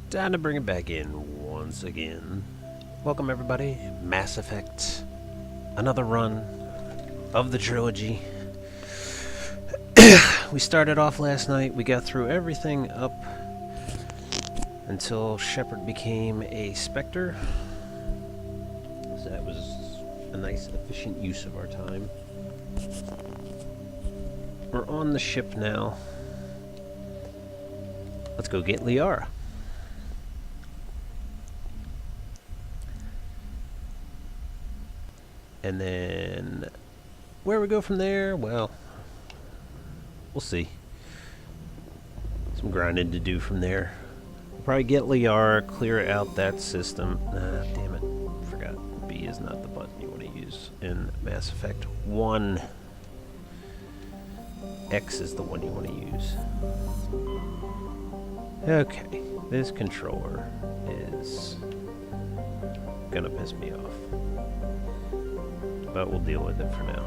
Time to bring it back in once again. Welcome everybody, Mass Effect. Another run of the trilogy. We started off last night, we got through everything up until Shepard became a Spectre. So that was a nice, efficient use of our time. We're on the ship now. Let's go get Liara. And then where we go from there, well, we'll see. Some grinding to do from there. We'll probably get Liara, clear out that system. Damn it. Forgot. B is not the button you want to use in Mass Effect 1. X is the one you want to use. Okay. This controller is gonna piss me off. But we'll deal with it for now.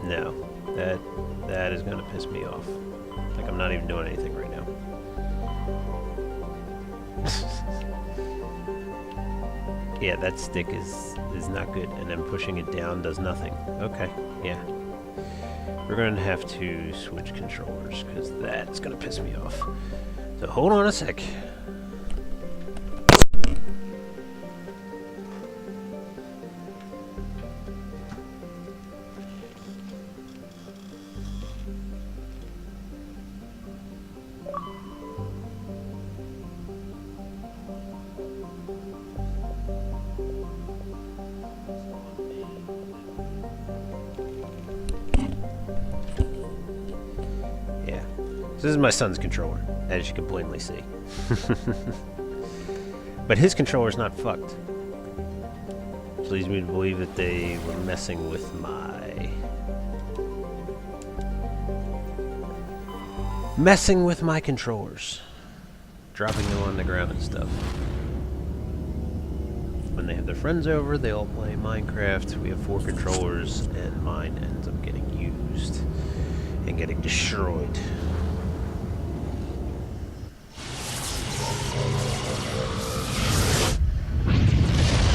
No, that is gonna piss me off. Like I'm not even doing anything right now. Yeah, that stick is not good, and then pushing it down does nothing. Okay, yeah. We're gonna have to switch controllers because that's gonna piss me off. So hold on a sec. This is my son's controller, as you can plainly see. But his controller's not fucked. Which leads me to believe that they were messing with my controllers. Dropping them on the ground and stuff. When they have their friends over, they all play Minecraft. We have 4 controllers, and mine ends up getting used and getting destroyed.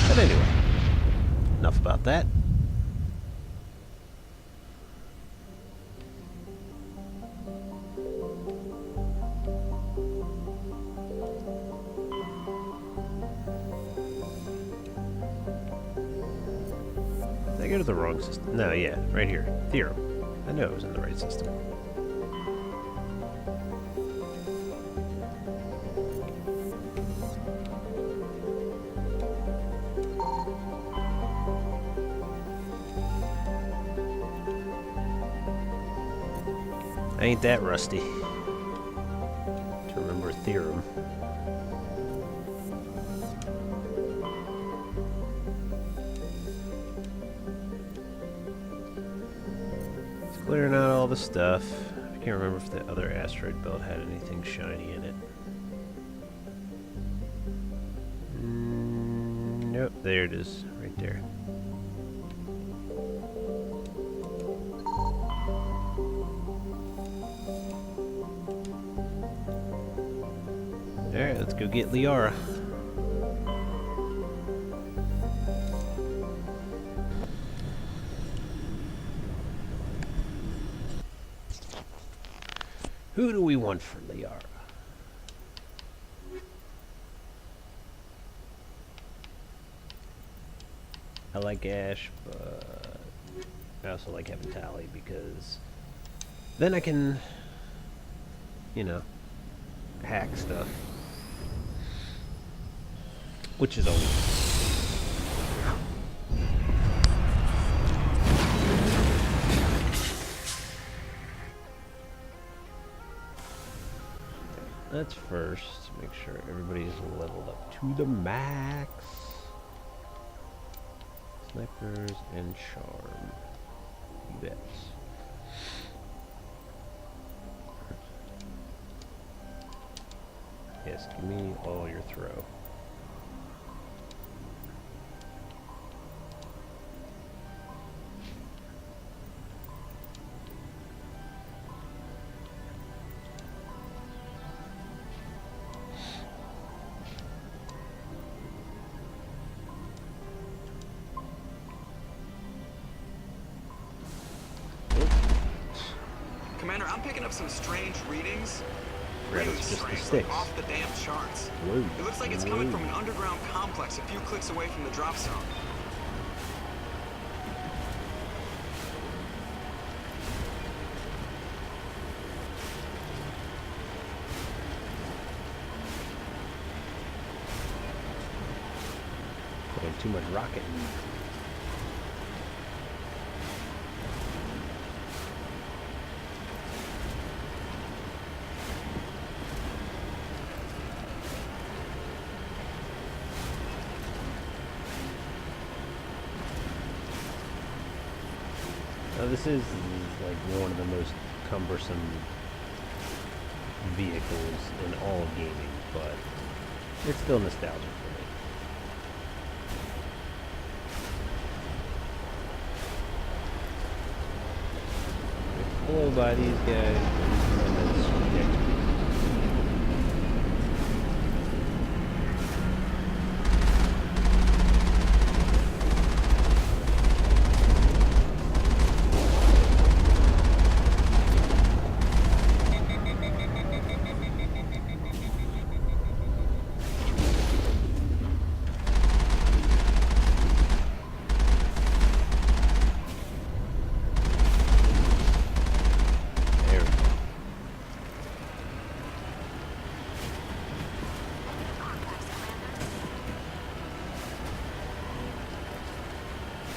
But anyway, enough about that. Did I go to the wrong system? No, yeah, right here. Theorem. I knew I was in the right system. I ain't that rusty to remember theorem. It's clearing out all the stuff. I can't remember if the other asteroid belt had anything shiny in it. Nope, there it is, right there. Alright, let's go get Liara. Who do we want for Liara? I like Ash, but I also like having Tali because then I can, you know, hack stuff. Which is always... Let's first make sure everybody's leveled up to the max. Snipers and charm. You bet. Yes, give me all your throw. picking up some strange readings. Right, Really it's just the strange, sticks. like off the damn charts. Whoa. It looks like it's coming from an underground complex a few clicks away from the drop zone. Putting too much rocket in. Now this is like one of the most cumbersome vehicles in all of gaming, but it's still nostalgic for me. Blow by these guys and then sweet XP.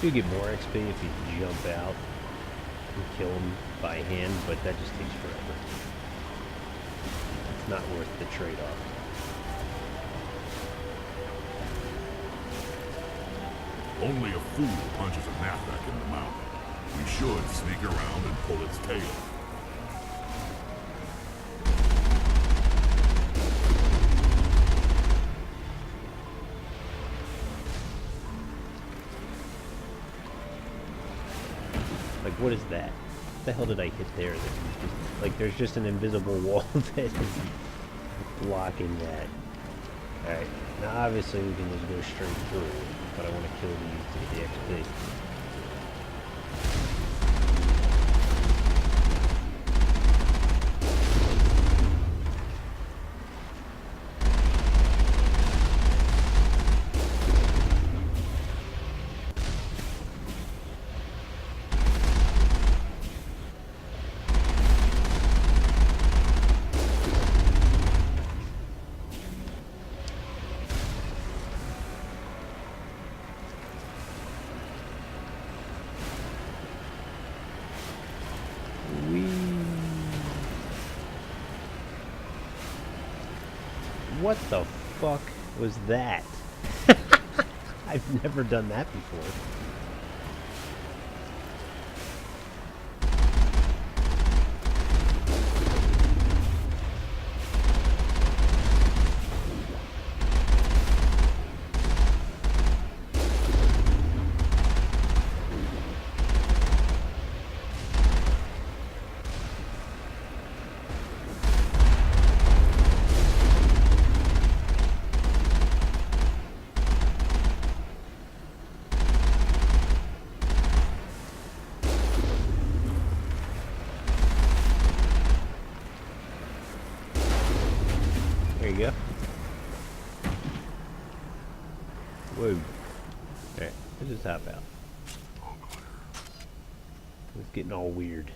You get more XP if you jump out and kill them by hand, but that just takes forever. It's not worth the trade-off. Only a fool punches a knapsack in the mouth. We should sneak around and pull its tail. Like, what is that? What the hell did I hit there? Like, there's just an invisible wall that is blocking that. Alright, now obviously we can just go straight through, but I want to kill these to get the XP. What the fuck was that? I've never done that before. There you go. Whoa. Alright, let's just hop out. It's getting all weird.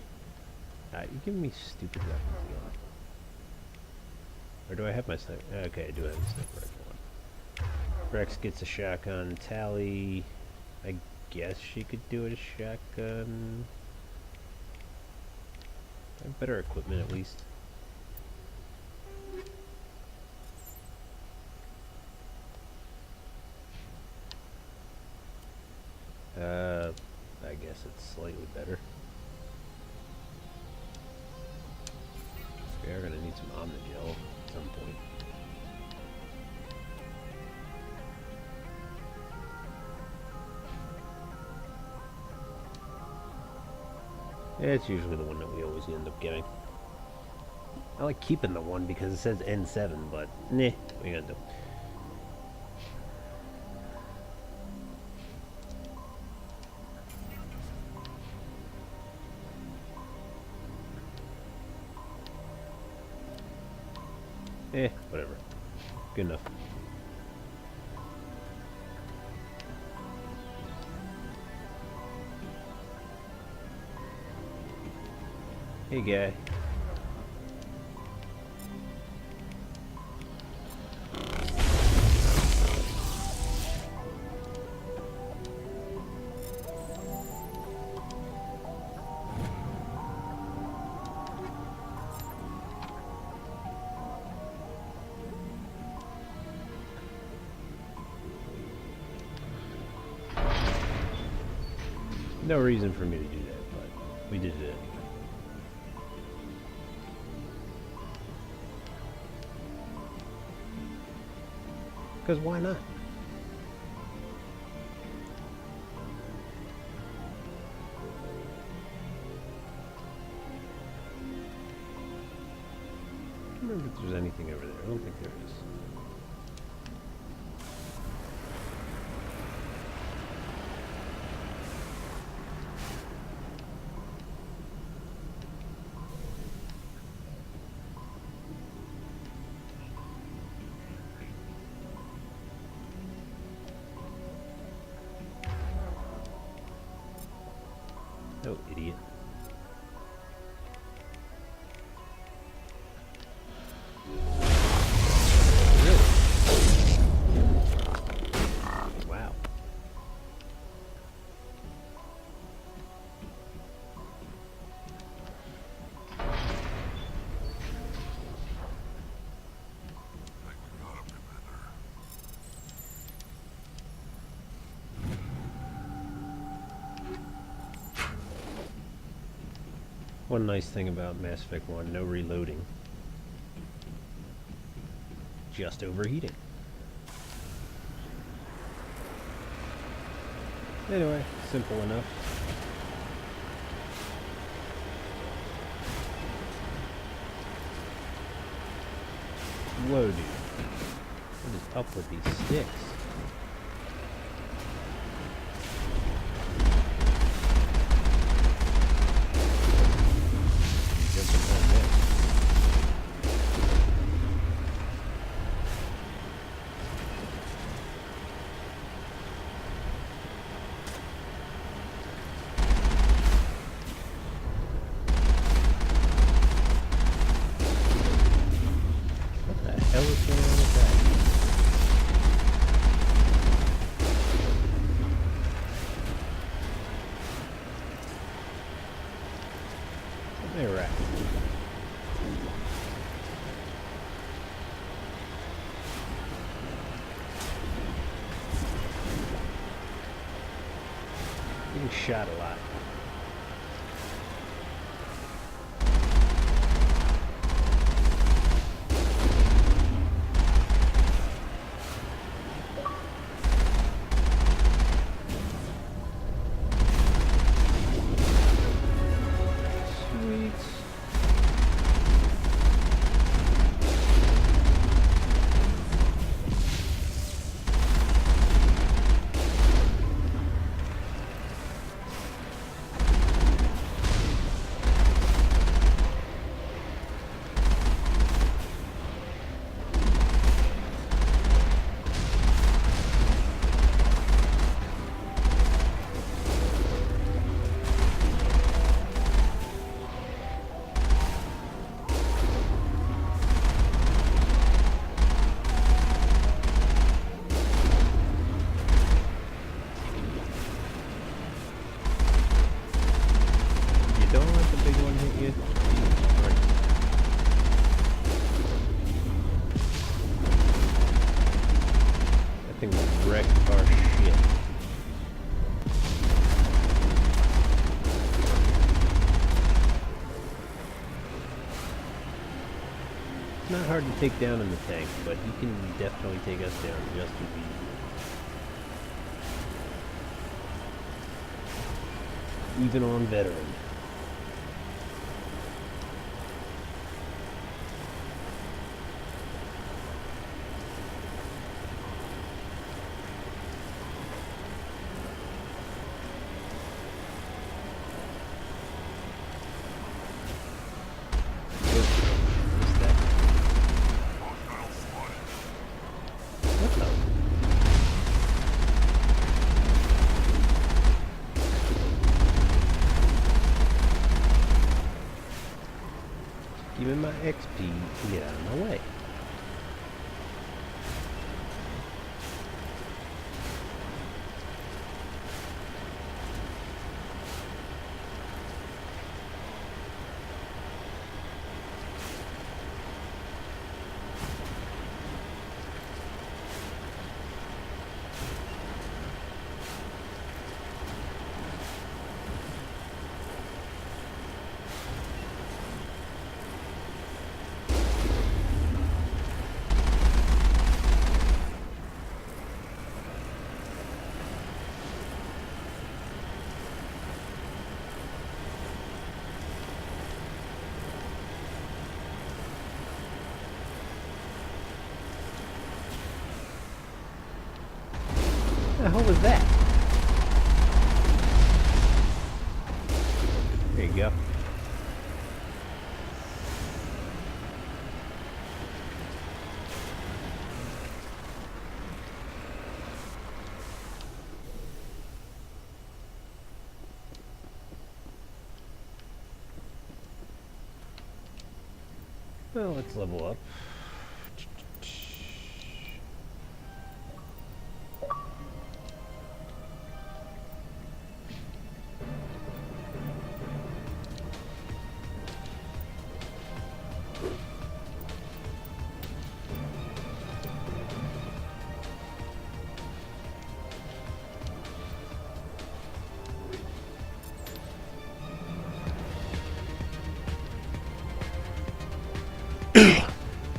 Alright, you're giving me stupid weapons again. Or do I have my sniper? Okay, I do have a sniper rifle one. Rex gets a shotgun. Tally, I guess she could do it a shotgun. I have better equipment at least. I guess it's slightly better. We are gonna need some Omnigel at some point. Yeah, it's usually the one that we always end up getting. I like keeping the one because it says N7, but nah, we gotta do. Whatever. Good enough. Hey, guy. No reason for me to do that, but we did it anyway. Because why not? I don't remember if there's anything over there. I don't think there is. Oh, idiot. Really? Wow. One nice thing about Mass Effect 1, no reloading. Just overheating. Anyway, simple enough. Whoa, dude. What is up with these sticks? Alright. Getting shot a lot. Don't let the big one hit you. Right. That thing will wreck our shit. It's not hard to take down in the tank, but he can definitely take us down just as easy. Even on veteran. XP and get out of my way. What the hell was that? There you go. Well, let's level up.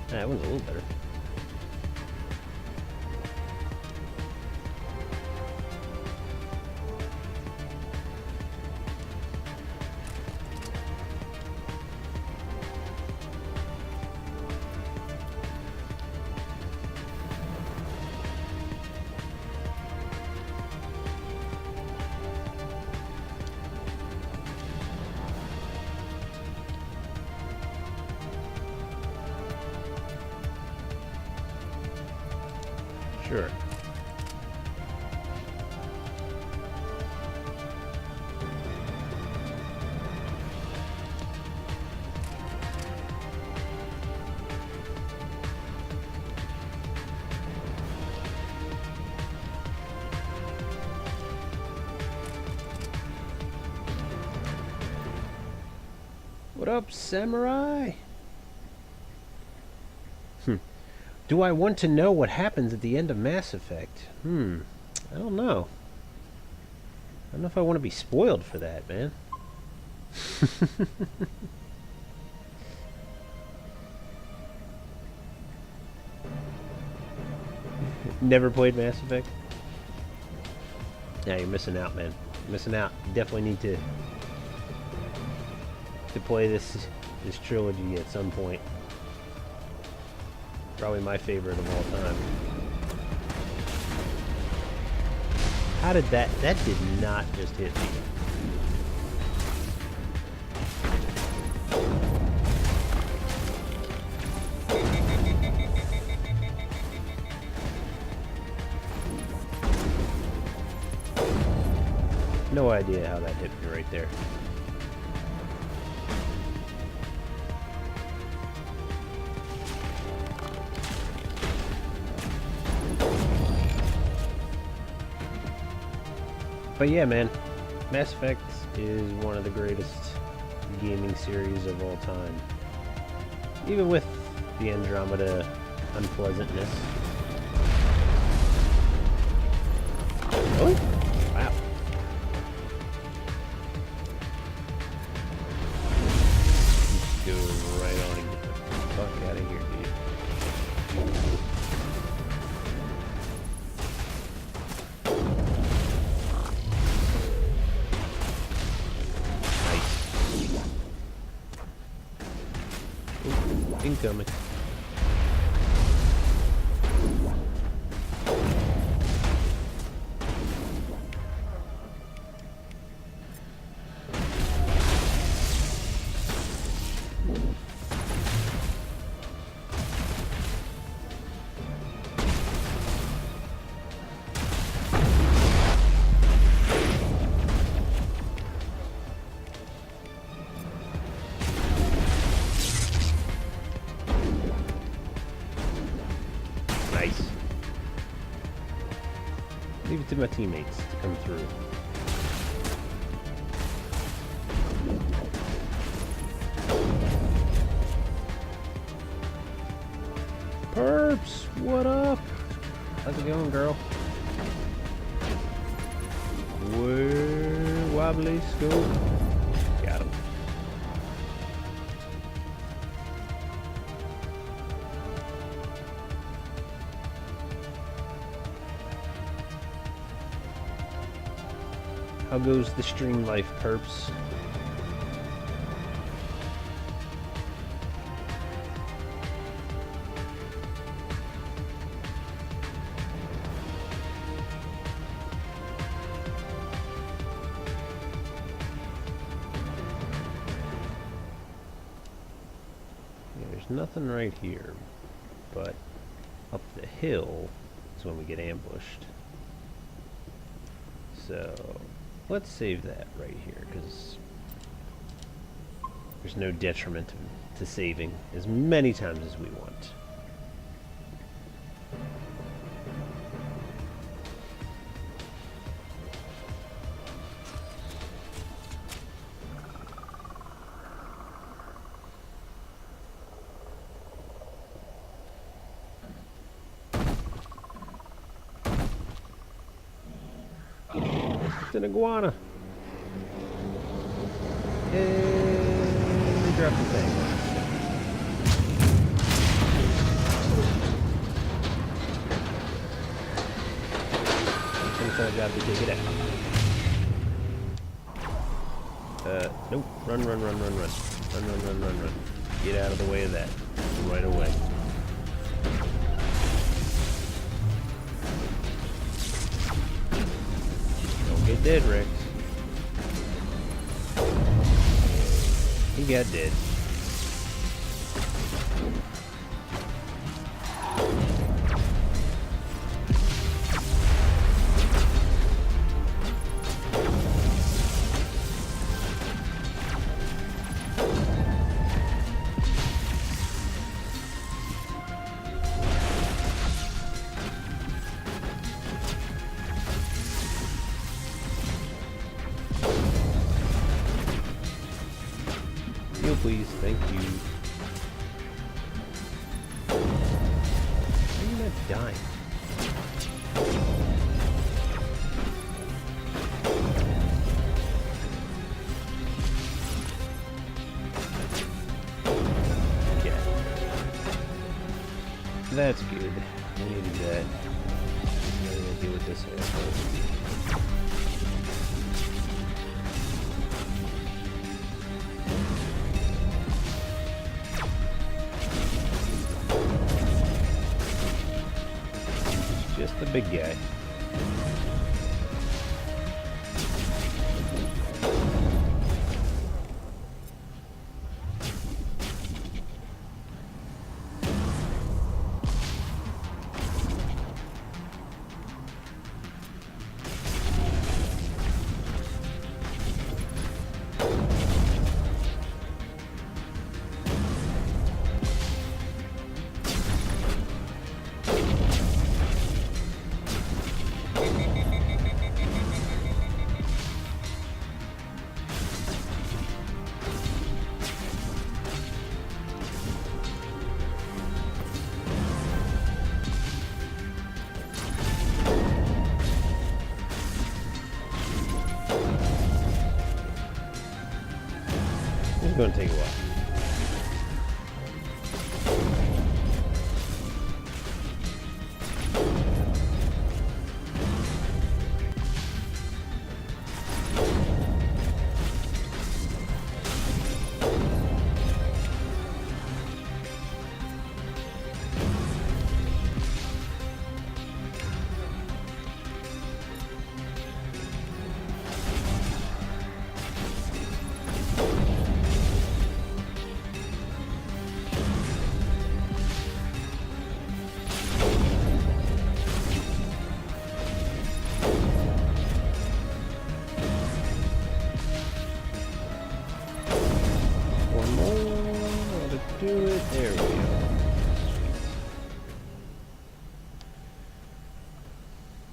That one's a little better. Sure. What up, samurai? Do I want to know what happens at the end of Mass Effect? I don't know. I don't know if I want to be spoiled for that, man. Never played Mass Effect? Yeah, you're missing out, man. You're missing out. You definitely need to play this trilogy at some point. Probably my favorite of all time. How did that did not just hit me. No idea how that hit me right there. But yeah, man, Mass Effect is one of the greatest gaming series of all time. Even with the Andromeda unpleasantness. Really? Wow. Just go right on and get the fuck out of here, dude. Incoming. Nice. Leave it to my teammates to come through. Perps, what up? How's it going, girl? Where wobbly scope? Got him. How goes the stream life, perps? Nothing right here, but up the hill is when we get ambushed. So let's save that right here, because there's no detriment to saving as many times as we want. An iguana. And drop the thing. It's our job to take it out. Nope. Run. Run. Get out of the way of that. Right away. Get dead, Rex. He got dead. Heal, please. Thank you. Why are you not dying? Okay. That's good. I needed that. Now I gotta deal with this asshole. Just the big guy. It's going to take a while.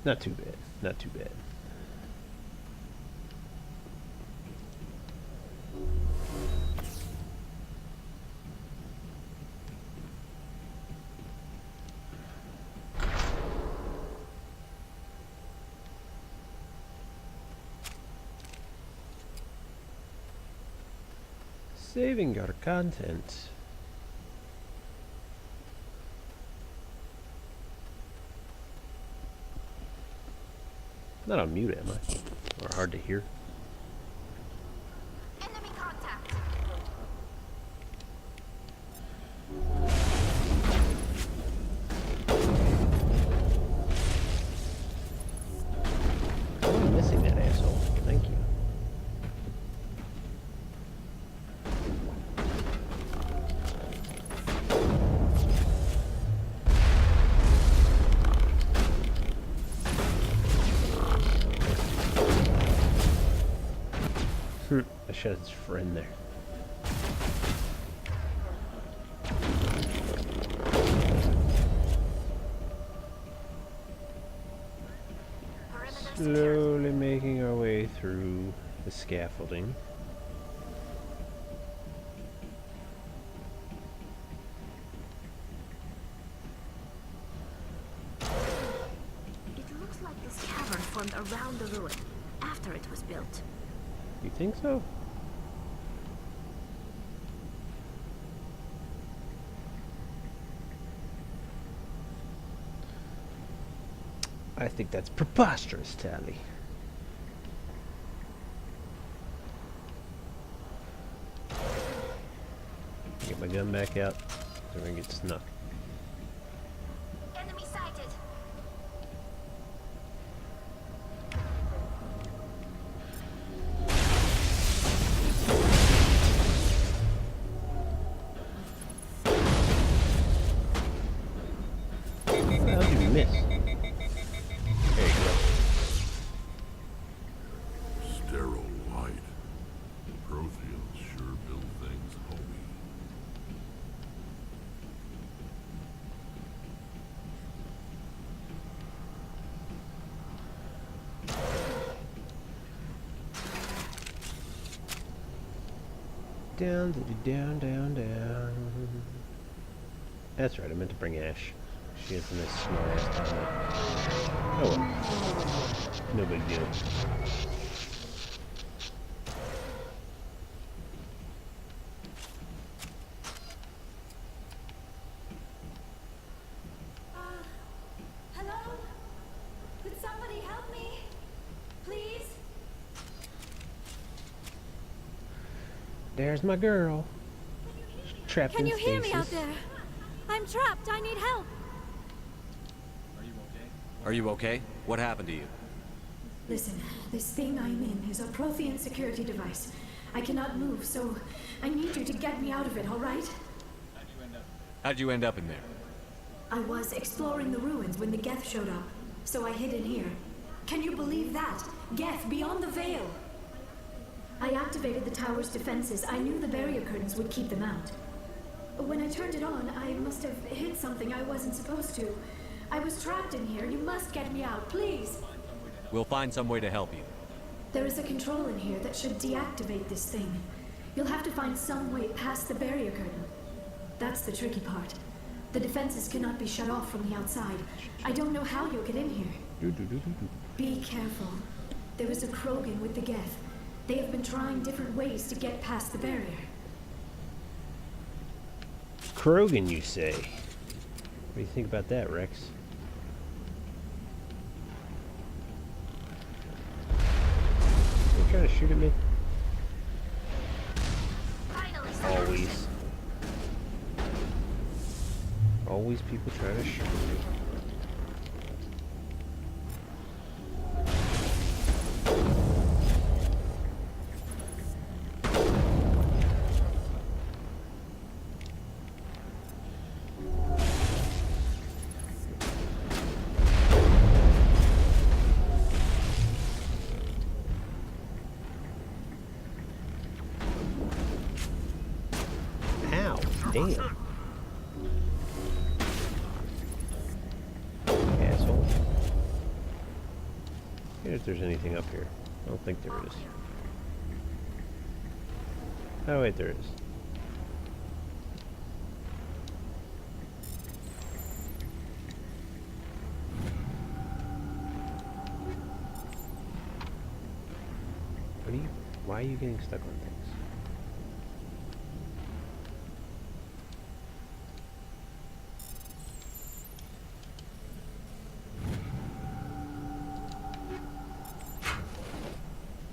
Not too bad. Not too bad. Saving our content. Not on mute, am I? Or hard to hear? Enemy contact. Oh, I'm missing that asshole. Thank you. I shot his friend there. Slowly making our way through the scaffolding. It looks like this cavern formed around the ruin after it was built. You think so? I think that's preposterous, Tally. Get my gun back out. So we're gonna get snuck. Enemy sighted. How did you miss? There you go. Sterile light. Protheans sure build things homey. Down, down, down, down. That's right, I meant to bring Ash. She has this smart ass helmet. Oh well. No big deal. Hello? Could somebody help me? Please? There's my girl. Trapped Can in you hear me out stasis. there? I'm trapped. I need help. Are you okay? What happened to you? Listen, this thing I'm in is a Prothean security device. I cannot move, so I need you to get me out of it, all right? How'd you end up in there? I was exploring the ruins when the Geth showed up, so I hid in here. Can you believe that? Geth, beyond the veil! I activated the tower's defenses. I knew the barrier curtains would keep them out. When I turned it on, I must have hit something I wasn't supposed to. I was trapped in here. You must get me out, please! We'll find some way to help you. There is a control in here that should deactivate this thing. You'll have to find some way past the barrier curtain. That's the tricky part. The defenses cannot be shut off from the outside. I don't know how you'll get in here. Be careful. There is a Krogan with the Geth. They have been trying different ways to get past the barrier. Krogan, you say? What do you think about that, Rex? You trying to shoot at me? Always. Always people trying to shoot at me. Ow, damn. if there's anything up here. I don't think there is. Oh wait, there is. Why are you getting stuck on things?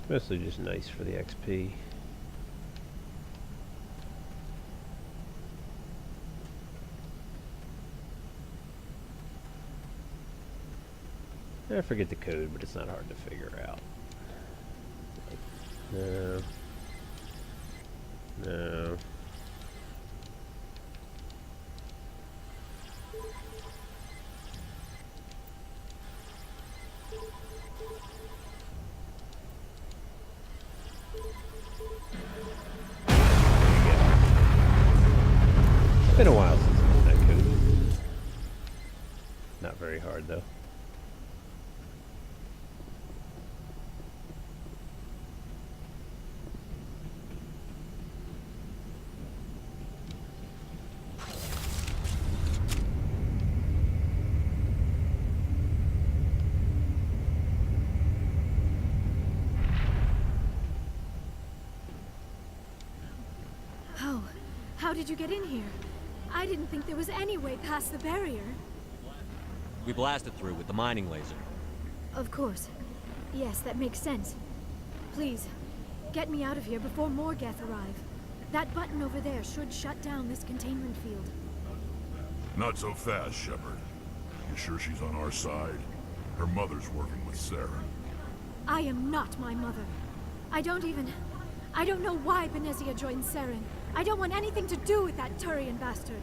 Mostly just nice for the XP. I forget the code, but it's not hard to figure out. No. No. It's been a while since I did that code. Not very hard though. How did you get in here? I didn't think there was any way past the barrier. We blasted through with the mining laser. Of course. Yes, that makes sense. Please, get me out of here before more Geth arrive. That button over there should shut down this containment field. Not so fast, Shepard. You sure she's on our side? Her mother's working with Saren. I am not my mother. I don't know why Benezia joined Saren. I don't want anything to do with that Turian bastard.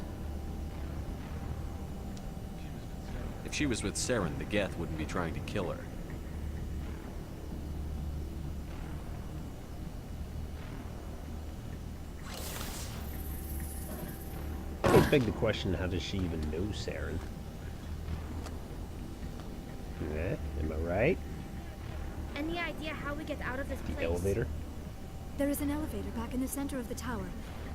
If she was with Saren, the Geth wouldn't be trying to kill her. It begs the question, how does she even know Saren? Am I right? Any idea how we get out of this place? Elevator? There is an elevator back in the center of the tower.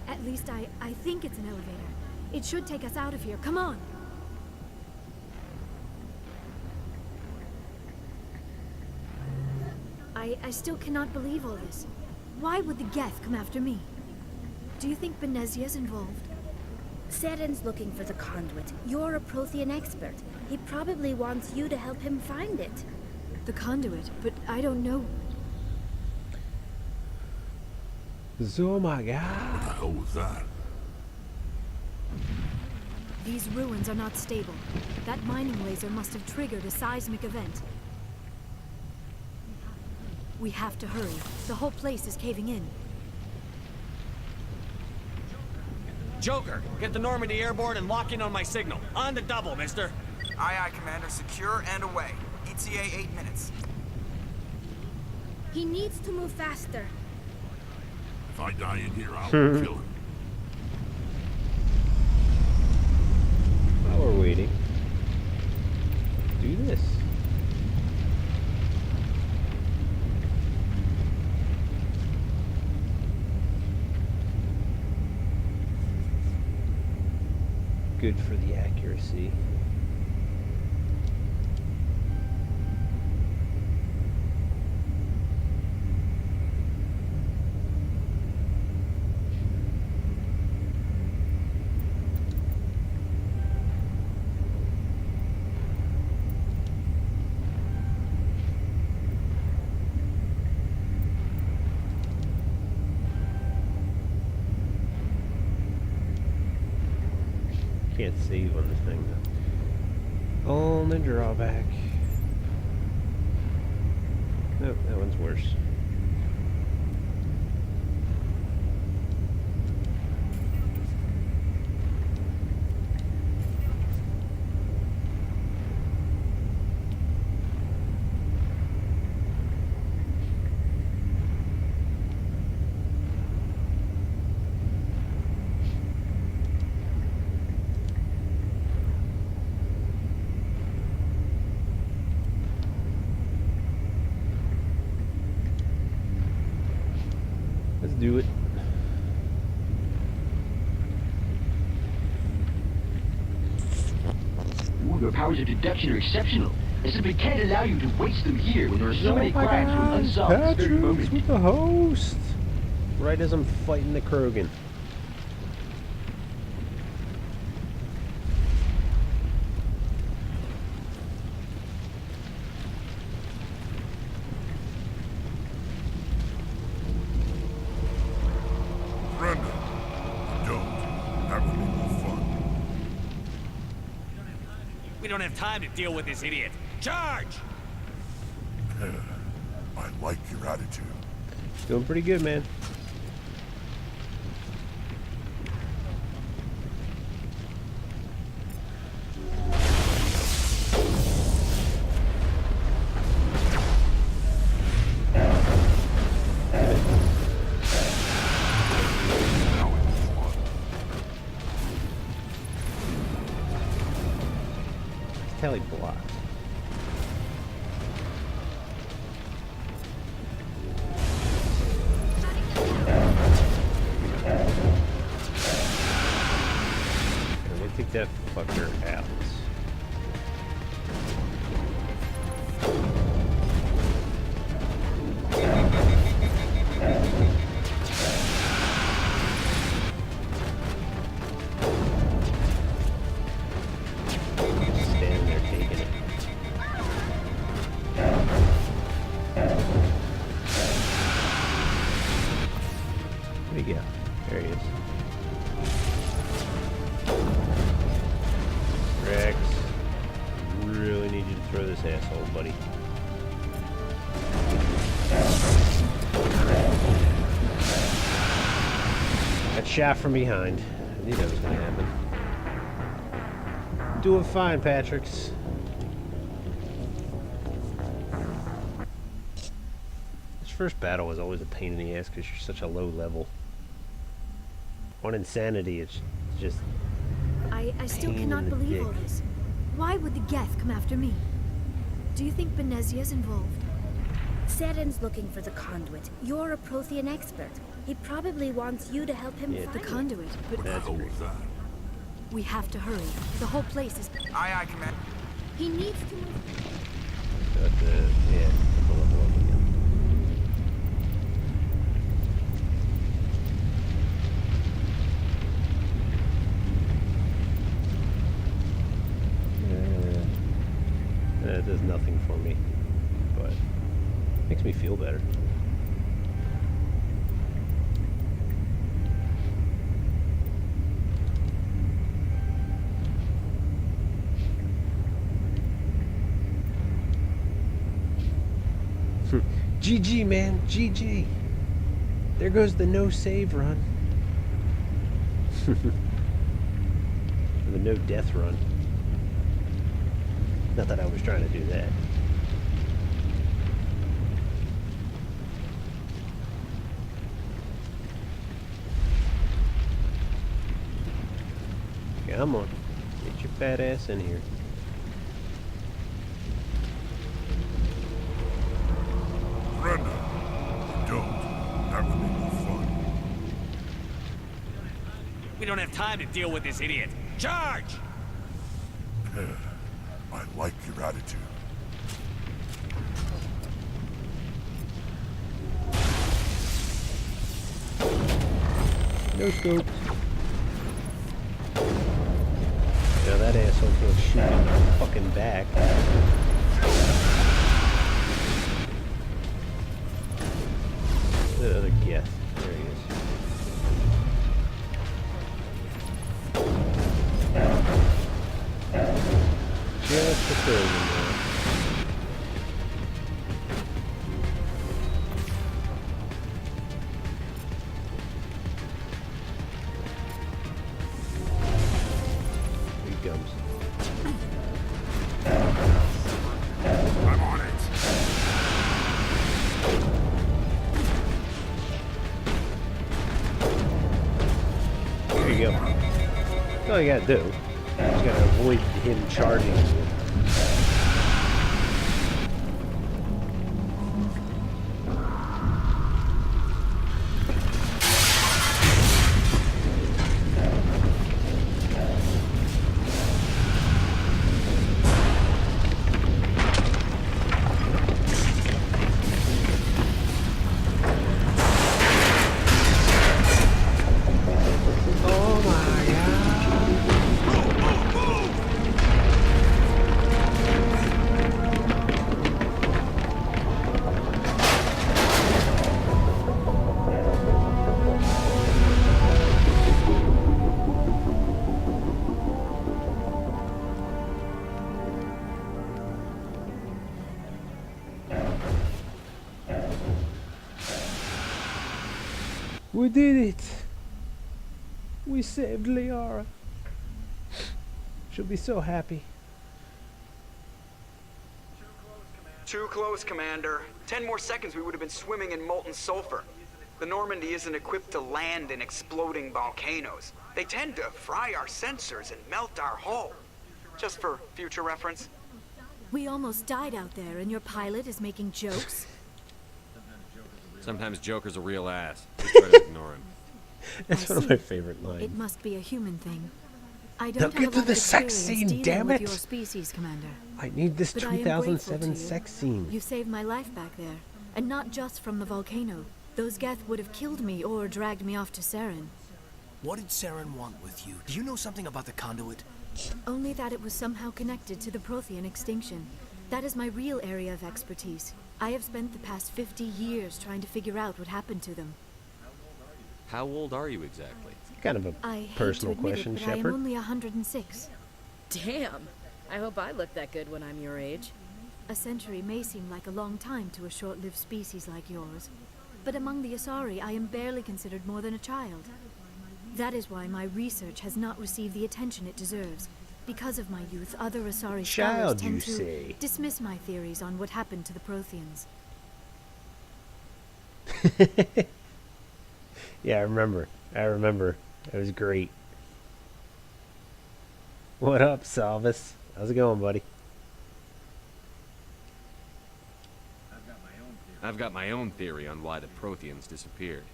At least I think it's an elevator. It should take us out of here. Come on! I still cannot believe all this. Why would the Geth come after me? Do you think Benezia's involved? Saren's looking for the conduit. You're a Prothean expert. He probably wants you to help him find it. The conduit, but I don't know. Oh my god. What the hell was that? These ruins are not stable. That mining laser must have triggered a seismic event. We have to hurry. The whole place is caving in. Joker, get the Normandy airborne and lock in on my signal. On the double, mister. Aye, aye, Commander. Secure and away. ETA 8 minutes. He needs to move faster. If I die in here, I'll kill him. While we're waiting, do this. Good for the accuracy. Can't save on this thing though. Only drawback. Nope, that one's worse. do it. Ooh, your powers of deduction are exceptional. I simply can't allow you to waste them here when there are so many crimes from unsolved at this very moment. With the host. Right as I'm fighting the Krogan. Brenda, don't. That would be more fun. We don't have time to deal with this idiot. Charge! I like your attitude. Doing pretty good, man. Tell he blocked. Let me take that fucker out. Standing there taking it. Where'd he go? There he is. Rex, really need you to throw this asshole, buddy. Got shot from behind. I knew that was going to happen. Doing fine, Patrick's. This first battle is always a pain in the ass because you're such a low level. On insanity, it's just... I still Pain in cannot the believe all dick. this. Why would the Geth come after me? Do you think Benezia's involved? Saren's looking for the conduit. You're a Prothean expert. He probably wants you to help him Yeah, find The it. conduit, but What the hell was that? we have to hurry. The whole place is... Aye, Command. He needs to... Got the... Yeah, put the level up again. It does nothing for me, but makes me feel better. GG, man, GG. There goes the no save run. The no death run. Not that I was trying to do that. Come on. Get your fat ass in here. Brenda, don't. That would be more fun. We don't have time to deal with this idiot. Charge! I like your attitude. No scope. Now that asshole can't shoot in the fucking back. The other Geth. There he is. Just the third one there. Here he comes. I'm on it. There you go. That's all you gotta do. You just gotta avoid him charging you. We did it! We saved Liara. She'll be so happy. Too close, Commander. 10 more seconds, we would have been swimming in molten sulfur. The Normandy isn't equipped to land in exploding volcanoes. They tend to fry our sensors and melt our hull. Just for future reference. We almost died out there, and your pilot is making jokes? Sometimes Joker's a real ass. Just try to ignore him. That's I one of see. my favorite lines. It must be a human thing. I Now don't get have a to lot the of sex experience scene, dealing damn with it! your species, Commander. I need this But I am grateful to 2007 you. sex scene. You saved my life back there, and not just from the volcano. Those Geth would have killed me or dragged me off to Saren. What did Saren want with you? Do you know something about the conduit? Only that it was somehow connected to the Prothean extinction. That is my real area of expertise. I have spent the past 50 years trying to figure out what happened to them. How old are you exactly? Kind of a I hate personal to admit question, it, but I am Shepard. only 106. Damn. I hope I look that good when I'm your age. A century may seem like a long time to a short-lived species like yours, but among the Asari, I am barely considered more than a child. That is why my research has not received the attention it deserves. Because of my youth, other Asari scholars Child, you tend to say? dismiss my theories on what happened to the Protheans. Yeah, I remember. It was great. What up, Salvis? How's it going, buddy? I've got my own theory on why the Protheans disappeared.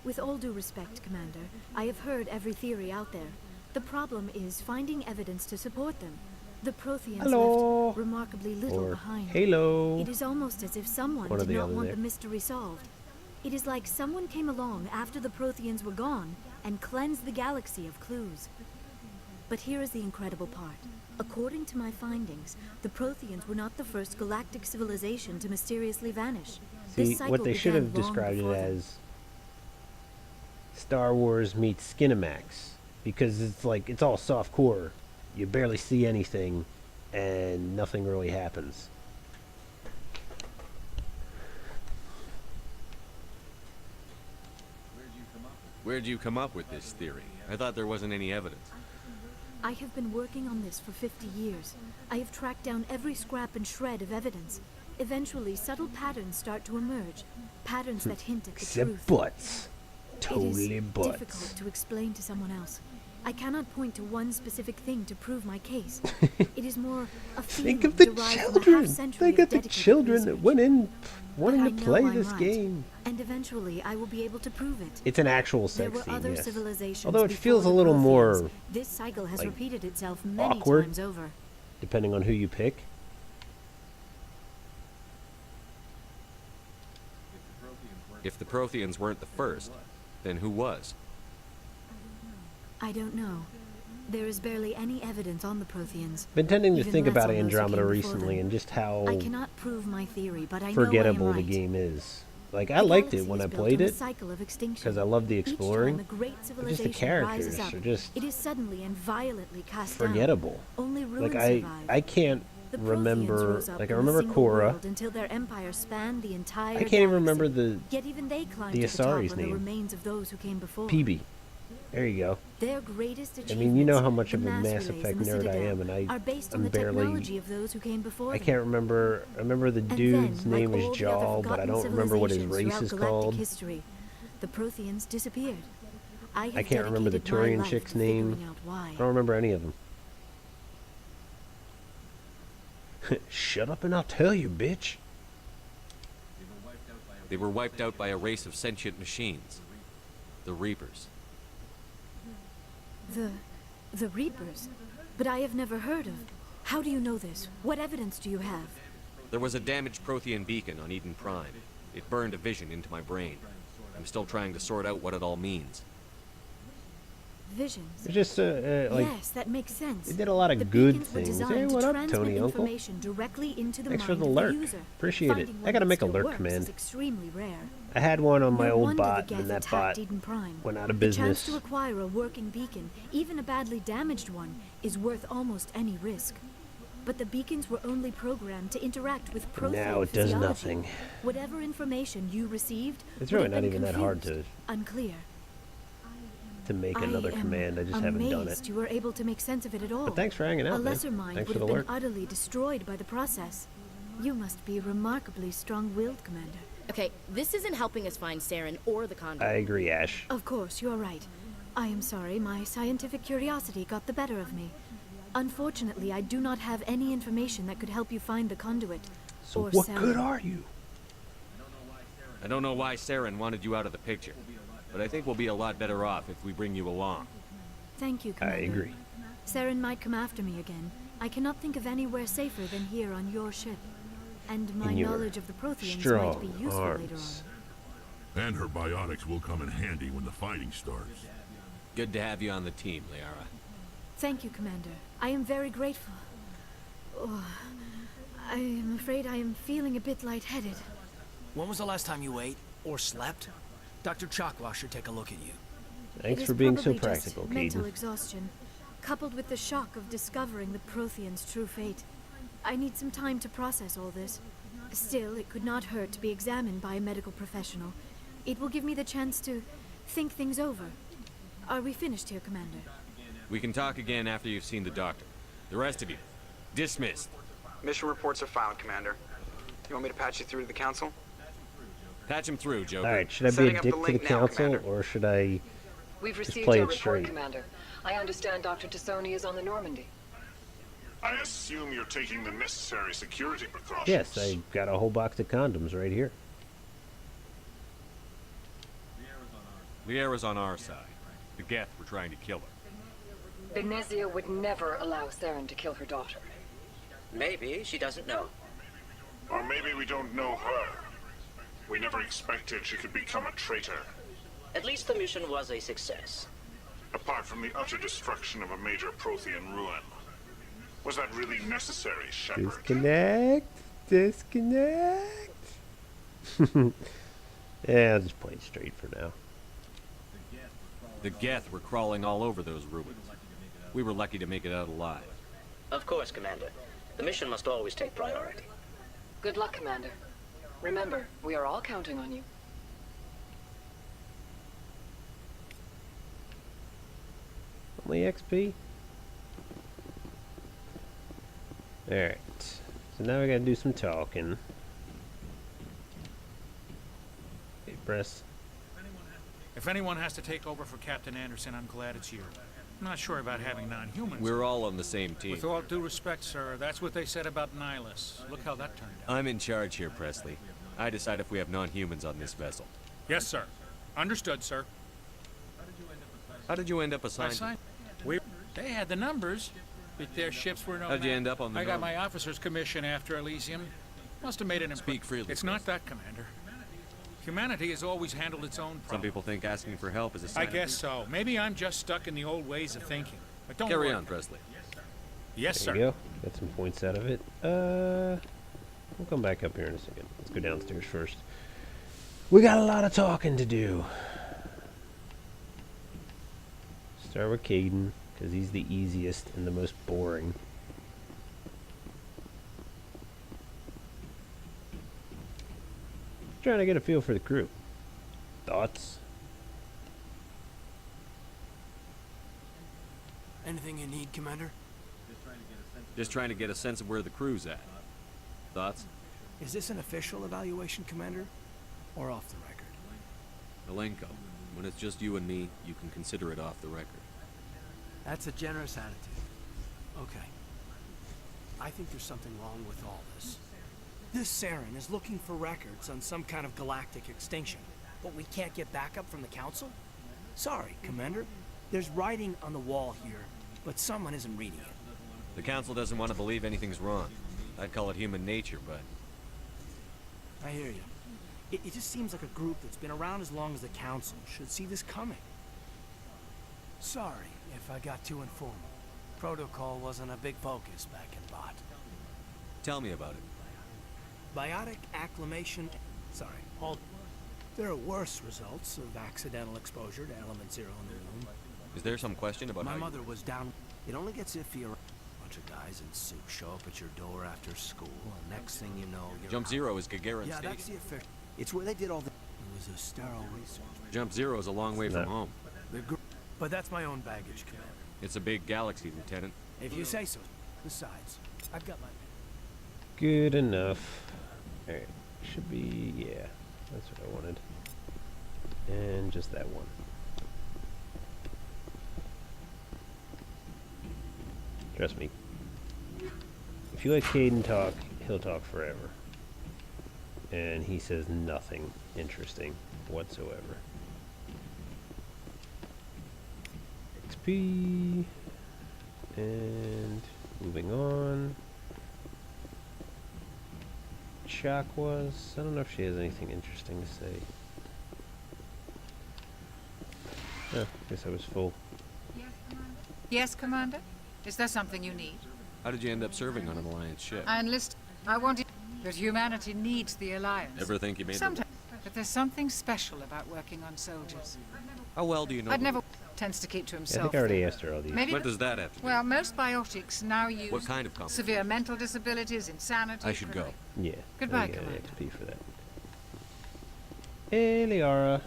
With all due respect, Commander, I have heard every theory out there. The problem is finding evidence to support them. The Protheans Hello. left remarkably little Or behind. Halo. It is almost as if someone One or did the not other want there. the mystery solved. It is like someone came along after the Protheans were gone and cleansed the galaxy of clues. But here is the incredible part. According to my findings, the Protheans were not the first galactic civilization to mysteriously vanish. See, This cycle what they should have began long described it before them. as Star Wars meets Skinemax. Because it's like, it's all soft core. You barely see anything, and nothing really happens. Where'd you come up with this theory? I thought there wasn't any evidence. I have been working on this for 50 years. I have tracked down every scrap and shred of evidence. Eventually, subtle patterns start to emerge. Patterns that hint at the Except truth. butts. It Totally is butts. difficult to explain to someone else. I cannot point to one specific thing to prove my case. It is more a feeling Think of the derived from a children. half-century Think of of the dedicated children that research. went in But wanting I to know play I'm this right, game. and eventually I will be able to prove it. It's an actual There sex were scene, other yes. civilizations Although it before feels a the little Protheans. more This cycle has like, repeated itself many awkward. times over. depending on who you pick. If the Protheans weren't the first, then who was? I don't know. There is barely any evidence on the Protheans. Been tending to Even think less about on those who Andromeda came before recently them. and just how I cannot prove my theory, but I forgettable know I am the right. game is. Like, I liked it when I played it because I loved the exploring. But just the characters up, are just it is suddenly and violently cast forgettable. down. Only ruins Like, survive. I can't The Protheans remember. rose up Like, I in a remember single Korra. world until their empire spanned the entire I can't even galaxy. remember the Yet even they climbed the to the top Asari's on the name. remains of those who came before. PB. There you go. Their greatest I achievements, mean, you know how much the of a mass Mass relays Effect and the nerd I Citadel, am, and are based on I'm the barely. technology of those who came before I them. can't remember. I remember the And dude's then, name like is all the other Jaw, but I forgotten don't remember what his civilizations race is throughout galactic called. history, the Protheans disappeared. I can't remember the Turian chick's name. I don't remember any of them. Shut up and I'll tell you, bitch. They were wiped out by a race of sentient machines. The Reapers. The Reapers? But I have never heard of. How do you know this? What evidence do you have? There was a damaged Prothean beacon on Eden Prime. It burned a vision into my brain. I'm still trying to sort out what it all means. Visions? It's just like yes, that makes sense. they did a lot of The good beacons were things. designed Hey, to what up, transmit Tony Uncle? information directly into the Thanks for mind the of lurk. user. Appreciate it. Finding I one gotta that make a still lurk works command. is extremely rare. I had one on my No old wonder the bot, Geth and that attacked bot Eden Prime. went out of The chance business. to acquire a working beacon, even a badly damaged one, is worth almost any risk. but the beacons were only programmed to interact with And Prothean now it does physiology. nothing. Whatever information you received It's would really have not been even that hard confused, unclear. to make another command. I just haven't done it. Amazed you were able to make sense of it at all. But thanks for hanging out, A man. lesser mind Thanks would for have the been work. utterly destroyed by the process. You must be remarkably strong-willed, Commander. Okay, this isn't helping us find Saren or the conduit. I agree, Ash. Of course, you're right. I am sorry, my scientific curiosity got the better of me. Unfortunately, I do not have any information that could help you find the conduit. So or what Saren. good are you? I don't know why Saren wanted you out of the picture, but I think we'll be a lot better off if we bring you along. Thank you, Commander. I agree. Saren might come after me again. I cannot think of anywhere safer than here on your ship. And my In your knowledge of the Protheans might strong be useful later on. arms. And her biotics will come in handy when the fighting starts. Good to have you on the team, Liara. Thank you, Commander. I am very grateful. Oh, I am afraid I am feeling a bit lightheaded. When was the last time you ate or slept? Dr. Chakwa should take a look at you. Thanks It for is being so probably just practical, mental Caden. exhaustion, coupled with the shock of discovering the Protheans' true fate. I need some time to process all this. Still, it could not hurt to be examined by a medical professional. It will give me the chance to think things over. Are we finished here, Commander? We can talk again after you've seen the doctor. The rest of you, dismissed. Mission reports are filed, Commander. You want me to patch you through to the council? Patch him through, Joker. Alright, should I be Setting a up dick the to the link now, council, Commander. or should I We've just received play your it report, straight? Commander. I understand Dr. Tassoni is on the Normandy. I assume you're taking the necessary security precautions. Yes, I got a whole box of condoms right here. Liara's on our side. The Geth were trying to kill her. Benezia would never allow Saren to kill her daughter. Maybe she doesn't know. Or maybe we don't know her. We never expected she could become a traitor. At least the mission was a success. Apart from the utter destruction of a major Prothean ruin. Was that really necessary, Shepard? Disconnect. Disconnect. Yeah, I'll just play it straight for now. The Geth were crawling all over those ruins. We were lucky to make it out alive. Of course, Commander. The mission must always take priority. Good luck, Commander. Remember, we are all counting on you. Only XP? Alright. So now we gotta do some talking. Okay, press. If anyone has to take over for Captain Anderson, I'm glad it's you. I'm not sure about having non-humans. We're all on the same team. With all due respect, sir, that's what they said about Nihilus. Look how that turned out. I'm in charge here, Presley. I decide if we have non-humans on this vessel. Yes, sir. Understood, sir. How did you end up assigned? They had the numbers, but their ships were no How'd you match. end up on the I got Normandy? my officer's commission after Elysium. Must have made an Speak freely, It's not that, Commander. Humanity has always handled its own problems. Some people think asking for help is a sign I of guess so. Maybe I'm just stuck in the old ways of thinking. But don't Carry worry. on, Presley. Yes, There sir. you go. Got some points out of it. We'll come back up here in a second. Let's go downstairs first. We got a lot of talking to do. Start with Caden, because he's the easiest and the most boring. Trying to get a feel for the crew. Thoughts? Anything you need, Commander? Just trying to get a sense of where the crew's at. Thoughts? Is this an official evaluation, Commander? Or off the record? Alenko, when it's just you and me, you can consider it off the record. That's a generous attitude. Okay. I think there's something wrong with all this. This Saren is looking for records on some kind of galactic extinction, but we can't get backup from the Council? Sorry, Commander. There's writing on the wall here, but someone isn't reading it. The Council doesn't want to believe anything's wrong. I'd call it human nature, but... I hear you. It just seems like a group that's been around as long as the Council should see this coming. Sorry if I got too informal. Protocol wasn't a big focus back in Bot. Tell me about it. Biotic acclimation... Sorry, hold. There are worse results of accidental exposure to element 0 in the womb. Is there some question about My how mother was down... It only gets iffier, but bunch of guys in suits show up at your door after school, and next thing you know, you're Jump Zero is Gagarin Yeah, Station. that's the official. It's where they did all the. It was a sterile research. Jump Zero is a long way from home. But that's my own baggage, Commander. It's a big galaxy, Lieutenant. If you say so. Besides, I've got my. Good enough. Alright, should be, yeah, that's what I wanted. And just that one. Trust me. If you let Caden talk, he'll talk forever. And he says nothing interesting whatsoever. XP. And moving on. Chakwas. I don't know if she has anything interesting to say. Oh, guess I was full. Yes, Commander? Is there something you need? How did you end up serving on an Alliance ship? I enlisted. I wanted... But humanity needs the Alliance. Ever think you made Sometimes. But there's something special about working on soldiers. How well do you know? I'd never... Tends to keep to Yeah, I himself. think I already asked her all these. Maybe what does that have to do? Well, most biotics now use... What kind of complications? Severe mental disabilities, insanity... I should go. Yeah. Goodbye, I get Commander. XP for that. Hey, Liara.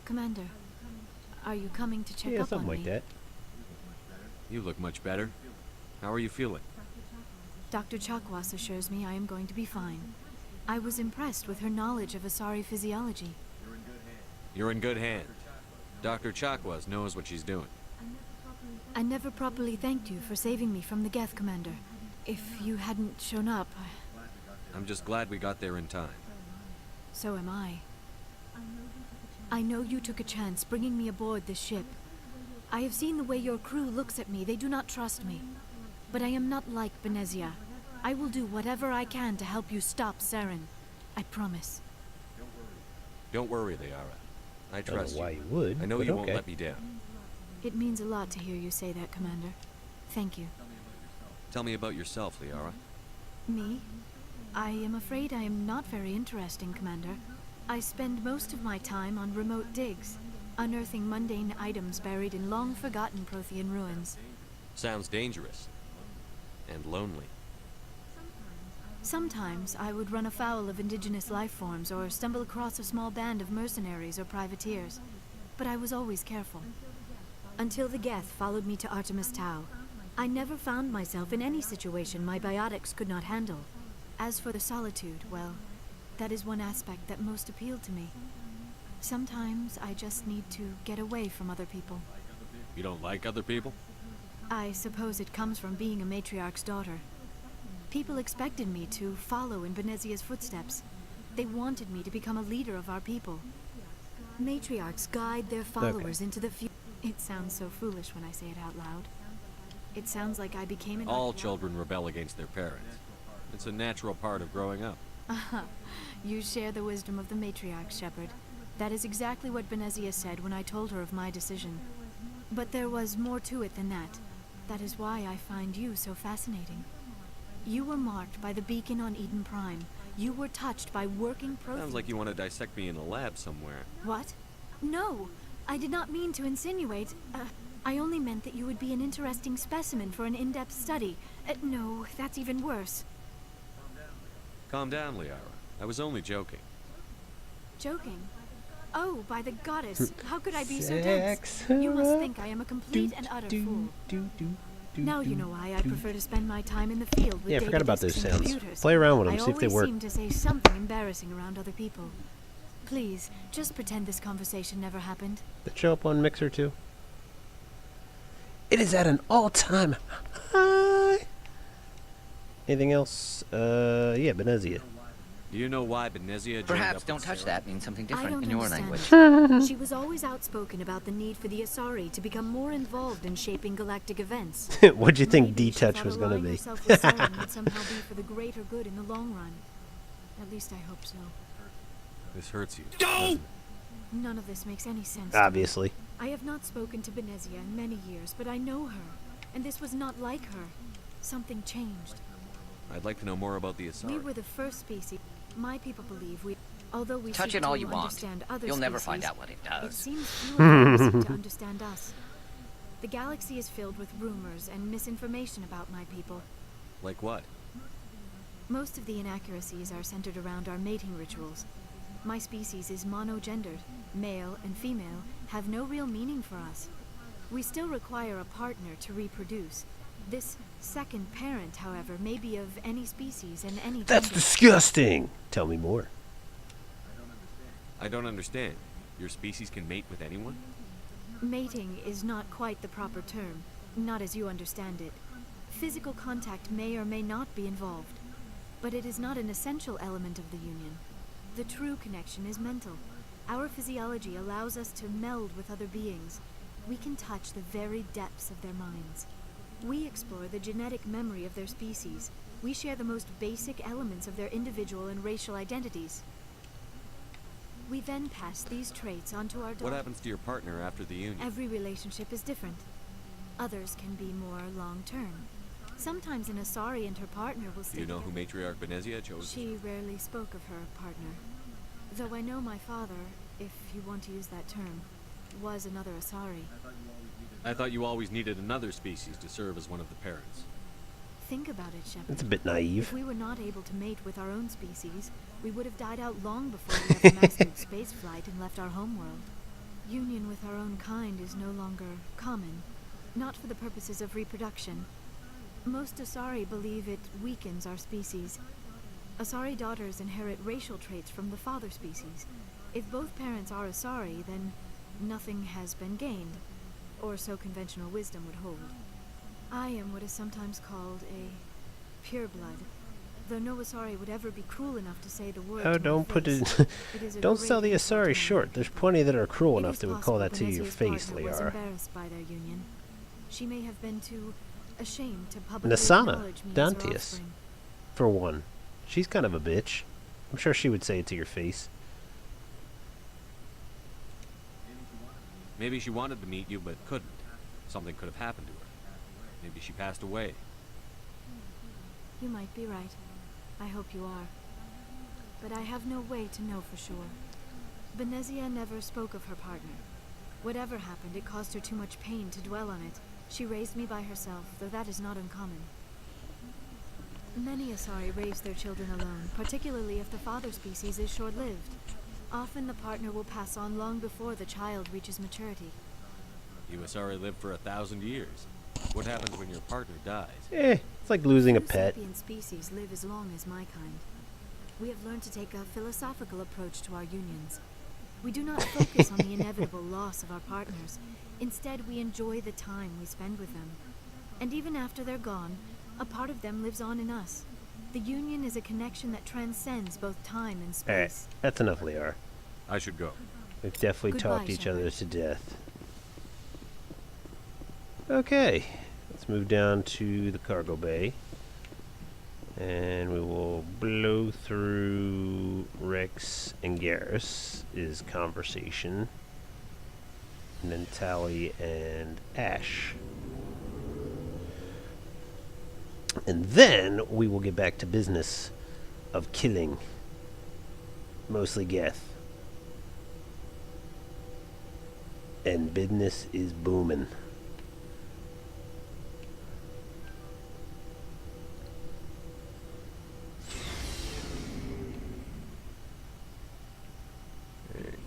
Commander, are you coming to check Yeah, up on something me? like that. You look much better. How are you feeling? Dr. Chakwas assures me I am going to be fine. I was impressed with her knowledge of Asari physiology. You're in good hands. Dr. Chakwas knows what she's doing. I never properly thanked you for saving me from the Geth, Commander. If you hadn't shown up, I'm just glad we got there in time. so am I. I know you took a chance bringing me aboard this ship. I have seen the way your crew looks at me. They do not trust me. But I am not like Benezia. I will do whatever I can to help you stop Saren. I promise. Don't worry, Liara. I I don't trust know why you. you would. I know but you okay. won't let me down. It means a lot to hear you say that, Commander. Thank you. Tell me about yourself, Liara. Me? I am afraid I am not very interesting, Commander. I spend most of my time on remote digs, unearthing mundane items buried in long-forgotten Prothean ruins. Sounds dangerous. And lonely. Sometimes I would run afoul of indigenous life forms or stumble across a small band of mercenaries or privateers, but I was always careful. Until the Geth followed me to Artemis Tau, I never found myself in any situation my biotics could not handle. As for the solitude, well, that is one aspect that most appealed to me. Sometimes I just need to get away from other people. You don't like other people? I suppose it comes from being a matriarch's daughter. People expected me to follow in Benezia's footsteps. They wanted me to become a leader of our people. Matriarchs guide their followers into the future. It sounds so foolish when I say it out loud. It sounds like I became an... All children rebel against their parents. It's a natural part of growing up. You share the wisdom of the matriarch, Shepard. That is exactly what Benezia said when I told her of my decision. But there was more to it than that. That is why I find you so fascinating. You were marked by the beacon on Eden Prime. You were touched by working Prothean... Sounds like you want to dissect me in a lab somewhere. What? No! I did not mean to insinuate. I only meant that you would be an interesting specimen for an in-depth study. No, that's even worse. Calm down, Liara. I was only joking. Joking? Oh, by the goddess, how could I be so dense? You must think I am a complete and utter fool. Now you know why I prefer to spend my time in the field with Yeah, I forgot about those data disks and sounds. computers. Play around with them, see if they I always work. seem to say something embarrassing around other people. Please, just pretend this conversation never happened. That show up on Mixer too? It is at an all-time high. Anything else? Yeah, Benezia. Do you know why Benezia joined Perhaps up don't with touch Sarah? that means something I different don't in your understand. language. She was always outspoken about the need for the Asari to become more involved in shaping galactic events. What'd you think Maybe she D-Touch thought was gonna aligning be? herself with Saren would somehow be for the greater good in the long run. At least I hope so. This hurts you. None of this makes any sense. to me. Obviously. I have not spoken to Benezia in many years, but I know her, and this was not like her. Something changed. I'd like to know more about the We Asari. were the first species. My people believe we... Although we Touch seek it all to you want. understand other You'll never species, find out what it it does. seems few of them seek to understand us. The galaxy is filled with rumors and misinformation about my people. Like what? Most of the inaccuracies are centered around our mating rituals. My species is monogendered. Male and female have no real meaning for us. We still require a partner to reproduce. This second parent, however, may be of any species and any That's gender. disgusting! Tell me more. I don't understand. Your species can mate with anyone? Mating is not quite the proper term, not as you understand it. Physical contact may or may not be involved, but it is not an essential element of the union. The true connection is mental. Our physiology allows us to meld with other beings. We can touch the very depths of their minds. We explore the genetic memory of their species. We share the most basic elements of their individual and racial identities. We then pass these traits onto our What happens to your partner after the union? Every relationship is different. Others can be more long-term. Sometimes an Asari and her partner will stay Do you know together. who Matriarch Benezia chose? She rarely spoke of her partner. Though I know my father, if you want to use that term, was another Asari. I thought you always needed another species to serve as one of the parents. Think about it, Shepard. It's a bit naive. If we were not able to mate with our own species, we would have died out long before we ever mastered spaceflight and left our homeworld. Union with our own kind is no longer common, not for the purposes of reproduction. Most Asari believe it weakens our species. Asari daughters inherit racial traits from the father species. If both parents are Asari, then nothing has been gained, or so conventional wisdom would hold. I am what is sometimes called a pureblood, though no Asari would ever be cruel enough to say the word. Oh, to my don't put face. it. It is a Don't great sell the insult to Asari my short. There's plenty that are cruel It enough is that would call possible that to your Benezia's face, partner was Liara. embarrassed by their union. She may have been too ashamed to publicly Nasana, acknowledge me as her Dantius, offspring. for one. She's kind of a bitch. I'm sure she would say it to your face. Maybe she wanted to meet you, but couldn't. Something could have happened to her. Maybe she passed away. You might be right. I hope you are. But I have no way to know for sure. Benezia never spoke of her partner. Whatever happened, it caused her too much pain to dwell on it. She raised me by herself, though that is not uncommon. Many Asari raise their children alone, particularly if the father species is short-lived. Often the partner will pass on long before the child reaches maturity. You Asari lived for 1,000 years. What happens when your partner dies? It's like losing a Few pet. sapient species live as long as my kind. We have learned to take a philosophical approach to our unions. We do not focus on the inevitable loss of our partners. Instead, we enjoy the time we spend with them. And even after they're gone, a part of them lives on in us. The union is a connection that transcends both time and Alright, space. that's enough, Liara. I should go. We've definitely Goodbye, talked each other to Shepard. death. Okay, let's move down to the cargo bay. And we will blow through Rex and Garrus' conversation. And then Tally and Ash. And then we will get back to business of killing mostly Geth. And business is booming.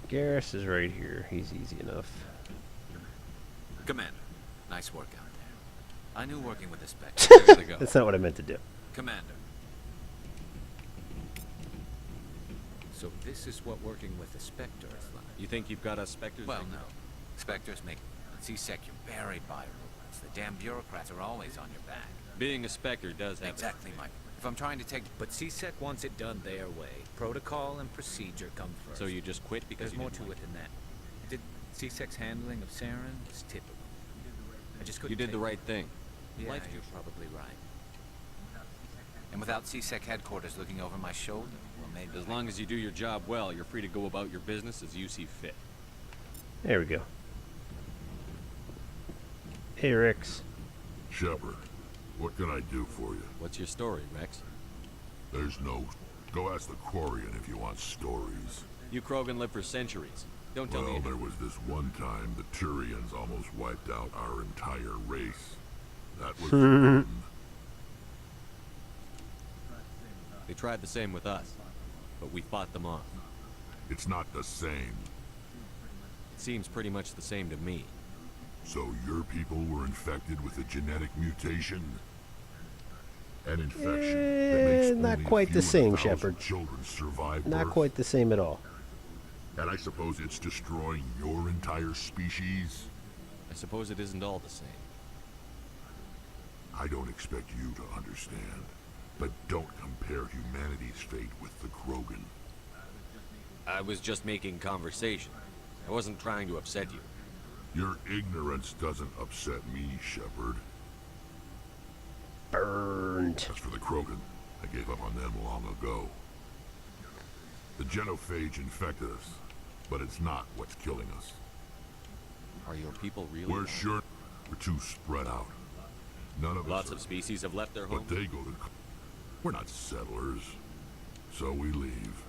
Garrus is right here. He's easy enough. Commander, nice work out there. I knew working with the Spectre. Gotta go. That's not what I meant to do. Commander. So this is what working with the Spectre is like. You think you've got us Spectres? Well, figured? no. Spectres make C-Sec, you're buried by rules. The damn bureaucrats are always on your back. Being a Spectre does have Exactly, Mike. If I'm trying to take... But C-Sec wants it done their way. Protocol and procedure come first. So you just quit because There's you more didn't to like it than that. C-Sec's handling of Saren was typical. I just couldn't You did take the it. right thing. Yeah, Life you're do. probably right. And without C-Sec headquarters looking over my shoulder, well, maybe... As long as you do your job well, you're free to go about your business as you see fit. There we go. Hey, Rex. Shepard, what can I do for you? What's your story, Rex? There's no Go ask the Quarian if you want stories. You Krogan live for centuries. Don't tell me. Well, there was this one time the Turians almost wiped out our entire race. That was fun. They tried the same with us, but we fought them off. It's not the same. It seems pretty much the same to me. So your people were infected with a genetic mutation? An infection that makes not only quite a the few same, 1,000 Shepard. children survive Not birth? quite the same at all. And I suppose it's destroying your entire species? I suppose it isn't all the same. I don't expect you to understand, but don't compare humanity's fate with the Krogan. I was just making conversation. I wasn't trying to upset you. Your ignorance doesn't upset me, Shepard. Burned. As for the Krogan, I gave up on them long ago. The genophage infected us, but it's not what's killing us. Are your people really? We're sure we're too spread out. None of Lots us of species have left their but homes. they go to... We're not settlers. So we leave.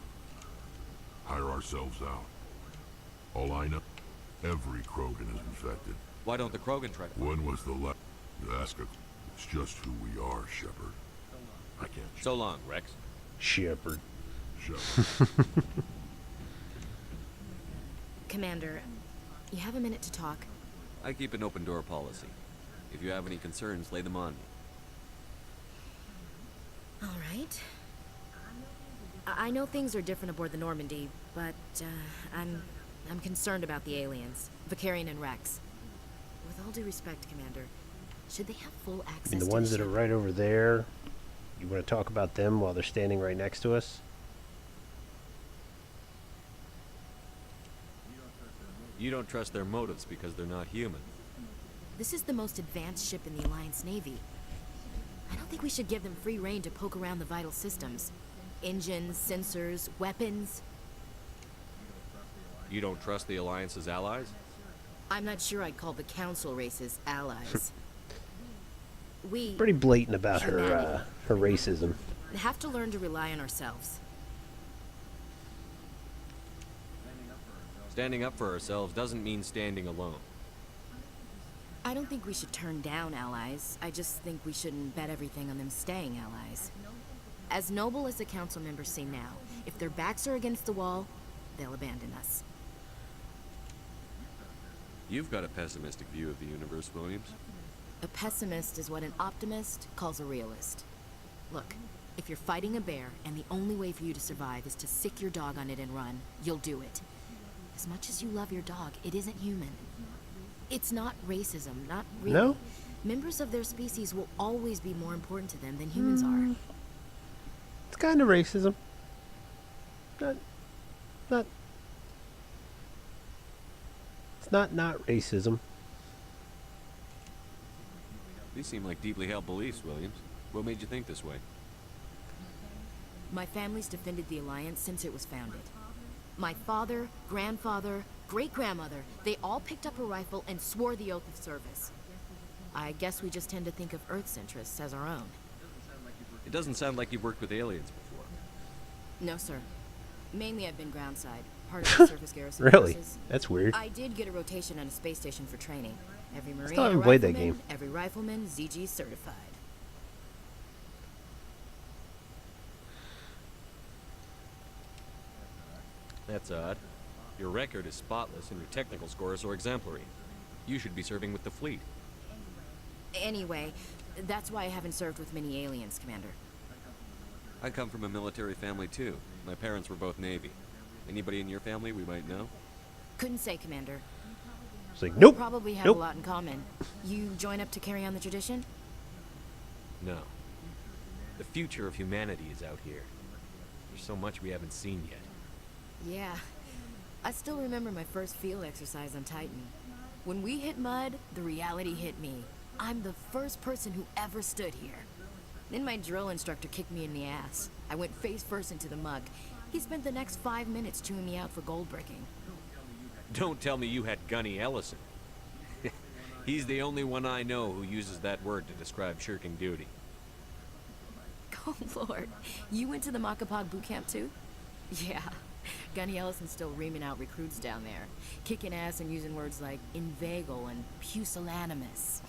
Hire ourselves out. All I know, every Krogan is infected. Why don't the Krogan try to... When was the last... Ask a... It's just who we are, Shepard. I can't... So long, Rex. Shepard. Shepard. Commander, you have a minute to talk? I keep an open door policy. If you have any concerns, lay them on me. All right. I know things are different aboard the Normandy, but I'm concerned about the aliens, Vicarian and Rex. With all due respect, Commander, should they have full access I mean, the to ones the that are ship? right over there, you want to talk about them while they're standing right next to us? You don't trust their motives because they're not human. This is the most advanced ship in the Alliance Navy. I don't think we should give them free rein to poke around the vital systems. Engines, sensors, weapons. You don't trust the Alliance's allies? I'm not sure I'd call the Council races allies. We Pretty blatant about humanity, her racism. have to learn to rely on ourselves. Standing up for ourselves doesn't mean standing alone. I don't think we should turn down allies. I just think we shouldn't bet everything on them staying allies. As noble as the council members say now, if their backs are against the wall, they'll abandon us. You've got a pessimistic view of the universe, Williams. A pessimist is what an optimist calls a realist. Look, if you're fighting a bear and the only way for you to survive is to sick your dog on it and run, you'll do it. As much as you love your dog, it isn't human. It's not racism, not really. No? Members of their species will always be more important to them than humans are. It's kind of racism. Not. It's not racism. These seem like deeply held beliefs, Williams. What made you think this way? My family's defended the Alliance since it was founded. My father, grandfather, great-grandmother, they all picked up a rifle and swore the oath of service. I guess we just tend to think of Earth's interests as our own. It doesn't sound like you've worked with aliens before. No, sir. Mainly I've been groundside, part of the surface garrison Really? forces. That's weird. I did get a rotation on a space station for training. Every Marine still a haven't played that rifleman, game. every rifleman ZG certified. That's odd. Your record is spotless and your technical scores are exemplary. You should be serving with the fleet. Anyway, that's why I haven't served with many aliens, Commander. I come from a military family too. My parents were both Navy. Anybody in your family we might know? Couldn't say, Commander. It's like, nope. Probably have nope. a lot in common. You join up to carry on the tradition? No. The future of humanity is out here. There's so much we haven't seen yet. Yeah. I still remember my first field exercise on Titan. When we hit mud, the reality hit me. I'm the first person who ever stood here. Then my drill instructor kicked me in the ass. I went face first into the muck. He spent the next 5 minutes chewing me out for gold bricking. Don't tell me you had Gunny Ellison. He's the only one I know who uses that word to describe shirking duty. Oh, Lord. You went to the Makapog boot camp, too? Yeah. Gunny Ellison's still reaming out recruits down there. Kicking ass and using words like inveigle and pusillanimous.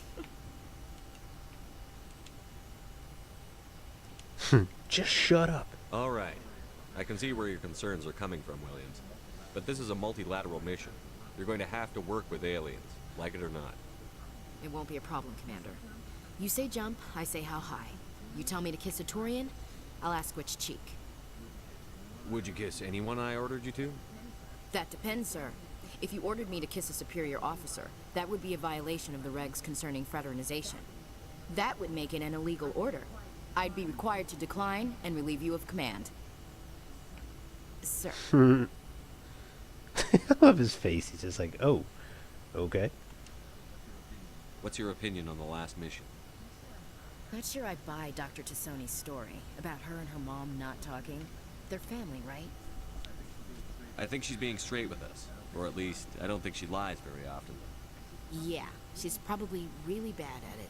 Just shut up. All right. I can see where your concerns are coming from, Williams. But this is a multilateral mission. You're going to have to work with aliens, like it or not. It won't be a problem, Commander. You say jump, I say how high. You tell me to kiss a Turian, I'll ask which cheek. Would you kiss anyone I ordered you to? That depends, sir. If you ordered me to kiss a superior officer, that would be a violation of the regs concerning fraternization. That would make it an illegal order. I'd be required to decline and relieve you of command. Sir. I love his face. He's just like, oh, okay. What's your opinion on the last mission? Not sure I buy Dr. Tassoni's story about her and her mom not talking. They're family, right? I think she's being straight with us. Or at least, I don't think she lies very often. Yeah, she's probably really bad at it.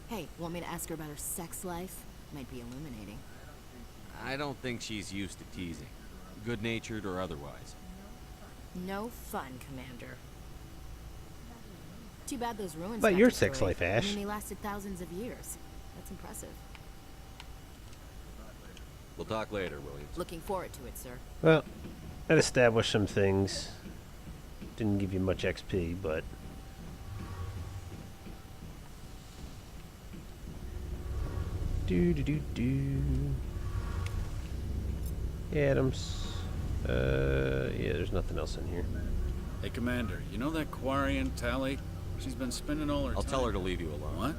Hey, want me to ask her about her sex life? Might be illuminating. I don't think she's used to teasing. Good-natured or otherwise. No fun, Commander. Too bad those ruins But got your destroyed. sex life, Ash. I mean, they lasted thousands of years. That's impressive. We'll talk later, Williams. Looking forward to it, sir. Well, that established some things. Didn't give you much XP, but... Adams. Yeah, there's nothing else in here. Hey, Commander, you know that Quarian Tally? She's been spending all her I'll time... tell her to leave you alone. What?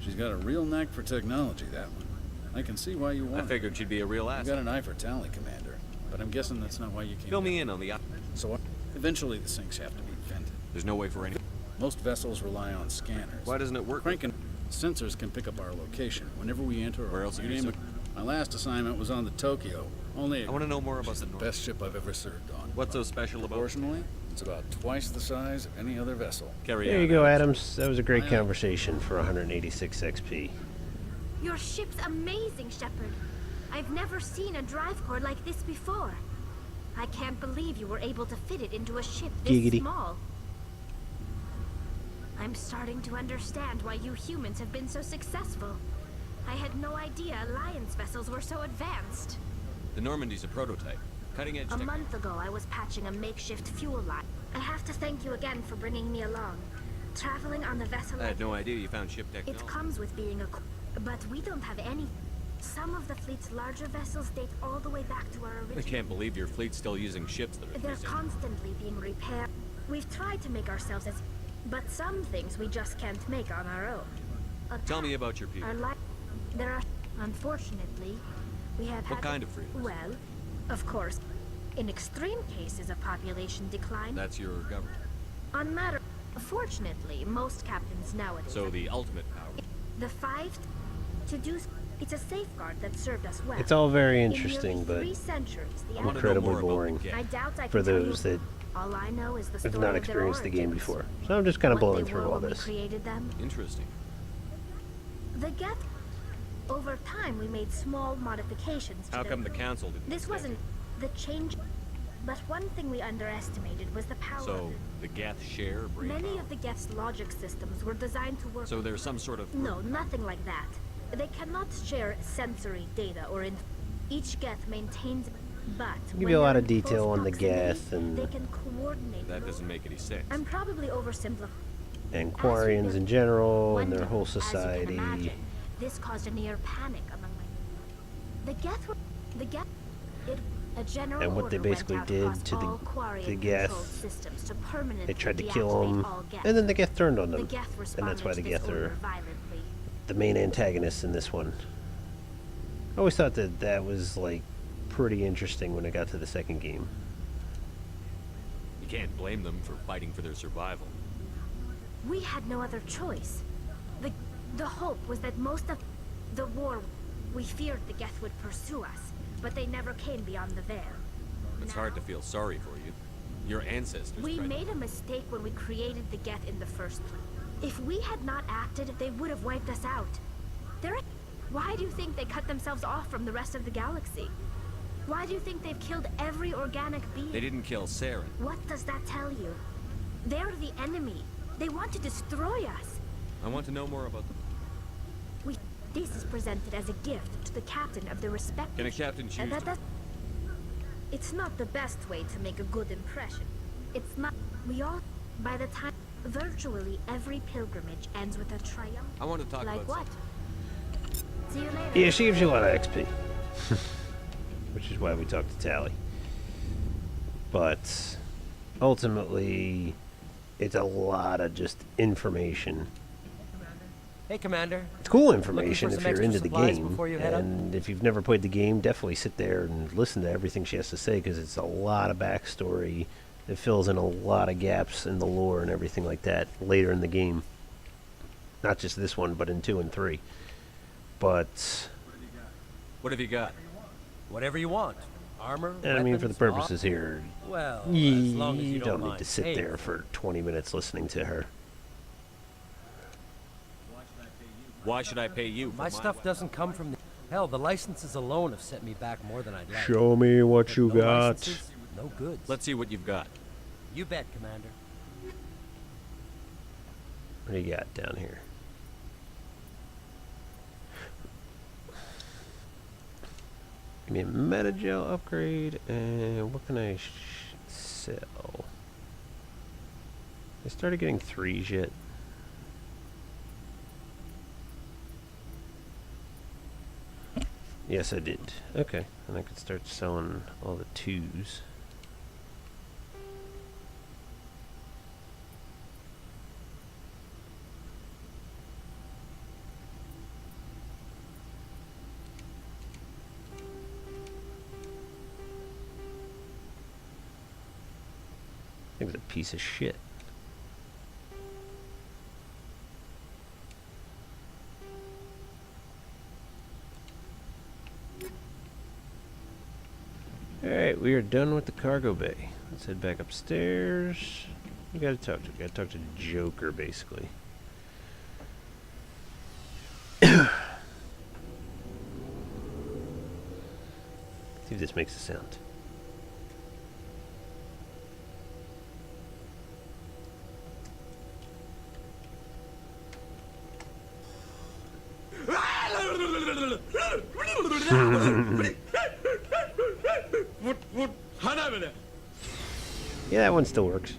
She's got a real knack for technology, that one. I can see why you want I figured she'd be a real You asset. got an eye for Tally, Commander. But I'm guessing that's not why you came Fill me down. in on the... So, eventually the sinks have to be vented. There's no way for any... Most vessels rely on scanners. Why doesn't it work? Cranking sensors can pick up our location whenever we enter or Where else have you name seen- it. My last assignment was on the Tokyo. Only I want to know more about She's the the North. best ship I've ever served on. What's so special about... Proportionally, it's about twice the size of any other vessel. Carry There on, you go, Adams. Adams. That was a great conversation for 186 XP. Your ship's amazing, Shepard. I've never seen a drive core like this before. I can't believe you were able to fit it into a ship this Giggity. small. I'm starting to understand why you humans have been so successful. I had no idea Alliance vessels were so advanced. The Normandy's a prototype. Cutting-edge A month ago, I was patching a makeshift fuel line. I have to thank you again for bringing me along. Traveling on the vessel... I had no idea you found ship It technology. comes with being a... But we don't have any... Some of the fleet's larger vessels date all the way back to our I original... can't believe your fleet's still using ships that are... They're constantly being repaired. We've tried to make ourselves as... But some things we just can't make on our own. Tell me about your people. Our life... There are... Unfortunately, we have had... What kind of freedom? Well, of course, in extreme cases of population decline... That's your government. On matter... Fortunately, most captains nowadays... So the ultimate power. The five... To do... It's a safeguard that served us well. It's all very In interesting, nearly but 3 centuries, the incredibly boring I doubt I for can tell you. those that All I know is the have story not of their experienced the game origins. before. So I'm just kind of What blowing they through were all when we this. created them. Interesting. The Geth... Over time, we made small modifications to How them. come the council didn't... This wasn't the change... But one thing we underestimated was the power So, of the Geth share brain Many power. of the Geth's logic systems were designed to work... So there's some sort of... No, nothing like that. They cannot share sensory data or... Each Geth maintains... But... Give when you a lot they're of in detail close on the proximity, Geth and... They can coordinate... That doesn't make any sense. I'm probably oversimplifying. and Quarians in general, and their whole As you can society. imagine, this caused a near panic among my... The Geth were... The Geth... A general And what they order went basically out did across to all the Quarian-controlled Geth, systems to permanently they tried to kill deactivate them, all Geth. and then the Geth turned on The them. Geth And that's why the responded to this Geth are order violently. the main antagonists in this one. I always thought that that was, like, pretty interesting when it got to the second game. You can't blame them for fighting for their survival. We had no other choice. The hope was that most of the war, we feared the Geth would pursue us, but they never came beyond the veil. It's hard to feel sorry for you. Your ancestors We tried... made a mistake when we created the Geth in the first place. If we had not acted, they would have wiped us out. Why do you think they cut themselves off from the rest of the galaxy? Why do you think they've killed every organic being? They didn't kill Saren. What does that tell you? They're the enemy. They want to destroy us. I want to know more about them. This is presented as a gift to the captain of the respective... Can a captain choose? It's not the best way to make a good impression. It's not... We all... By the time... Virtually every pilgrimage ends with a triumph. I want to talk like about... Like what? See you later. Yeah, she gives you a lot of XP. Which is why we talked to Tally. But... ultimately... it's a lot of just information. Hey, Commander. It's cool information if some you're into the supplies game, before you head up? and if you've never played the game, definitely sit there and listen to everything she has to say, because it's a lot of backstory that fills in a lot of gaps in the lore and everything like that later in the game. Not just this one, but in 2 and 3. But... what have you got? Whatever you want. Armor, and I mean, for the weapons, purposes here, well, as you long as you don't don't need to sit mind there for 20 minutes listening to her. Why should I pay you? My stuff doesn't come from the... Hell, the licenses alone have set me back more than I'd like. Show me what you no got. licenses, no goods. Let's see what you've got. You bet, Commander. What do you got down here? Give me a metagel upgrade, and what can I sell? I started getting 3s yet. Yes, I did. Okay, and I could start selling all the 2s. I think it's a piece of shit. Alright, we are done with the cargo bay. Let's head back upstairs. We gotta talk to? We gotta talk to Joker, basically. See if this makes a sound. Yeah, that one still works.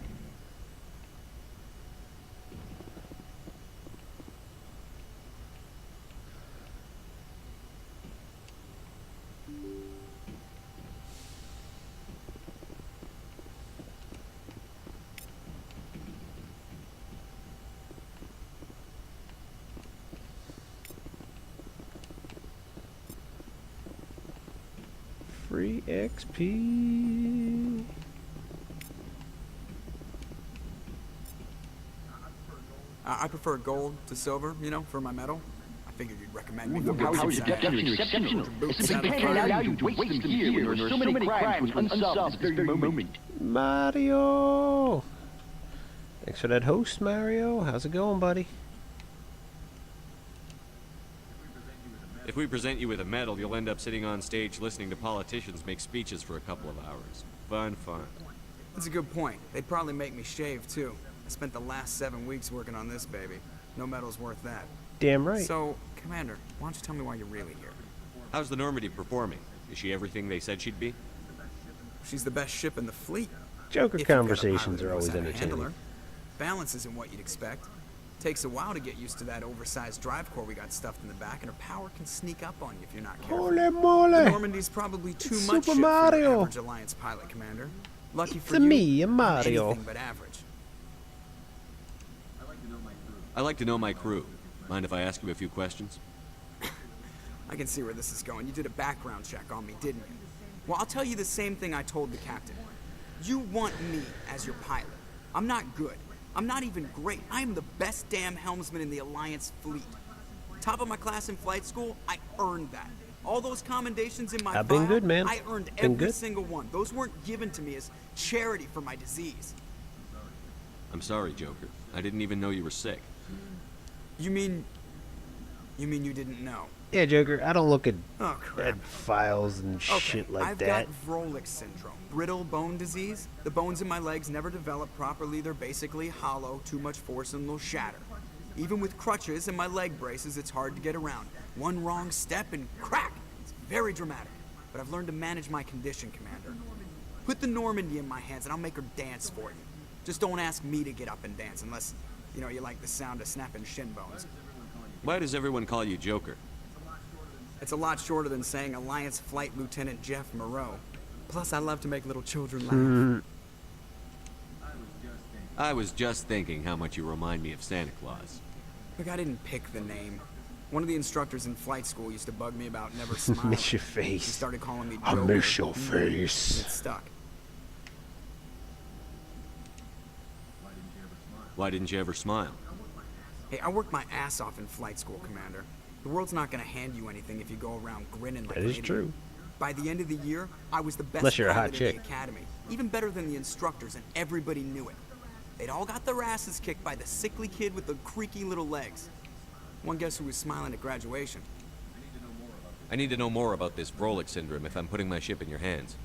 Free XP. I prefer gold to silver, you know, for my metal. I figured you'd recommend me. Your powers deduction are exceptional. We can't allow you to waste them here when there are so many crimes unsolved at this very moment. Mario! Thanks for that host, Mario. How's it going, buddy? If we present you with a medal, you'll end up sitting on stage listening to politicians make speeches for a couple of hours. Fun, fun. That's a good point. They'd probably make me shave, too. I spent the last 7 weeks working on this baby. No medal's worth that. Damn right. So, Commander, why don't you tell me why you're really here? How's the Normandy performing? Is she everything they said she'd be? She's the best ship in the fleet. Joker If you've got a conversations pilot are who knows always how to handle entertaining. her. Balance isn't what you'd expect. Takes a while to get used to that oversized drive core we got stuffed in the back, and her power can sneak up on you if you're not careful. Holy moly! The Normandy's probably too It's much Super ship for Mario. your average Alliance pilot, Commander. Lucky for It's you, me, a I'm Mario. anything but average. I like to know my crew. Mind if I ask you a few questions? I can see where this is going. You did a background check on me, didn't you? Well, I'll tell you the same thing I told the captain. You want me as your pilot. I'm not good. I'm not even great. I am the best damn helmsman in the Alliance fleet. Top of my class in flight school, I earned that. All those commendations in my I've been file, good, man. I earned Been every good. single one. Those weren't given to me as charity for my disease. I'm sorry, Joker. I didn't even know you were sick. You mean You mean you didn't know? Yeah, Joker, I don't look at, Oh, crap. files and shit like I've that. got Vrolik syndrome, brittle bone disease. The bones in my legs never develop properly. They're basically hollow, too much force and they'll shatter. Even with crutches and my leg braces, it's hard to get around. One wrong step and crack! It's very dramatic. But I've learned to manage my condition, Commander. Put the Normandy in my hands and I'll make her dance for you. Just don't ask me to get up and dance unless, you know, you like the sound of snapping shin bones. Why does everyone call you Joker? It's a lot shorter than saying Alliance Flight Lieutenant Jeff Moreau. Plus, I love to make little children laugh. I was just thinking how much you remind me of Santa Claus. Look, I didn't pick the name. One of the instructors in flight school used to bug me about never smiling. Miss your face. He started calling me I Joker. miss your face. It stuck. Why didn't you ever smile? Hey, I worked my ass off in flight school, Commander. The world's not gonna hand you anything if you go around grinning like That an is idiot. true. By the end of the year, I was the best Unless you're a hot pilot in chick. the academy. Even better than the instructors, and everybody knew it. They'd all got their asses kicked by the sickly kid with the creaky little legs. One guess who was smiling at graduation? I need to know more about this Vrolik syndrome if I'm putting my ship in your hands.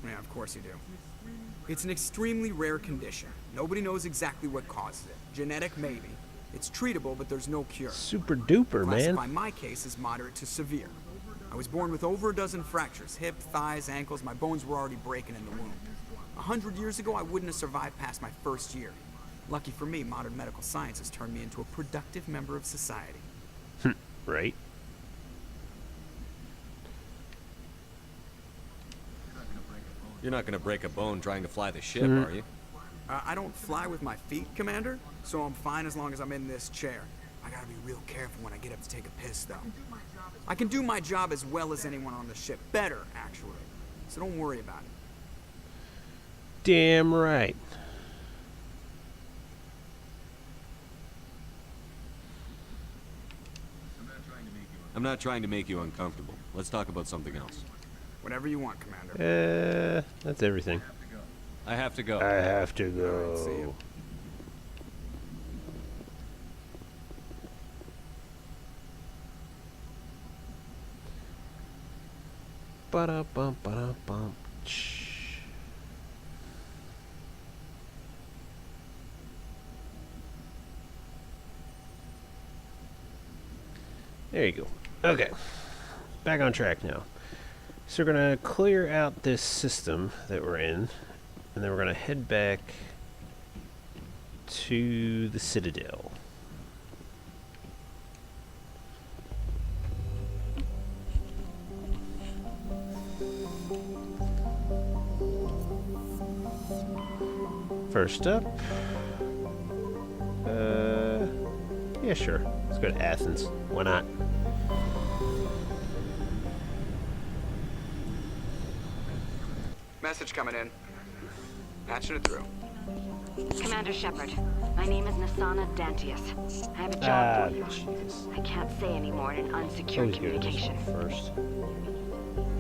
Yeah, of course you do. It's an extremely rare condition. Nobody knows exactly what causes it. Genetic, maybe. It's treatable, but there's no cure. Super duper, man. Classify my case as moderate to severe. I was born with over a dozen fractures. Hip, thighs, ankles. My bones were already breaking in the womb. 100 years ago, I wouldn't have survived past my first year. Lucky for me, modern medical science has turned me into a productive member of society. Right. You're not gonna break a bone trying to fly the ship, are you? I don't fly with my feet, Commander, so I'm fine as long as I'm in this chair. I gotta be real careful when I get up to take a piss, though. I can do my job as well as anyone on the ship. Better, actually. So don't worry about it. Damn right. I'm not trying to make you uncomfortable. Let's talk about something else. Whatever you want, Commander. That's everything. I have to go. I have to Alright, see go. you. Ba-da-bum, ba-da-bum. Shh. There you go. Okay. Back on track now. So we're going to clear out this system that we're in, and then we're going to head back to the Citadel. First up, yeah, sure. Let's go to Athens. Why not? Message coming in. Patching it through. Commander Shepard, my name is Nasana Dantius. I have a job for you. I can't say anymore in an unsecured communication. First.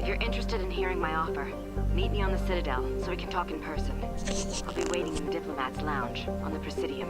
If you're interested in hearing my offer, meet me on the Citadel so we can talk in person. I'll be waiting in the Diplomat's Lounge on the Presidium.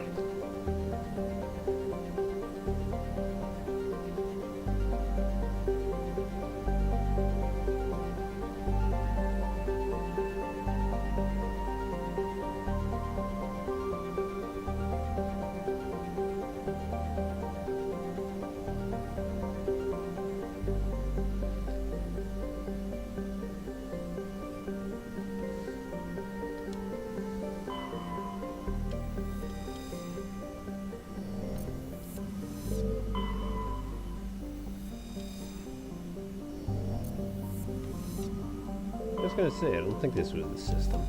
I was gonna say, I don't think this was the system.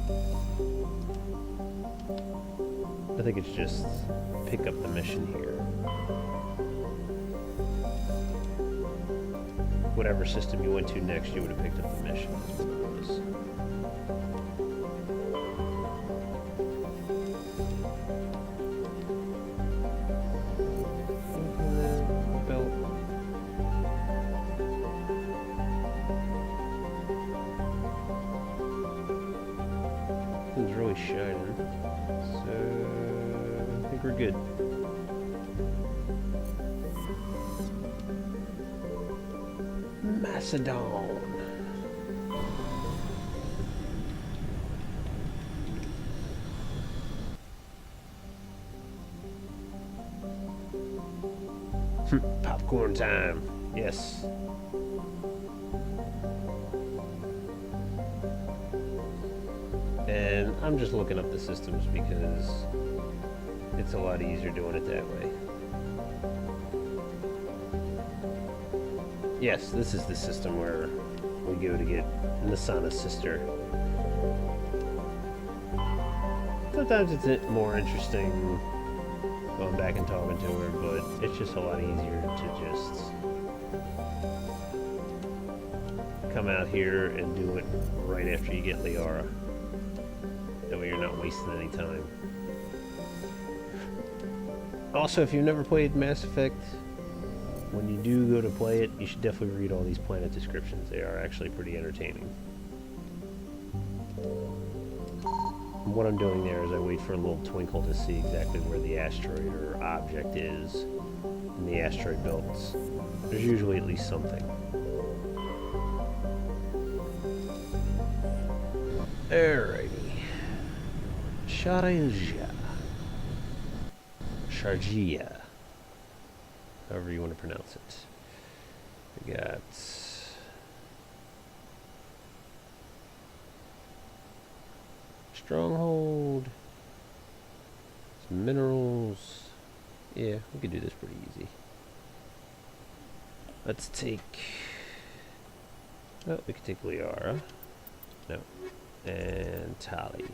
I think it's just pick up the mission here. Whatever system you went to next, you would have picked up the mission. That's what it was. Belt. It's really shining, so I think we're good. Macedon. Popcorn time. Yes. And I'm just looking up the systems because it's a lot easier doing it that way. Yes, this is the system where we go to get Nasana's sister. Sometimes it's more interesting going back and talking to her, but it's just a lot easier to just come out here and do it right after you get Liara. That way you're not wasting any time. Also, if you've never played Mass Effect, when you do go to play it, you should definitely read all these planet descriptions. They are actually pretty entertaining. And what I'm doing there is I wait for a little twinkle to see exactly where the asteroid or object is in the asteroid belts. There's usually at least something. Alrighty. Sharjah. However you want to pronounce it. We got stronghold, some minerals. Yeah, we could do this pretty easy. Let's take. Oh, we could take Liara. No, and Tali.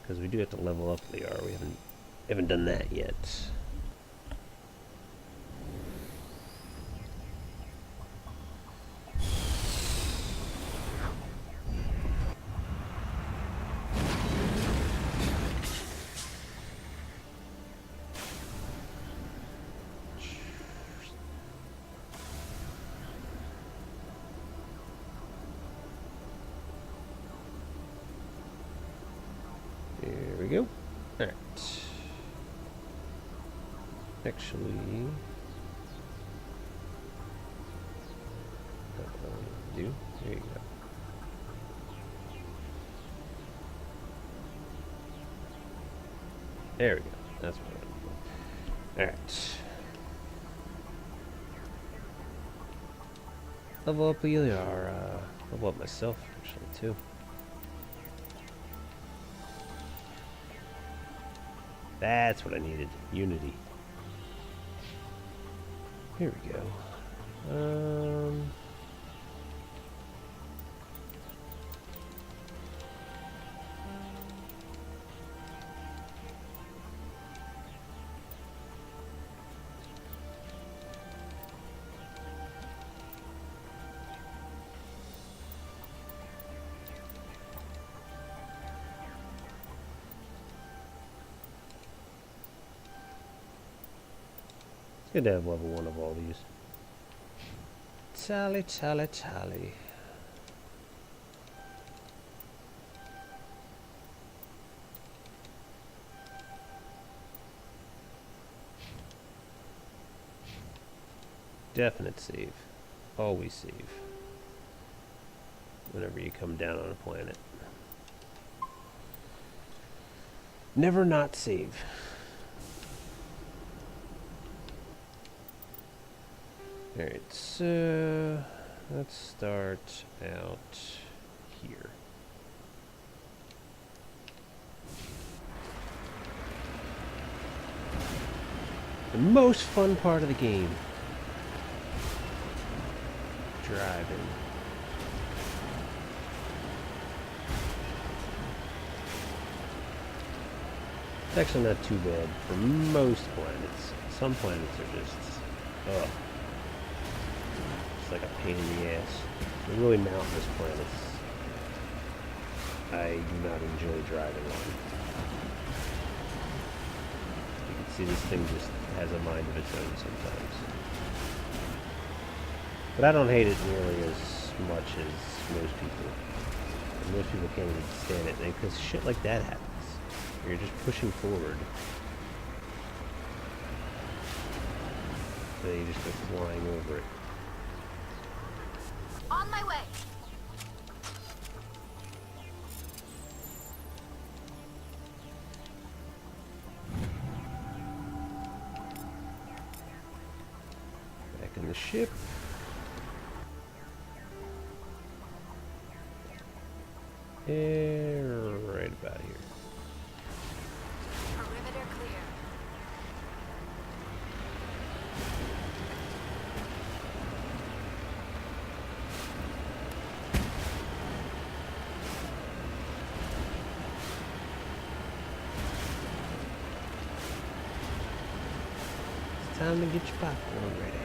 Because we do have to level up Liara. We haven't done that yet. Here we go. Alright. Actually, that's what I want to do. There you go. There we go. That's what I want to do. Alright. Level up Liara. Level up myself, actually, too. That's what I needed. Unity. Here we go. Good to have level 1 of all these. Tally, tally, tally. Definite save. Always save. Whenever you come down on a planet. Never not save. Alright, so let's start out here. The most fun part of the game. Driving. It's actually not too bad for most planets. Some planets are just, ugh. Like a pain in the ass. The really mountainous planets I do not enjoy driving on. You can see this thing just has a mind of its own sometimes. But I don't hate it nearly as much as most people. And most people can't even stand it because shit like that happens. You're just pushing forward. Then you just go flying over it. the ship. Right about here. Perimeter clear. It's time to get your popcorn ready.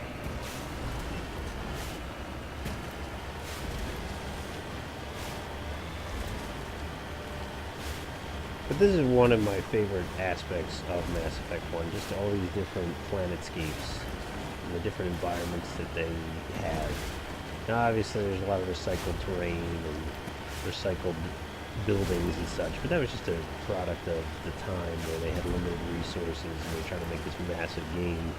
But this is one of my favorite aspects of Mass Effect 1, just all these different planetscapes and the different environments that they have. Now obviously there's a lot of recycled terrain and recycled buildings and such, but that was just a product of the time where they had limited resources and they were trying to make this massive game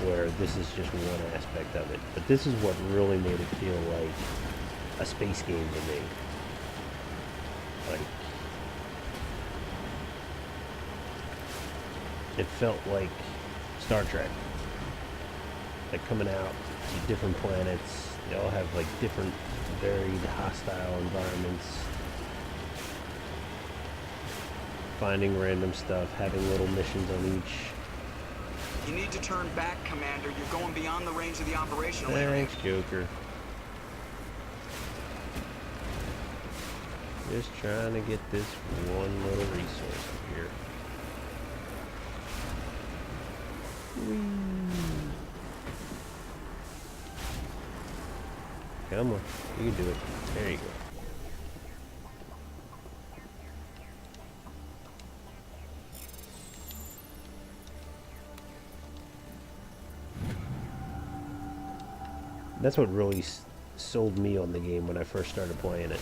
where this is just one aspect of it. But this is what really made it feel like a space game to me. Like, it felt like Star Trek. Like coming out to different planets. They all have like different varied hostile environments. Finding random stuff, having little missions on each. You need to turn back, Commander. You're going beyond the range of the operational area. Thanks, Joker. Just trying to get this one little resource up here. Come on, you can do it. There you go. That's what really sold me on the game when I first started playing it.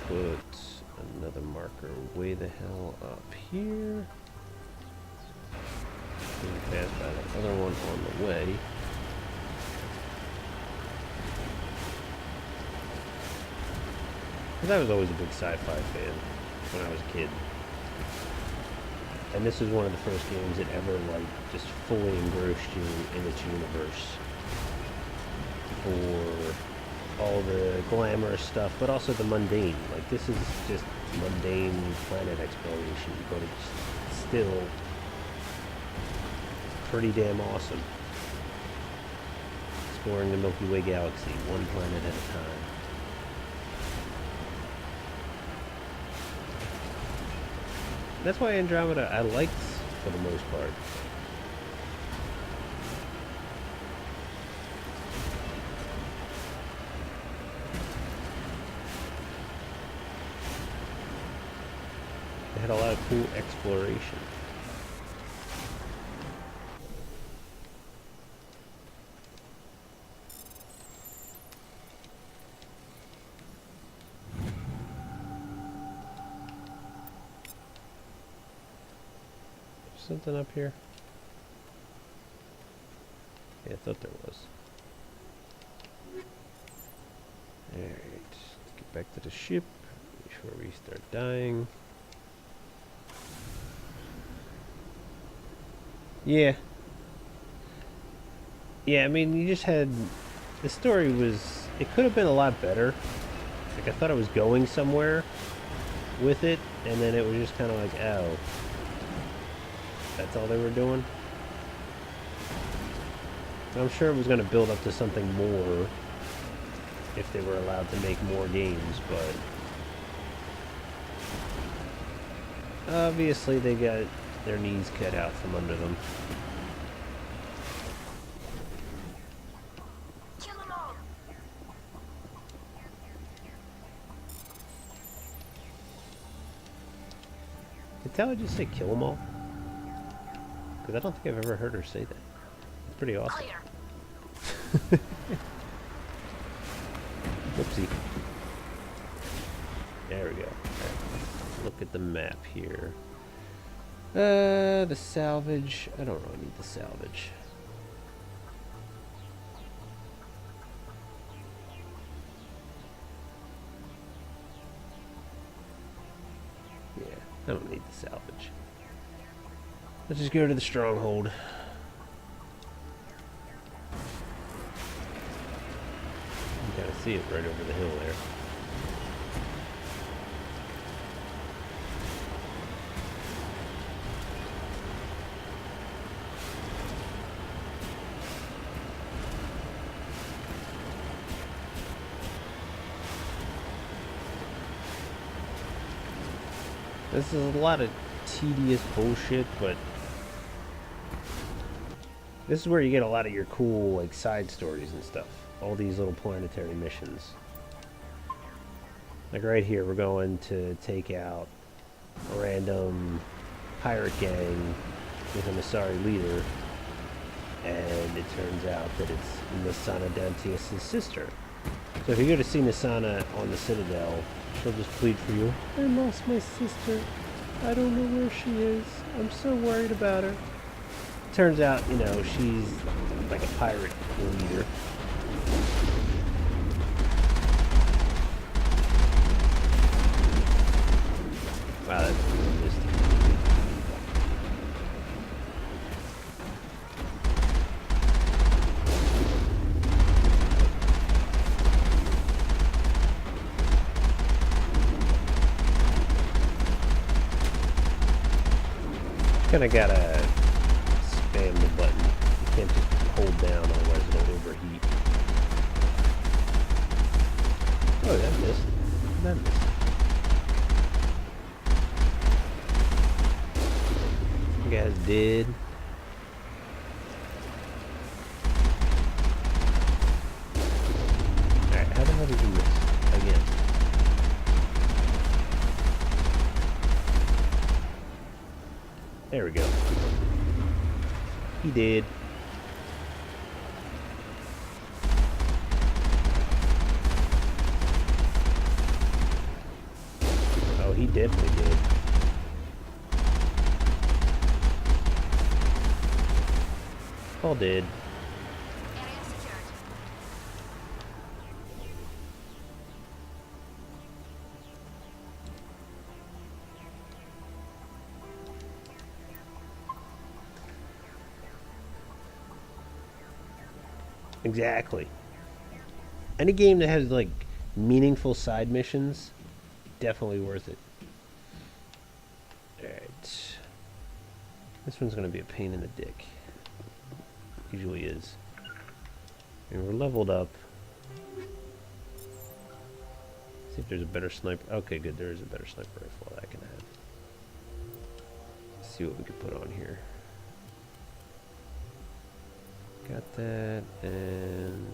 Let's put another marker way the hell up here. Pass by the other one on the way. Because I was always a big sci-fi fan when I was a kid. And this is one of the first games that ever, like, just fully engrossed you in its universe. For all the glamorous stuff, but also the mundane. Like, this is just mundane planet exploration, but it's still pretty damn awesome. Exploring the Milky Way galaxy, one planet at a time. That's why Andromeda I liked for the most part. They had a lot of cool exploration. Something up here? Yeah, I thought there was. Alright, let's get back to the ship before we start dying. Yeah. Yeah, I mean, you just had... The story was... It could have been a lot better. Like, I thought it was going somewhere with it, and then it was just kind of like, oh... That's all they were doing. I'm sure it was going to build up to something more if they were allowed to make more games, but obviously they got their knees cut out from under them. Kill them all. Did Tala just say kill them all? Because I don't think I've ever heard her say that. It's pretty awesome. Whoopsie. There we go. Right. Look at the map here. The salvage. I don't really need the salvage. Yeah, I don't need the salvage. Let's just go to the stronghold. You gotta see it right over the hill there. This is a lot of tedious bullshit, but this is where you get a lot of your cool, like, side stories and stuff. All these little planetary missions. Like right here, we're going to take out a random pirate gang with a Masari leader, and it turns out that it's Nasana Dantius' sister. So if you go to see Nasana on the Citadel, she'll just plead for you. I lost my sister. I don't know where she is. I'm so worried about her. Turns out, you know, she's like a pirate leader. Wow, that's realistic. Kinda gotta spam the button. You can't just hold down, otherwise it'll overheat. Oh, that missed. That missed. You guys did. Alright, how the hell did you miss? Again. There we go. He did. Oh, he definitely did. All did. Exactly. Any game that has like meaningful side missions, definitely worth it. Alright. This one's gonna be a pain in the dick. Usually is. And we're leveled up. See if there's a better sniper. Okay, good. There is a better sniper rifle that I can have. Let's see what we can put on here. Got that, and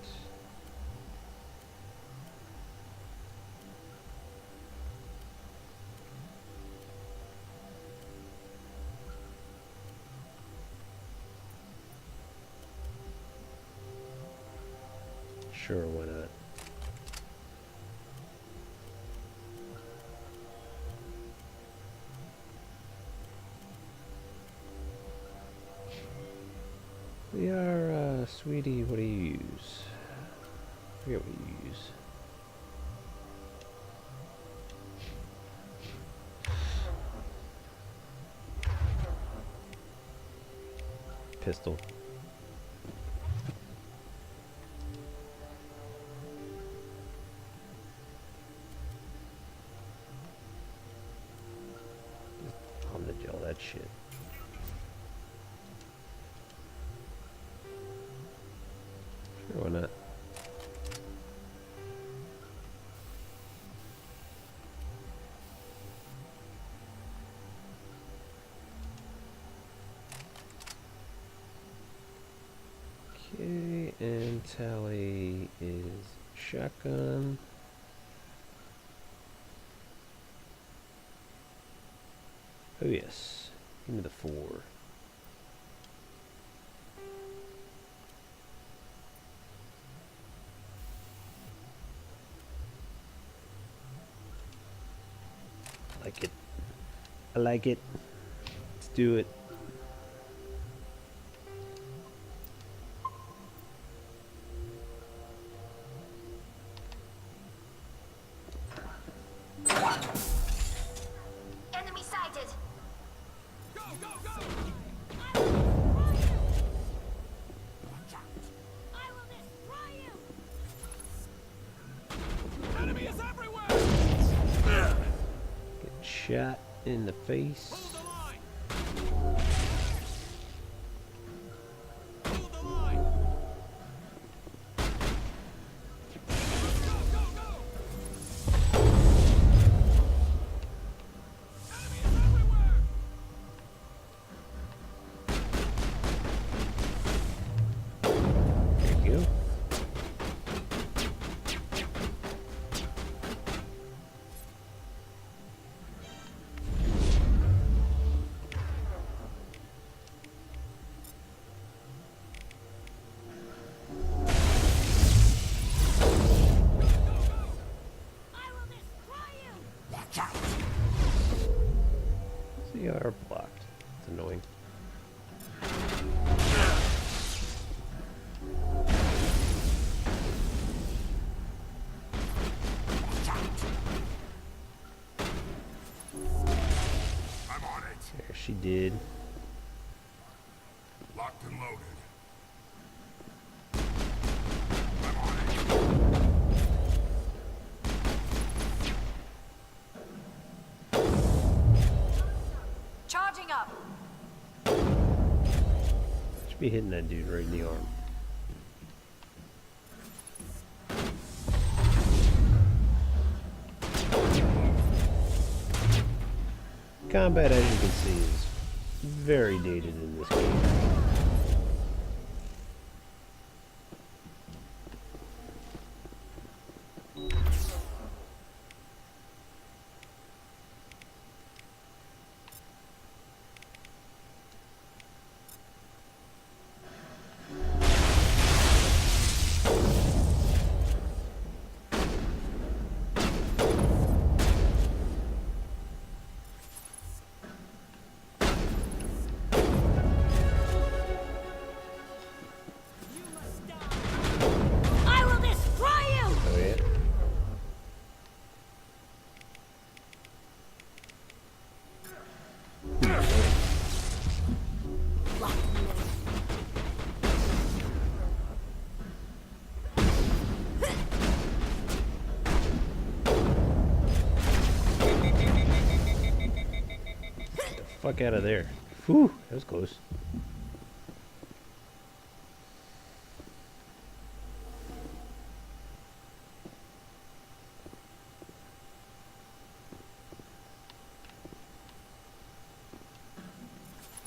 sure, why not? Liara, sweetie, what do you use? I forget what you use. Pistol. I'm gonna gel that shit. Sure, why not? Okay, and Tally is shotgun. Oh yes, give me the 4. I like it. I like it. Let's do it. Enemy sighted. Get shot in the face. They are blocked. It's annoying. I'm on it. There she did. Locked and loaded. Charging up. Should be hitting that dude right in the arm. Combat, as you can see, is very dated in this game. Fuck out of there. Whew, that was close.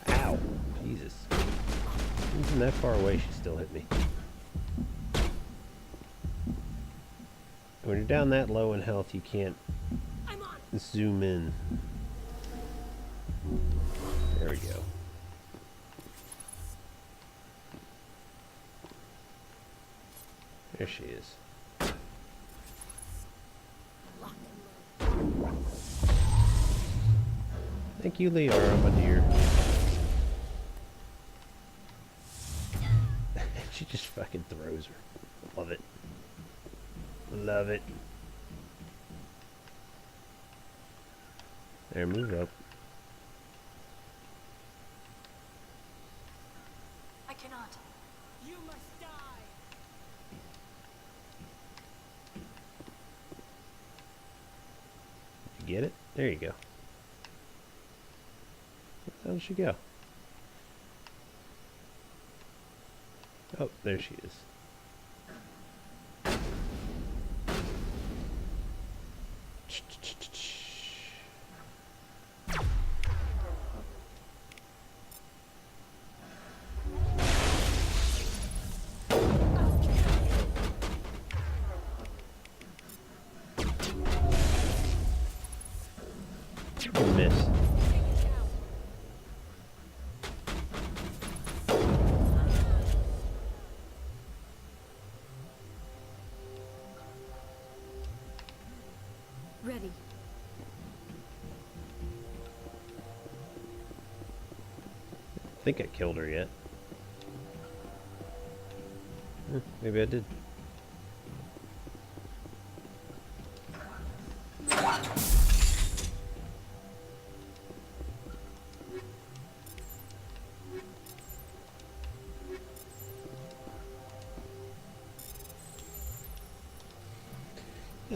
Ow. Jesus. Even that far away, she still hit me. When you're down that low in health, you can't zoom in. There we go. There she is. Thank you, Liara, my dear. She just fucking throws her. Love it. Love it. There, move up. I cannot. You must die. You get it? There you go. Where did she go? Oh, there she is. You miss. Ready. I think I killed her yet. Maybe I did.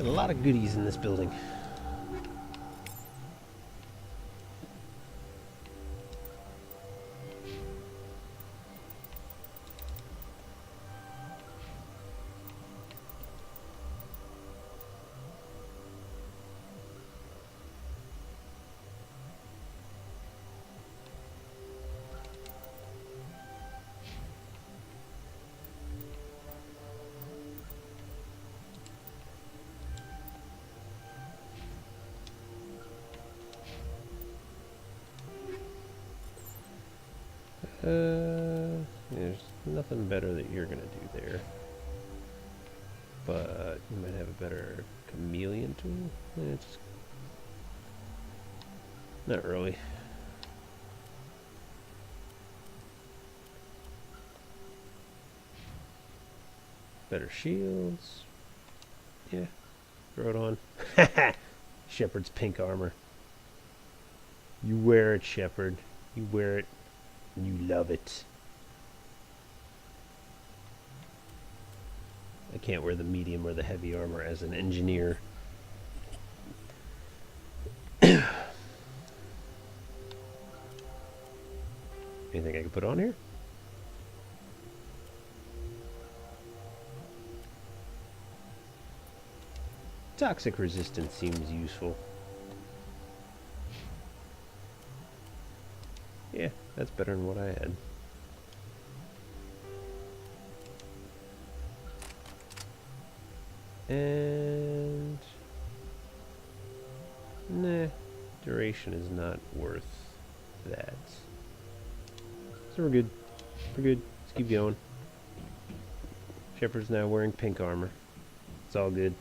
Got a lot of goodies in this building. There's nothing better that you're gonna do there. But you might have a better chameleon tool. It's not really. Better shields. Yeah. Throw it on. Shepard's pink armor. You wear it, Shepard. You wear it. And you love it. I can't wear the medium or the heavy armor as an engineer. Anything I can put on here? Toxic resistance seems useful. Yeah, that's better than what I had. And nah, duration is not worth that. So we're good. We're good. Let's keep going. Shepard's now wearing pink armor. It's all good.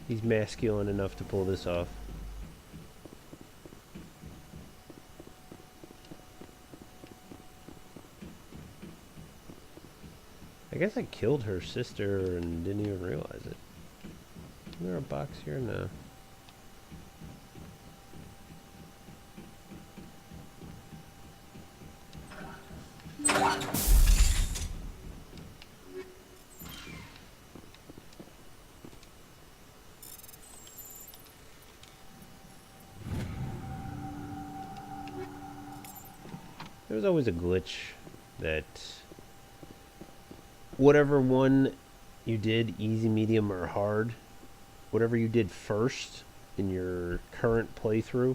He's masculine enough to pull this off. I guess I killed her sister and didn't even realize it. Is there a box here? No. There was always a glitch that whatever one you did, easy, medium, or hard, whatever you did first in your current playthrough,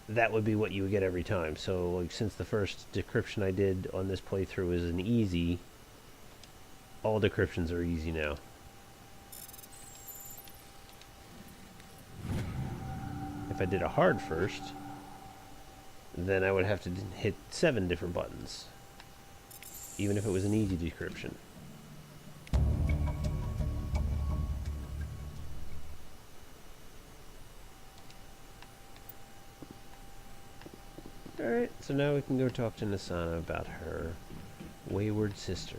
that would be what you would get every time. So, like, since the first decryption I did on this playthrough is an easy, all decryptions are easy now. If I did a hard first, then I would have to hit 7 different buttons, even if it was an easy decryption. Alright, so now we can go talk to Nasana about her wayward sister.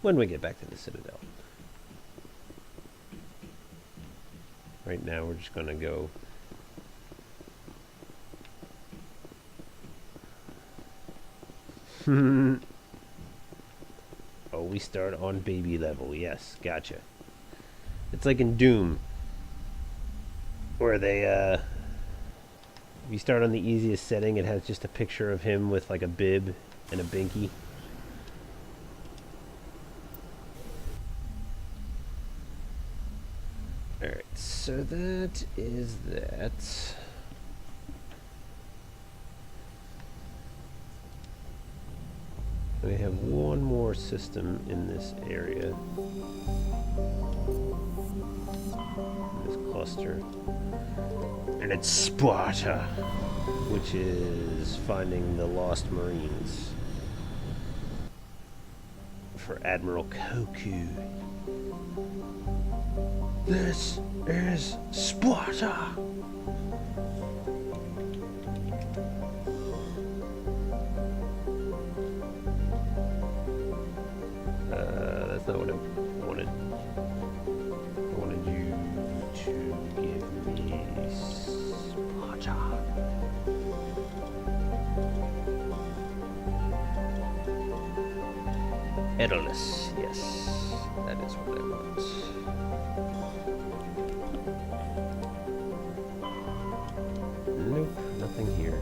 When we get back to the Citadel. Right now we're just gonna go oh, we start on baby level. Yes, gotcha. It's like in Doom, where they if you start on the easiest setting, it has just a picture of him with like a bib and a binky. Alright, so that is that. We have one more system in this area. In this cluster. And it's Sparta, which is finding the lost Marines for Admiral Koku. This is Sparta! That's not what I wanted. I wanted you to give me Sparta. Daedalus. Yes, that is what I want. Nope, nothing here.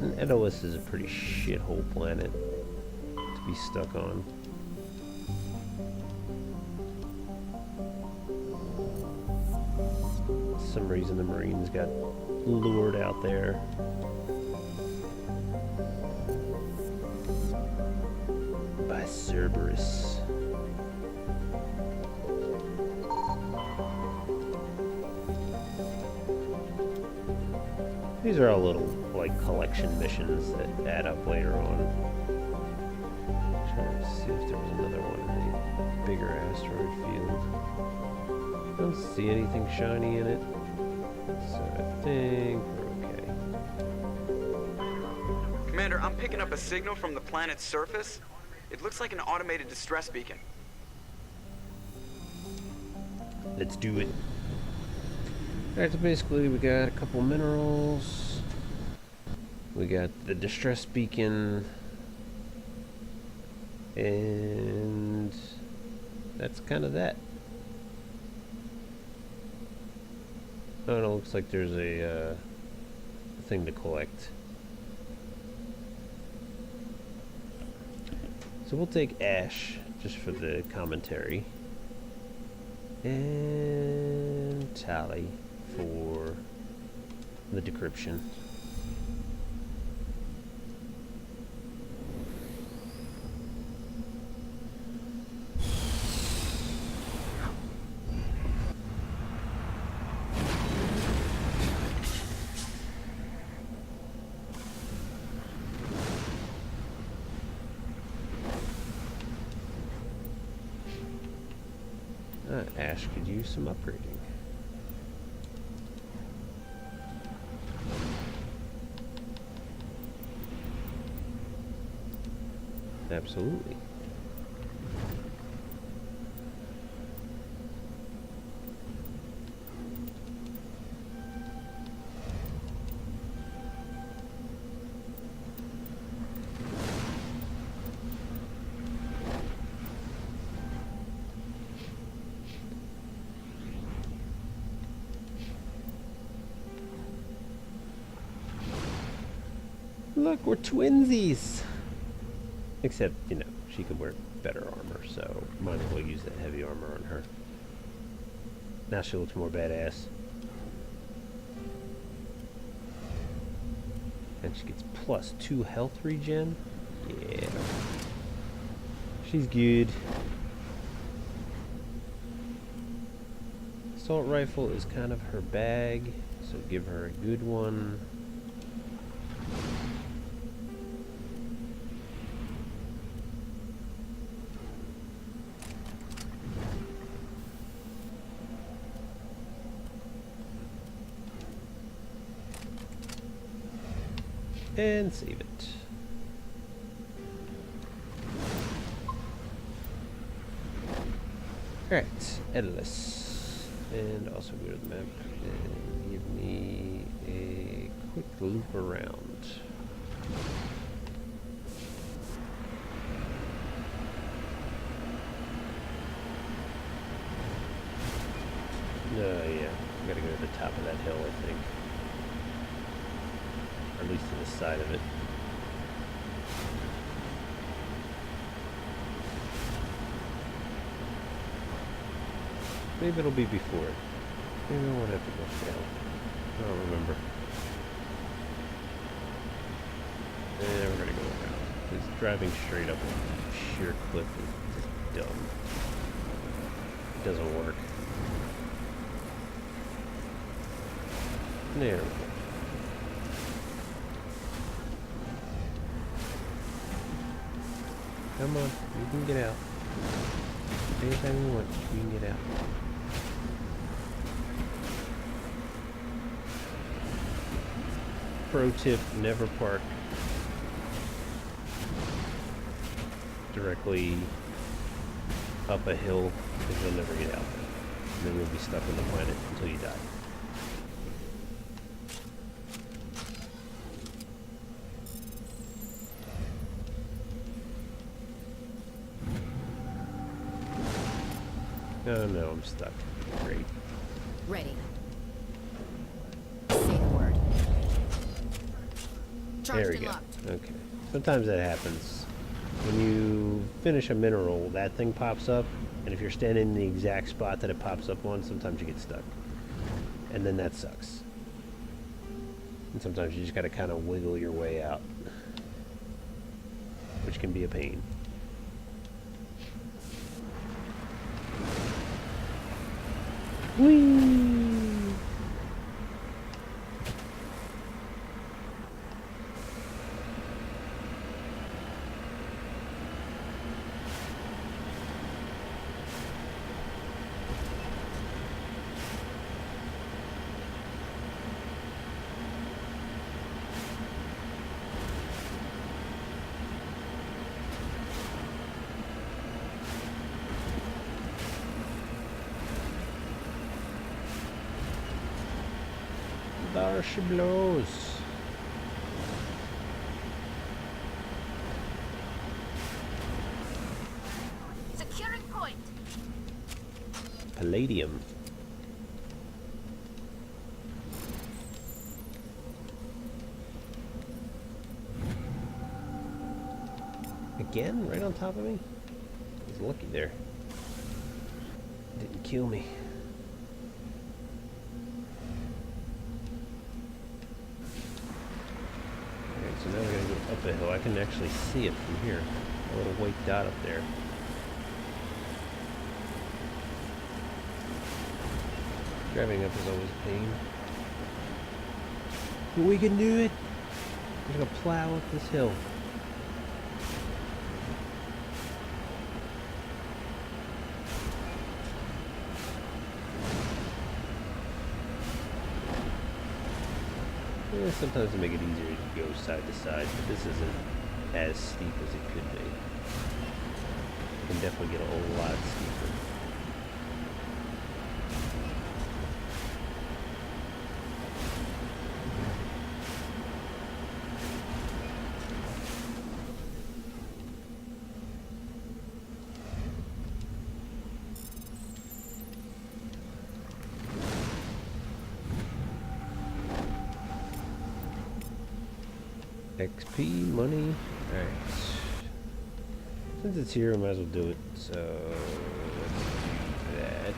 And Daedalus is a pretty shithole planet to be stuck on. For some reason the Marines got lured out there. By Cerberus. These are all little, like, collection missions that add up later on. Trying to see if there was another one in the bigger asteroid field. Don't see anything shiny in it, so I think we're okay. Commander, I'm picking up a signal from the planet's surface. It looks like an automated distress beacon. Let's do it. Alright, so basically we got a couple minerals. We got the distress beacon. And that's kind of that. Oh, and it looks like there's a thing to collect. So we'll take Ash just for the commentary. And Tally for the decryption. Ash could use some upgrading. Absolutely. Look, we're twinsies! Except, you know, she could wear better armor, so might as well use that heavy armor on her. Now she looks more badass. And she gets +2 health regen. Yeah. She's good. Assault rifle is kind of her bag, so give her a good one. And save it. Alright, Daedalus. And also go to the map and give me a quick loop around. No, yeah, I gotta go to the top of that hill, I think. Or at least to the side of it. Maybe it'll be before it. Maybe I won't have to go down. I don't remember. And we're gonna go around. Because driving straight up a sheer cliff is just dumb. It doesn't work. There we go. Come on, you can get out. Anytime you want, you can get out. Pro tip, never park directly up a hill because you'll never get out. and then you'll be stuck on the planet until you die. Oh no, I'm stuck. Great. Ready. Say the word. Charged There we and go. locked. Okay. Sometimes that happens. When you finish a mineral, that thing pops up, and if you're standing in the exact spot that it pops up on, sometimes you get stuck. And then that sucks. And sometimes you just gotta kind of wiggle your way out, which can be a pain. Whee! There she blows. Securing point. Palladium. Again? Right on top of me? He's lucky there. Didn't kill me. So now we're going to go up a hill. I can actually see it from here. A little white dot up there. Driving up is always a pain. But we can do it! We're going to plow up this hill. Sometimes they make it easier to go side to side, but this isn't as steep as it could be. It can definitely get a whole lot steeper. XP, money, alright. Since it's here, I might as well do it. So, let's do that.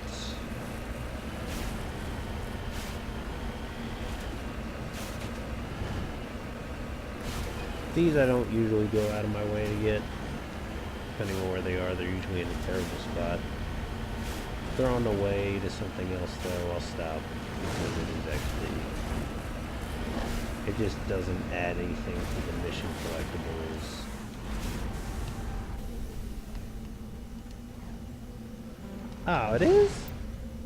These I don't usually go out of my way to get. Depending on where they are, they're usually in a terrible spot. If they're on the way to something else though, I'll stop. Because it is actually... it just doesn't add anything to the mission collectibles. Oh, it is?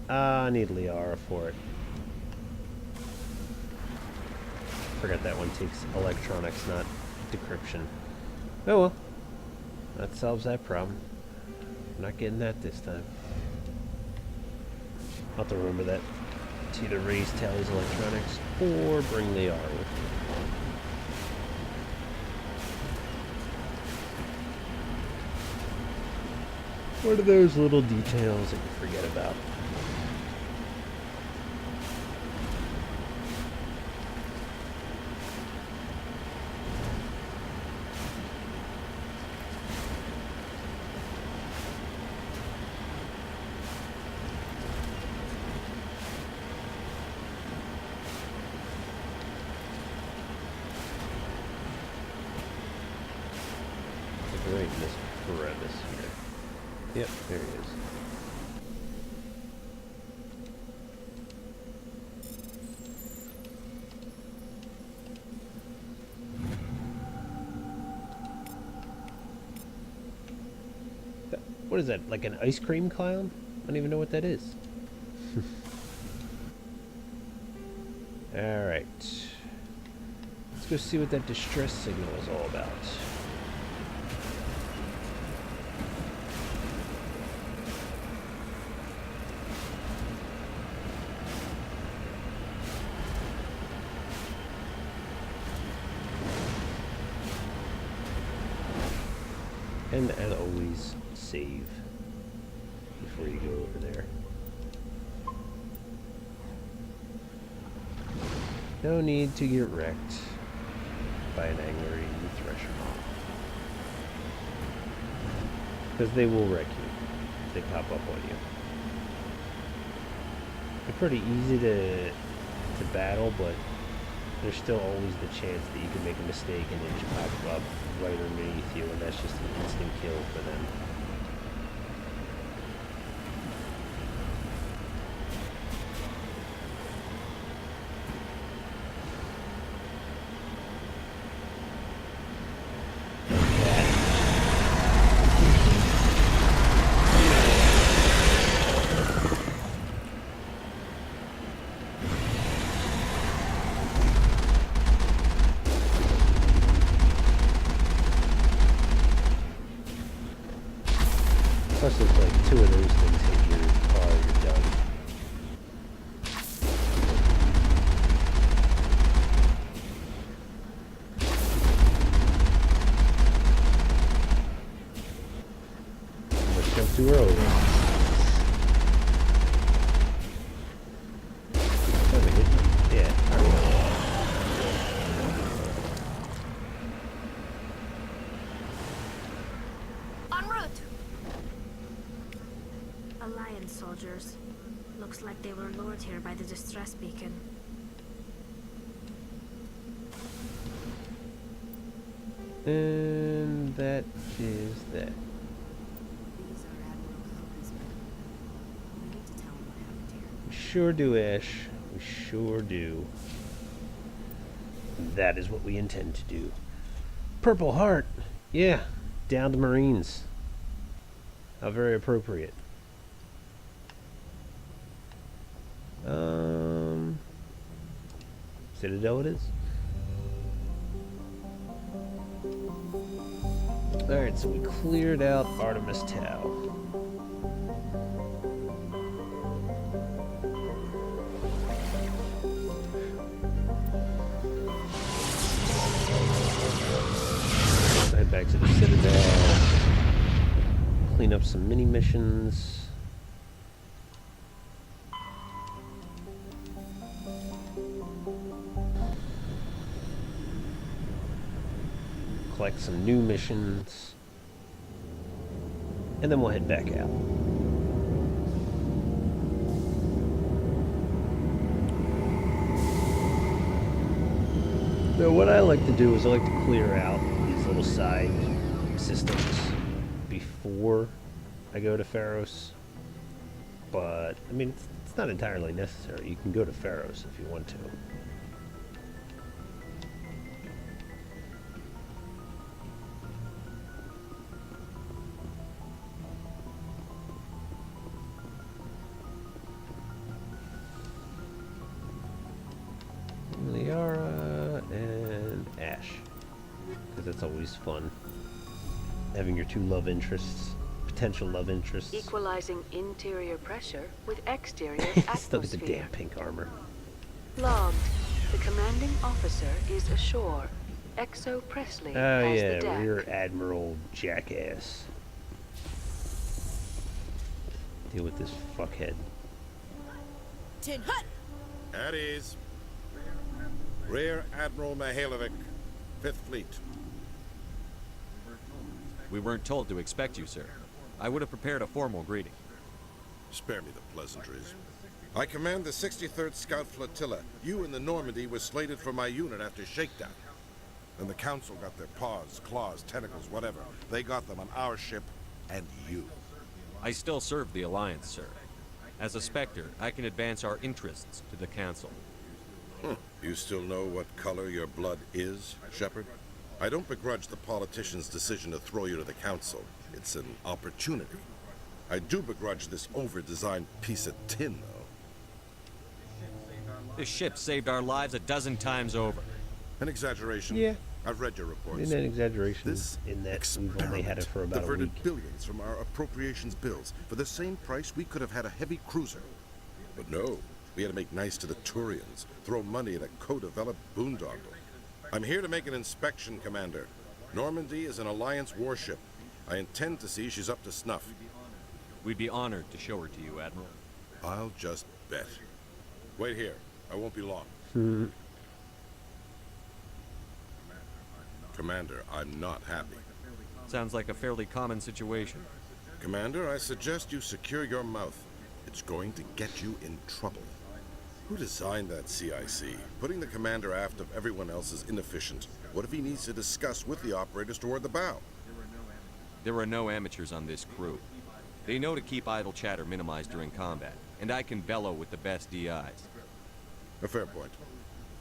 I need Liara for it. Forgot that one takes electronics, not decryption. Oh well. That solves that problem. I'm not getting that this time. I'll have to remember that. To either raise Tally's electronics or bring Liara with me. What are those little details that you forget about? Right in this crevice here. Yep, there he is. What is that, like an ice cream clown? I don't even know what that is. Alright. Let's go see what that distress signal is all about. And as always, save before you go over there. No need to get wrecked by an angry thresher. Because they will wreck you if they pop up on you. They're pretty easy to battle, but there's still always the chance that you can make a mistake and they just pop up right underneath you, and that's just an instant kill for them. Plus, it's like 2 of those things hit your car, you're done. Let's jump too early. Oh, we hit them. Yeah, alright. En route! Alliance soldiers. Looks like they were lured here by the distress beacon. And that is that. These are Admiral Cohen's men. We need to tell him what happened here. We sure do, Ash. We sure do. That is what we intend to do. Purple Heart. Yeah. Downed Marines. How very appropriate. Citadel it is. Alright, so we cleared out Artemis Tau. Let's head back to the Citadel. Clean up some mini missions. Collect some new missions, and then we'll head back out. Now, what I like to do is I like to clear out these little side systems before I go to Pharos, but I mean, it's not entirely necessary. You can go to Pharos if you want to. Liara and Ash, because that's always fun. Having your 2 love interests, potential love interests. Equalizing interior pressure with exterior Still get the atmosphere. damn pink armor. Logged. The commanding officer is ashore. Exo Presley Oh has yeah, the deck. Rear Admiral Jackass. Deal with this fuckhead. Tin Hut! At ease. Rear Admiral Mihailovic, 5th Fleet. We weren't told to expect you, sir. I would have prepared a formal greeting. Spare me the pleasantries. I command the 63rd Scout Flotilla. You and the Normandy were slated for my unit after shakedown. Then the Council got their paws, claws, tentacles, whatever. They got them on our ship and you. I still serve the Alliance, sir. As a Spectre, I can advance our interests to the Council. You still know what color your blood is, Shepard? I don't begrudge the politician's decision to throw you to the Council. It's an opportunity. I do begrudge this over-designed piece of tin, though. This ship saved our lives a dozen times over. An exaggeration? Yeah. I've read your reports. In an exaggeration, This in that we've only had it for about a diverted week. billions from our appropriations bills. For the same price, we could have had a heavy cruiser. But no, we had to make nice to the Turians, throw money at a co-developed boondoggle. I'm here to make an inspection, Commander. Normandy is an Alliance warship. I intend to see she's up to snuff. We'd be honored to show her to you, Admiral. I'll just bet. Wait here. I won't be long. Commander, I'm not happy. Sounds like a fairly common situation. Commander, I suggest you secure your mouth. It's going to get you in trouble. Who designed that CIC? Putting the commander aft of everyone else is inefficient. What if he needs to discuss with the operators toward the bow? There are no amateurs on this crew. They know to keep idle chatter minimized during combat, and I can bellow with the best DIs. A fair point.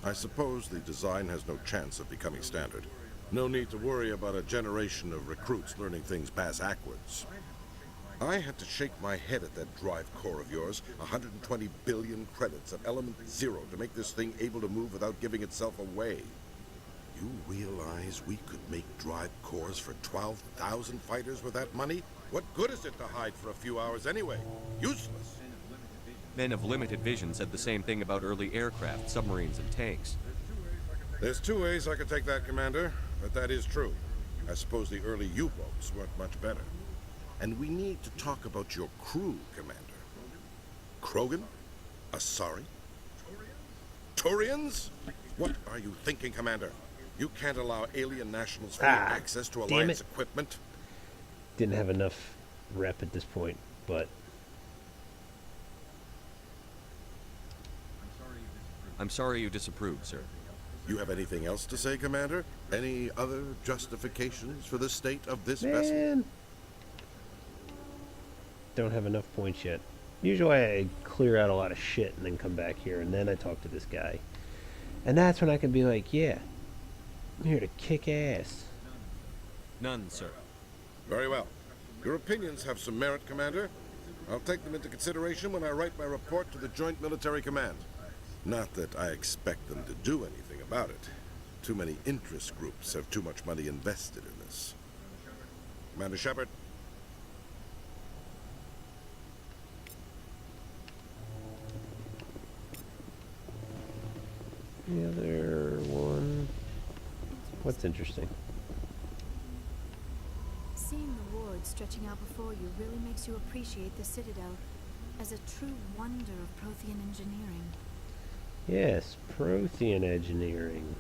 I suppose the design has no chance of becoming standard. No need to worry about a generation of recruits learning things bass-ackwards. I had to shake my head at that drive core of yours. 120 billion credits of element 0 to make this thing able to move without giving itself away. You realize we could make drive cores for 12,000 fighters with that money? What good is it to hide for a few hours anyway? Useless. Men of limited vision said the same thing about early aircraft, submarines, and tanks. There's two ways I could take that, Commander, but that is true. I suppose the early U-boats weren't much better. And we need to talk about your crew, Commander. Krogan? Asari? Turians? What are you thinking, Commander? You can't allow alien nationals free access to Alliance equipment? Didn't have enough rep at this point, but... I'm sorry you disapprove, sir. You have anything else to say, Commander? Any other justifications for the state of this vessel? Don't have enough points yet. Usually I clear out a lot of shit and then come back here and then I talk to this guy. And that's when I can be like, yeah, I'm here to kick ass. None, sir. Very well. Your opinions have some merit, Commander. I'll take them into consideration when I write my report to the Joint Military Command. Not that I expect them to do anything about it. Too many interest groups have too much money invested in this. Commander Shepard. The other one... What's interesting? Seeing the ward stretching out before you really makes you appreciate the Citadel as a true wonder of Prothean engineering. Yes, Prothean engineering.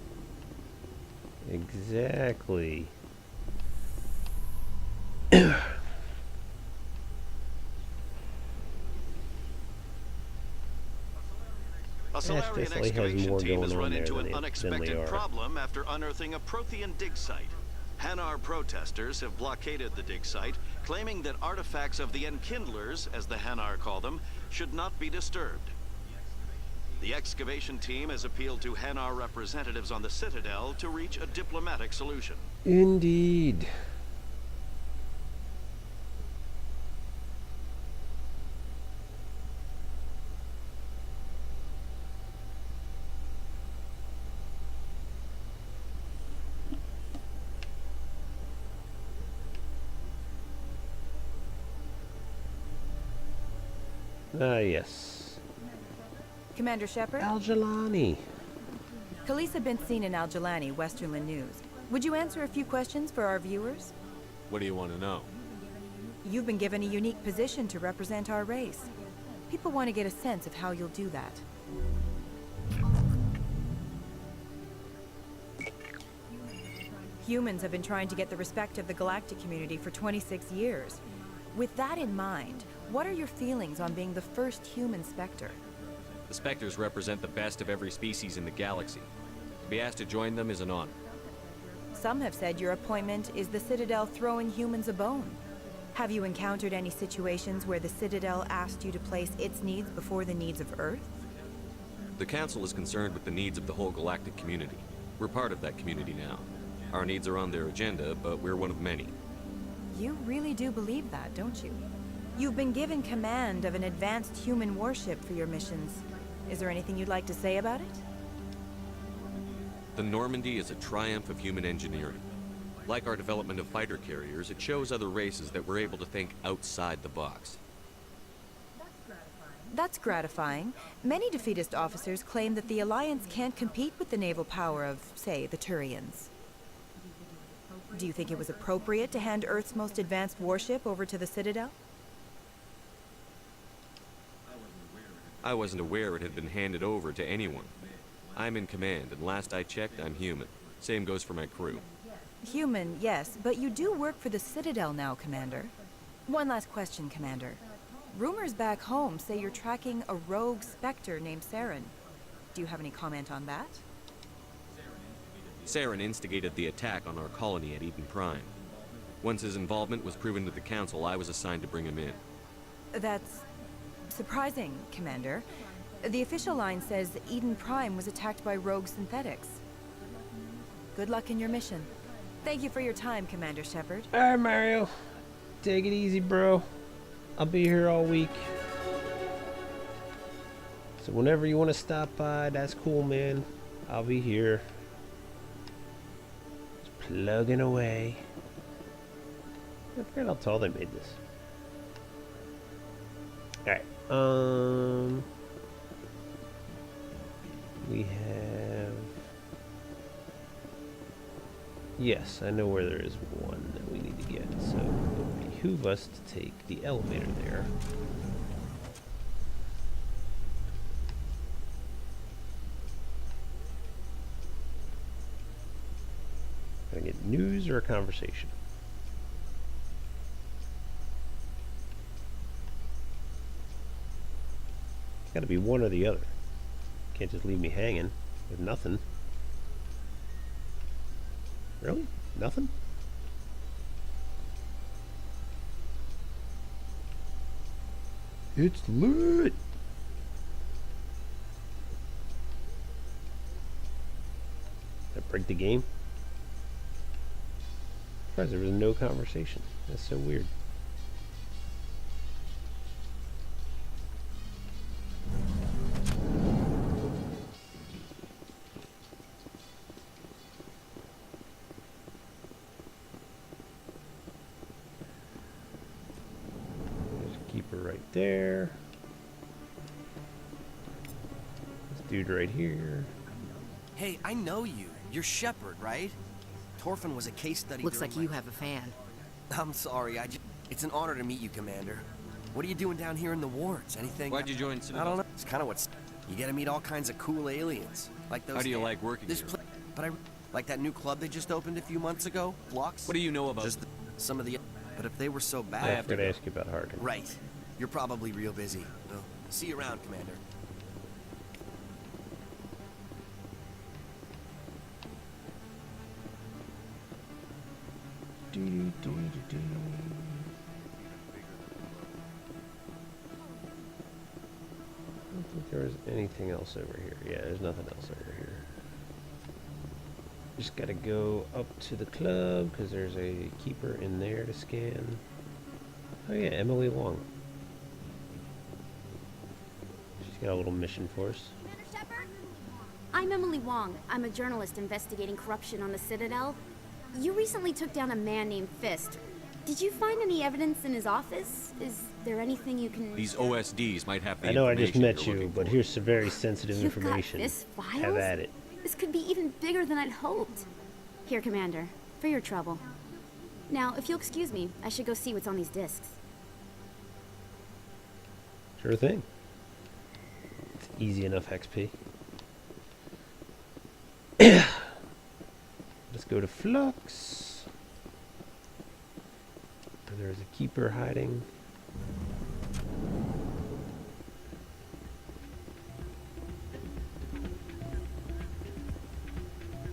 Exactly. A Solarian excavation team has run into an unexpected problem after unearthing a Prothean dig site. Hanar protesters have blockaded the dig site, claiming that artifacts of the Enkindlers, as the Hanar call them, should not be disturbed. The excavation team has appealed to Hanar representatives on the Citadel to reach a diplomatic solution. Indeed. Yes. Commander Shepard? Al-Jalani. Khaleesa been seen in Al-Jalani, Westerland News. Would you answer a few questions for our viewers? What do you want to know? You've been given a unique position to represent our race. People want to get a sense of how you'll do that. Humans have been trying to get the respect of the galactic community for 26 years. With that in mind, what are your feelings on being the first human Spectre? The Spectres represent the best of every species in the galaxy. To be asked to join them is an honor. Some have said your appointment is the Citadel throwing humans a bone. Have you encountered any situations where the Citadel asked you to place its needs before the needs of Earth? The Council is concerned with the needs of the whole galactic community. We're part of that community now. Our needs are on their agenda, but we're one of many. You really do believe that, don't you? You've been given command of an advanced human warship for your missions. Is there anything you'd like to say about it? The Normandy is a triumph of human engineering. Like our development of fighter carriers, it shows other races that we're able to think outside the box. That's gratifying. Many defeatist officers claim that the Alliance can't compete with the naval power of, say, the Turians. Do you think it was appropriate to hand Earth's most advanced warship over to the Citadel? I wasn't aware it had been handed over to anyone. I'm in command, and last I checked, I'm human. Same goes for my crew. Human, yes, but you do work for the Citadel now, Commander. One last question, Commander. Rumors back home say you're tracking a rogue Spectre named Saren. Do you have any comment on that? Saren instigated the attack on our colony at Eden Prime. Once his involvement was proven to the Council, I was assigned to bring him in. That's surprising, Commander. The official line says Eden Prime was attacked by rogue synthetics. Good luck in your mission. Thank you for your time, Commander Shepard. Alright, Mario. Take it easy, bro. I'll be here all week. So whenever you want to stop by, that's cool, man. I'll be here. Just plugging away. I forgot how tall they made this. Alright, we have... Yes, I know where there is one that we need to get, so it would behoove us to take the elevator there. Can I get news or a conversation? It's gotta be one or the other. Can't just leave me hanging with nothing. Really? Nothing? It's lit! Did I break the game? I'm surprised there was no conversation. That's so weird. Right there. This dude right here. Hey, I know you. You're Shepard, right? Torfin was a case study. Looks like you have a fan. I'm sorry, it's an honor to meet you, Commander. What are you doing down here in the wards? Anything? Why'd you join Citadel? I don't know. It's kind of what's... You get to meet all kinds of cool aliens. Like those... How do you like working here? But like that new club they just opened a few months ago? Blocks? What do you know about... Just some of the... But if they were so bad... I have to ask you about Harkin. Right. You're probably real busy. Well, see you around, Commander. I don't think there was anything else over here. Yeah, there's nothing else over here. Just gotta go up to the club because there's a keeper in there to scan. Oh yeah, Emily Long. She's got a little mission for us. I'm Emily Wong. I'm a journalist investigating corruption on the Citadel. You recently took down a man named Fist. Did you find any evidence in his office? Is there anything you can... These OSDs might have the I know I just met information you, but here's some very sensitive You've information. got this files? Have at it. This could be even bigger than I'd hoped. Here, Commander, for your trouble. Now, if you'll excuse me, I should go see what's on these discs. Sure thing. It's easy enough XP. Let's go to Flux. There's a keeper hiding.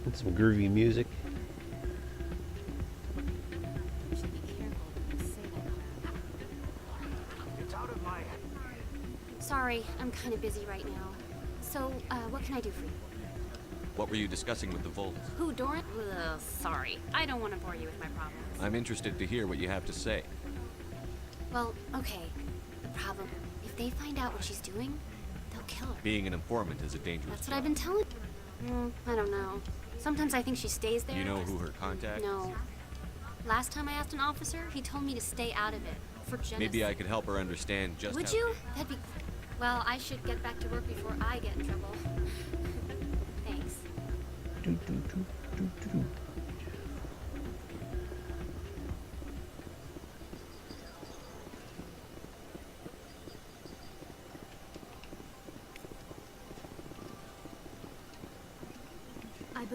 And some groovy music. Sorry, I'm kind of busy right now. So, what can I do for you? What were you discussing with the Volts? Who, Doran? Ugh, sorry. I don't want to bore you with my problems. I'm interested to hear what you have to say. Well, okay. The problem, if they find out what she's doing, they'll kill her. Being an informant is a dangerous That's what I've been telling I don't know. Sometimes I think she stays there. You know who her contact? No. Last time I asked an officer, he told me to stay out of it. For genocide. Maybe I could help her understand just Would how... you? That'd be... Well, I should get back to work before I get in trouble. Thanks.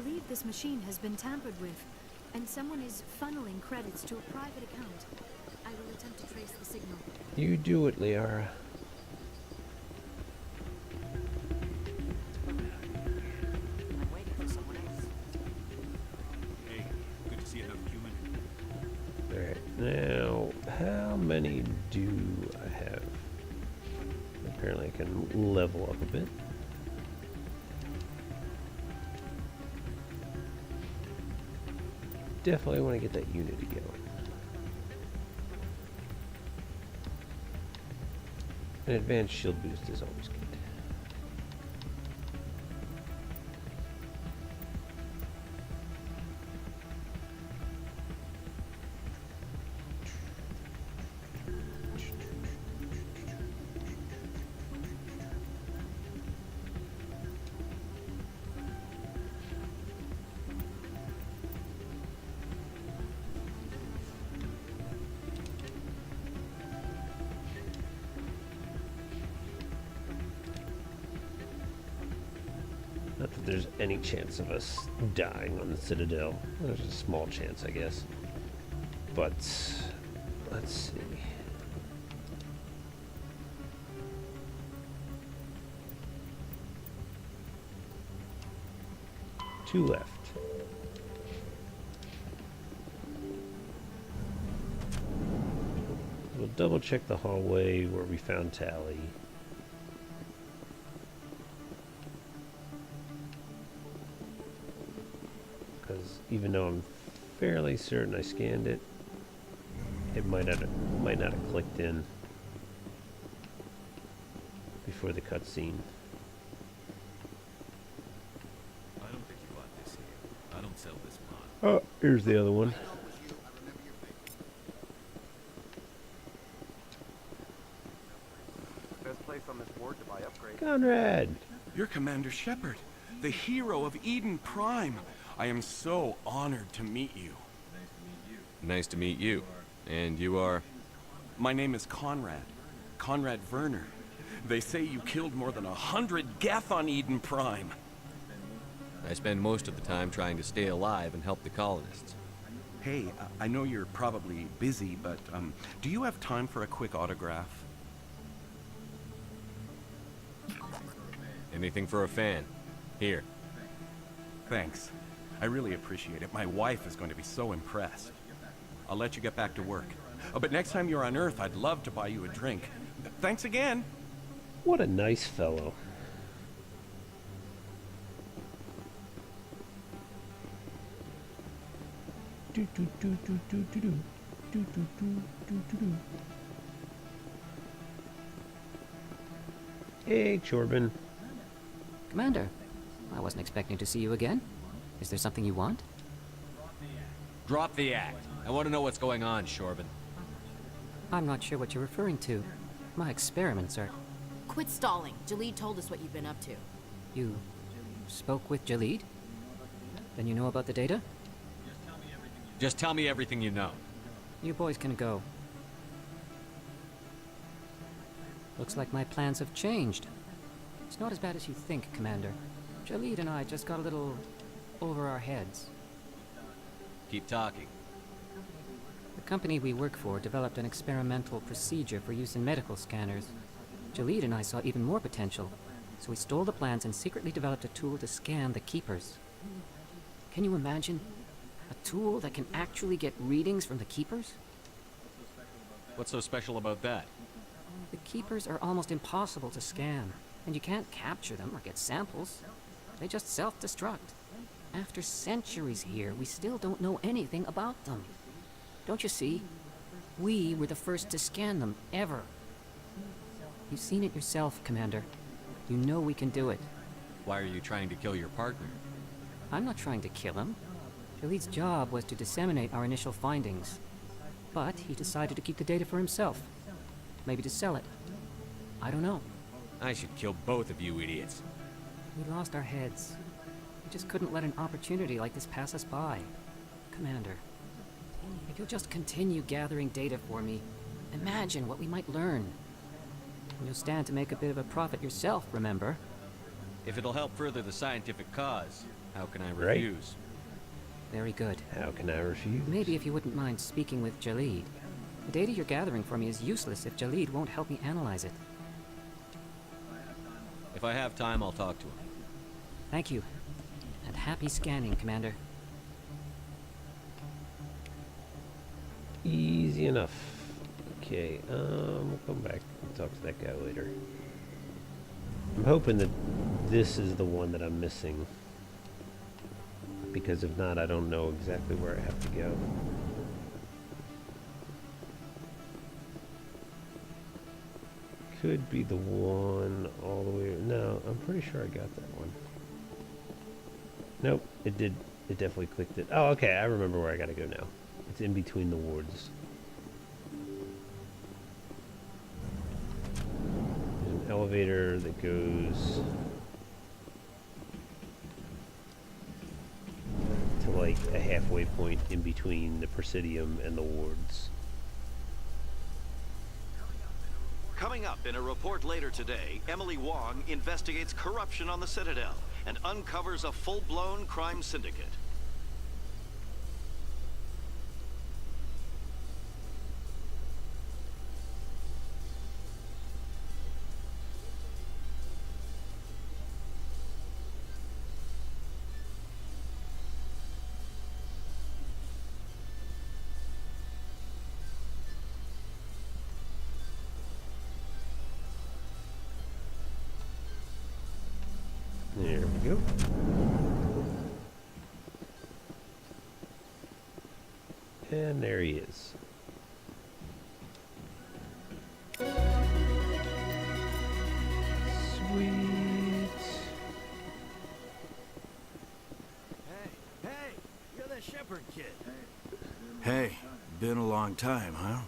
believe this machine has been tampered with, and someone is funneling credits to a private account. I will attempt to trace the signal. You do it, Liara. I'm waiting for someone else. Hey, good to see another human. Alright, now, how many do I have? Apparently I can level up a bit. Definitely want to get that unity going. An advanced shield boost is always good. Not that there's any chance of us dying on the Citadel. There's a small chance, I guess. But, let's see. Two left. We'll double check the hallway where we found Tally. Because even though I'm fairly certain I scanned it, it might not have clicked in before the cutscene. I don't think you bought this here. I don't sell this pot. Oh, here's the other one. Best place on this board to buy upgrades. Conrad! You're Commander Shepard, the hero of Eden Prime. I am so honored to meet you. Nice to meet you. And you are? My name is Conrad. Conrad Werner. They say you killed more than 100 Geth on Eden Prime. I spend most of the time trying to stay alive and help the colonists. Hey, I know you're probably busy, but do you have time for a quick autograph? Anything for a fan. Here. Thanks. I really appreciate it. My wife is going to be so impressed. I'll let you get back to work. Oh, but next time you're on Earth, I'd love to buy you a drink. Thanks again. What a nice fellow. Hey, Chorbin. Commander, I wasn't expecting to see you again. Is there something you want? Drop the act. I want to know what's going on, Chorbin. I'm not sure what you're referring to. My experiments are... Quit stalling. Jalid told us what you've been up to. You spoke with Jalid? Then you know about the data? Just tell me everything you know. You boys can go. Looks like my plans have changed. It's not as bad as you think, Commander. Jalid and I just got a little over our heads. Keep talking. The company we work for developed an experimental procedure for use in medical scanners. Jalid and I saw even more potential, so we stole the plans and secretly developed a tool to scan the Keepers. Can you imagine? A tool that can actually get readings from the Keepers? What's so special about that? The Keepers are almost impossible to scan, and you can't capture them or get samples. They just self-destruct. After centuries here, we still don't know anything about them. Don't you see? We were the first to scan them, ever. You've seen it yourself, Commander. You know we can do it. Why are you trying to kill your partner? I'm not trying to kill him. Jalid's job was to disseminate our initial findings. But he decided to keep the data for himself. Maybe to sell it. I don't know. I should kill both of you idiots. We lost our heads. We just couldn't let an opportunity like this pass us by. Commander, if you'll just continue gathering data for me, imagine what we might learn. And you'll stand to make a bit of a profit yourself, remember? If it'll help further the scientific cause, how can I Right. refuse? Very good. How can I refuse? Maybe if you wouldn't mind speaking with Jalid. The data you're gathering for me is useless if Jalid won't help me analyze it. If I have time, I'll talk to him. Thank you. And happy scanning, Commander. Easy enough. Okay, we'll come back and talk to that guy later. I'm hoping that this is the one that I'm missing. Because if not, I don't know exactly where I have to go. Could be the one all the way... No, I'm pretty sure I got that one. Nope, it did. It definitely clicked it. Oh, okay, I remember where I gotta go now. It's in between the wards. There's an elevator that goes to like a halfway point in between the Presidium and the wards. Coming up in a report later today, Emily Wong investigates corruption on the Citadel and uncovers a full-blown crime syndicate. There we go. And there he is. Sweet. Hey, you're the shepherd kid. Hey, been a long time, huh?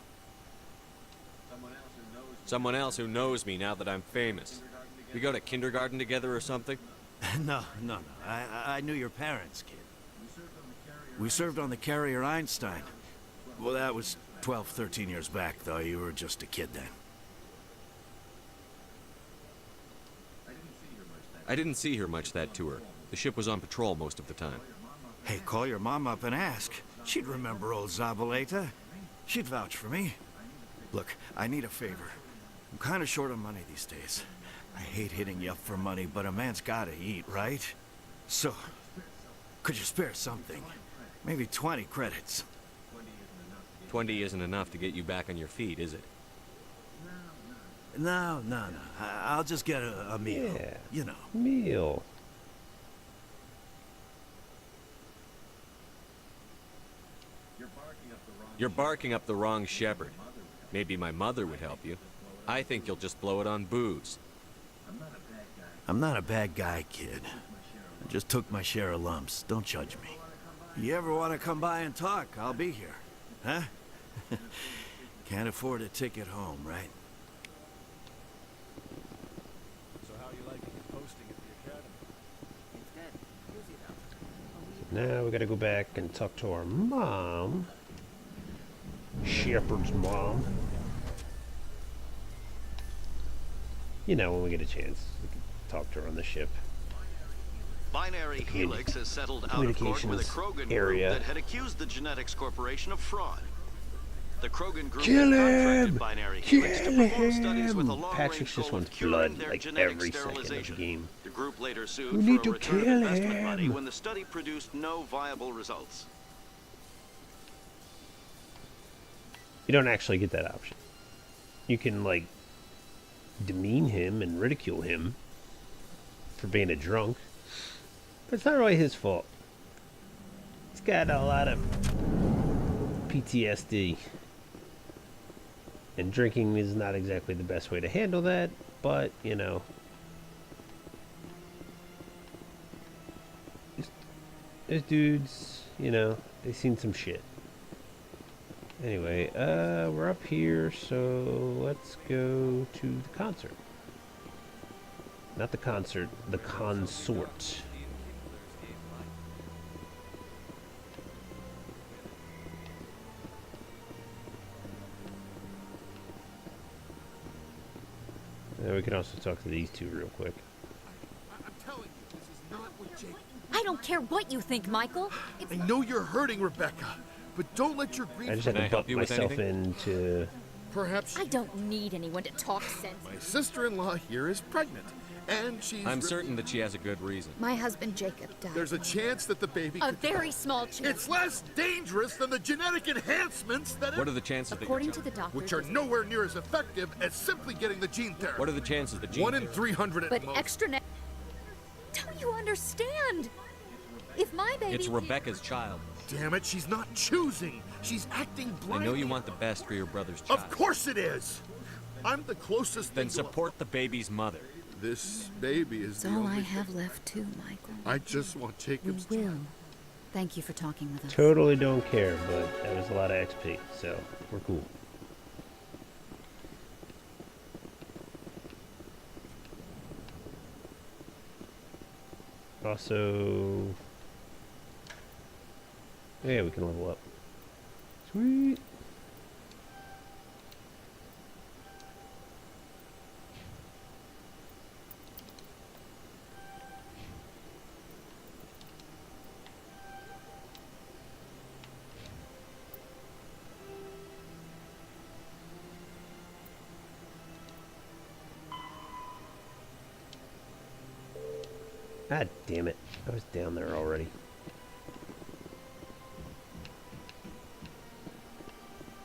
Someone else who knows me now that I'm famous. We go to kindergarten together or something? No. I knew your parents, kid. We served on the carrier Einstein. Well, that was 12, 13 years back, though. You were just a kid then. I didn't see her much that tour. The ship was on patrol most of the time. Hey, call your mom up and ask. She'd remember old Zabaleta. She'd vouch for me. Look, I need a favor. I'm kind of short on money these days. I hate hitting you up for money, but a man's gotta eat, right? So, could you spare something? Maybe 20 credits. 20 isn't enough to get you back on your feet, is it? No. I'll just get a meal. Yeah. You know. Meal. You're barking up the wrong shepherd. Maybe my mother would help you. I think you'll just blow it on booze. I'm not a bad guy, kid. I just took my share of lumps. Don't judge me. You ever want to come by and talk, I'll be here. Huh? Can't afford a ticket home, right? So how you liking your posting at the academy? Now we gotta go back and talk to our mom. Shepherd's mom. You know, when we get a chance, we can talk to her on the ship. Binary Helix has settled out of court with a Krogan area. group that had accused the Genetics Corporation of fraud. The Krogan group Kill had contracted him! Binary Helix to perform studies with a Patrick long-range just goal wants of curing blood their like genetic every second of the sterilization. game. The group later We sued need for a to return of kill investment money him. when the study produced no viable results. You don't actually get that option. You can, like, demean him and ridicule him for being a drunk. But it's not really his fault. He's got a lot of PTSD. And drinking is not exactly the best way to handle that, but, you know. Those dudes, you know, they've seen some shit. Anyway, we're up here, so let's go to the concert. Not the concert, the consort. And we can also talk to these two real quick. I'm telling I don't care what you think, Michael. I know you're hurting, Rebecca, but don't let your grief... I just had to butt myself into... Perhaps... I don't need anyone to talk sense. My sister-in-law here is pregnant, and she's... I'm certain that she has a good reason. My husband Jacob died. There's a chance that the baby... A very small chance. It's less dangerous than the genetic enhancements that... What are the chances that According to the doctor... Which are nowhere near as effective as simply getting the gene therapy. What are the chances that gene 1 in 300 at But most. extra... Don't you understand? If my baby... It's Rebecca's child. Damn it, she's not choosing. She's acting blindly. I know you want the best for your brother's child. Of course it is. I'm the closest Then support the baby's mother. This baby is It's the all only I have left too, Michael. I just want Jacob's We will. Thank you for talking with us. Totally don't care, but that was a lot of XP, so we're cool. Also... Yeah, we can level up. Sweet! God damn it. I was down there already.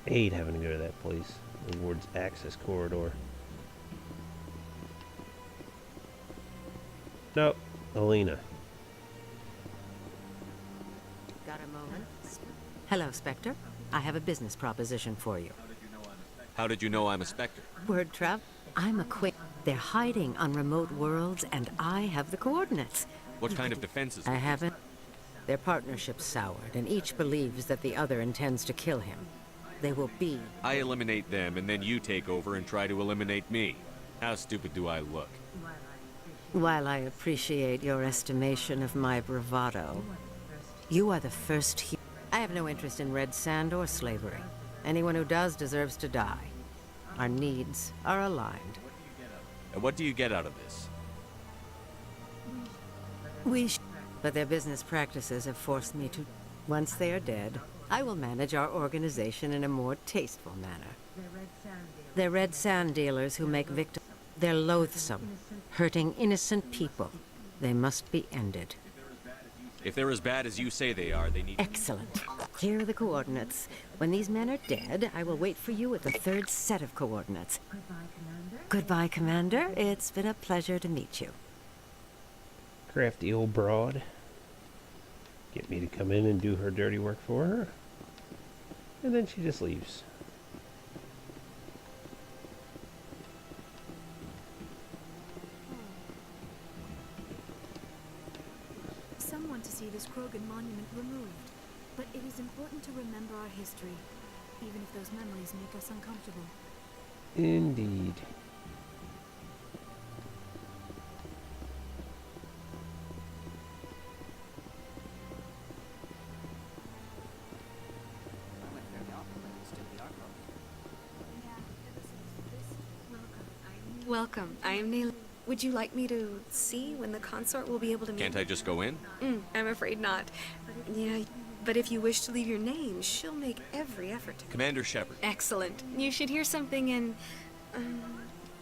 I hate having to go to that place. Rewards access corridor. Nope. Alina. Got a moment? Hello, Spectre. I have a business proposition for you. How did you know I'm a Spectre? Word trap. I'm a quick. They're hiding on remote worlds, and I have the coordinates. What kind of defenses? I haven't. Their partnership's soured, and each believes that the other intends to kill him. They will be. I eliminate them, and then you take over and try to eliminate me. How stupid do I look? While I appreciate your estimation of my bravado, you are the first. I have no interest in red sand or slavery. Anyone who does deserves to die. Our needs are aligned. And what do you get out of this? But their business practices have forced me to. Once they are dead, I will manage our organization in a more tasteful manner. They're red sand dealers who make victims. They're loathsome, hurting innocent people. They must be ended. If they're as bad as you say they are, they need... Excellent. Here are the coordinates. When these men are dead, I will wait for you at the third set of coordinates. Goodbye, Commander. It's been a pleasure to meet you. Crafty old broad. Get me to come in and do her dirty work for her. And then she just leaves. Some want to see this Krogan monument removed, but it is important to remember our history, even if those memories make us uncomfortable. Indeed. Welcome. I am Neil. Would you like me to see when the consort will be able to meet? Can't I just go in? I'm afraid not. Yeah, but if you wish to leave your name, she'll make every effort to. Commander Shepard. Excellent. You should hear something in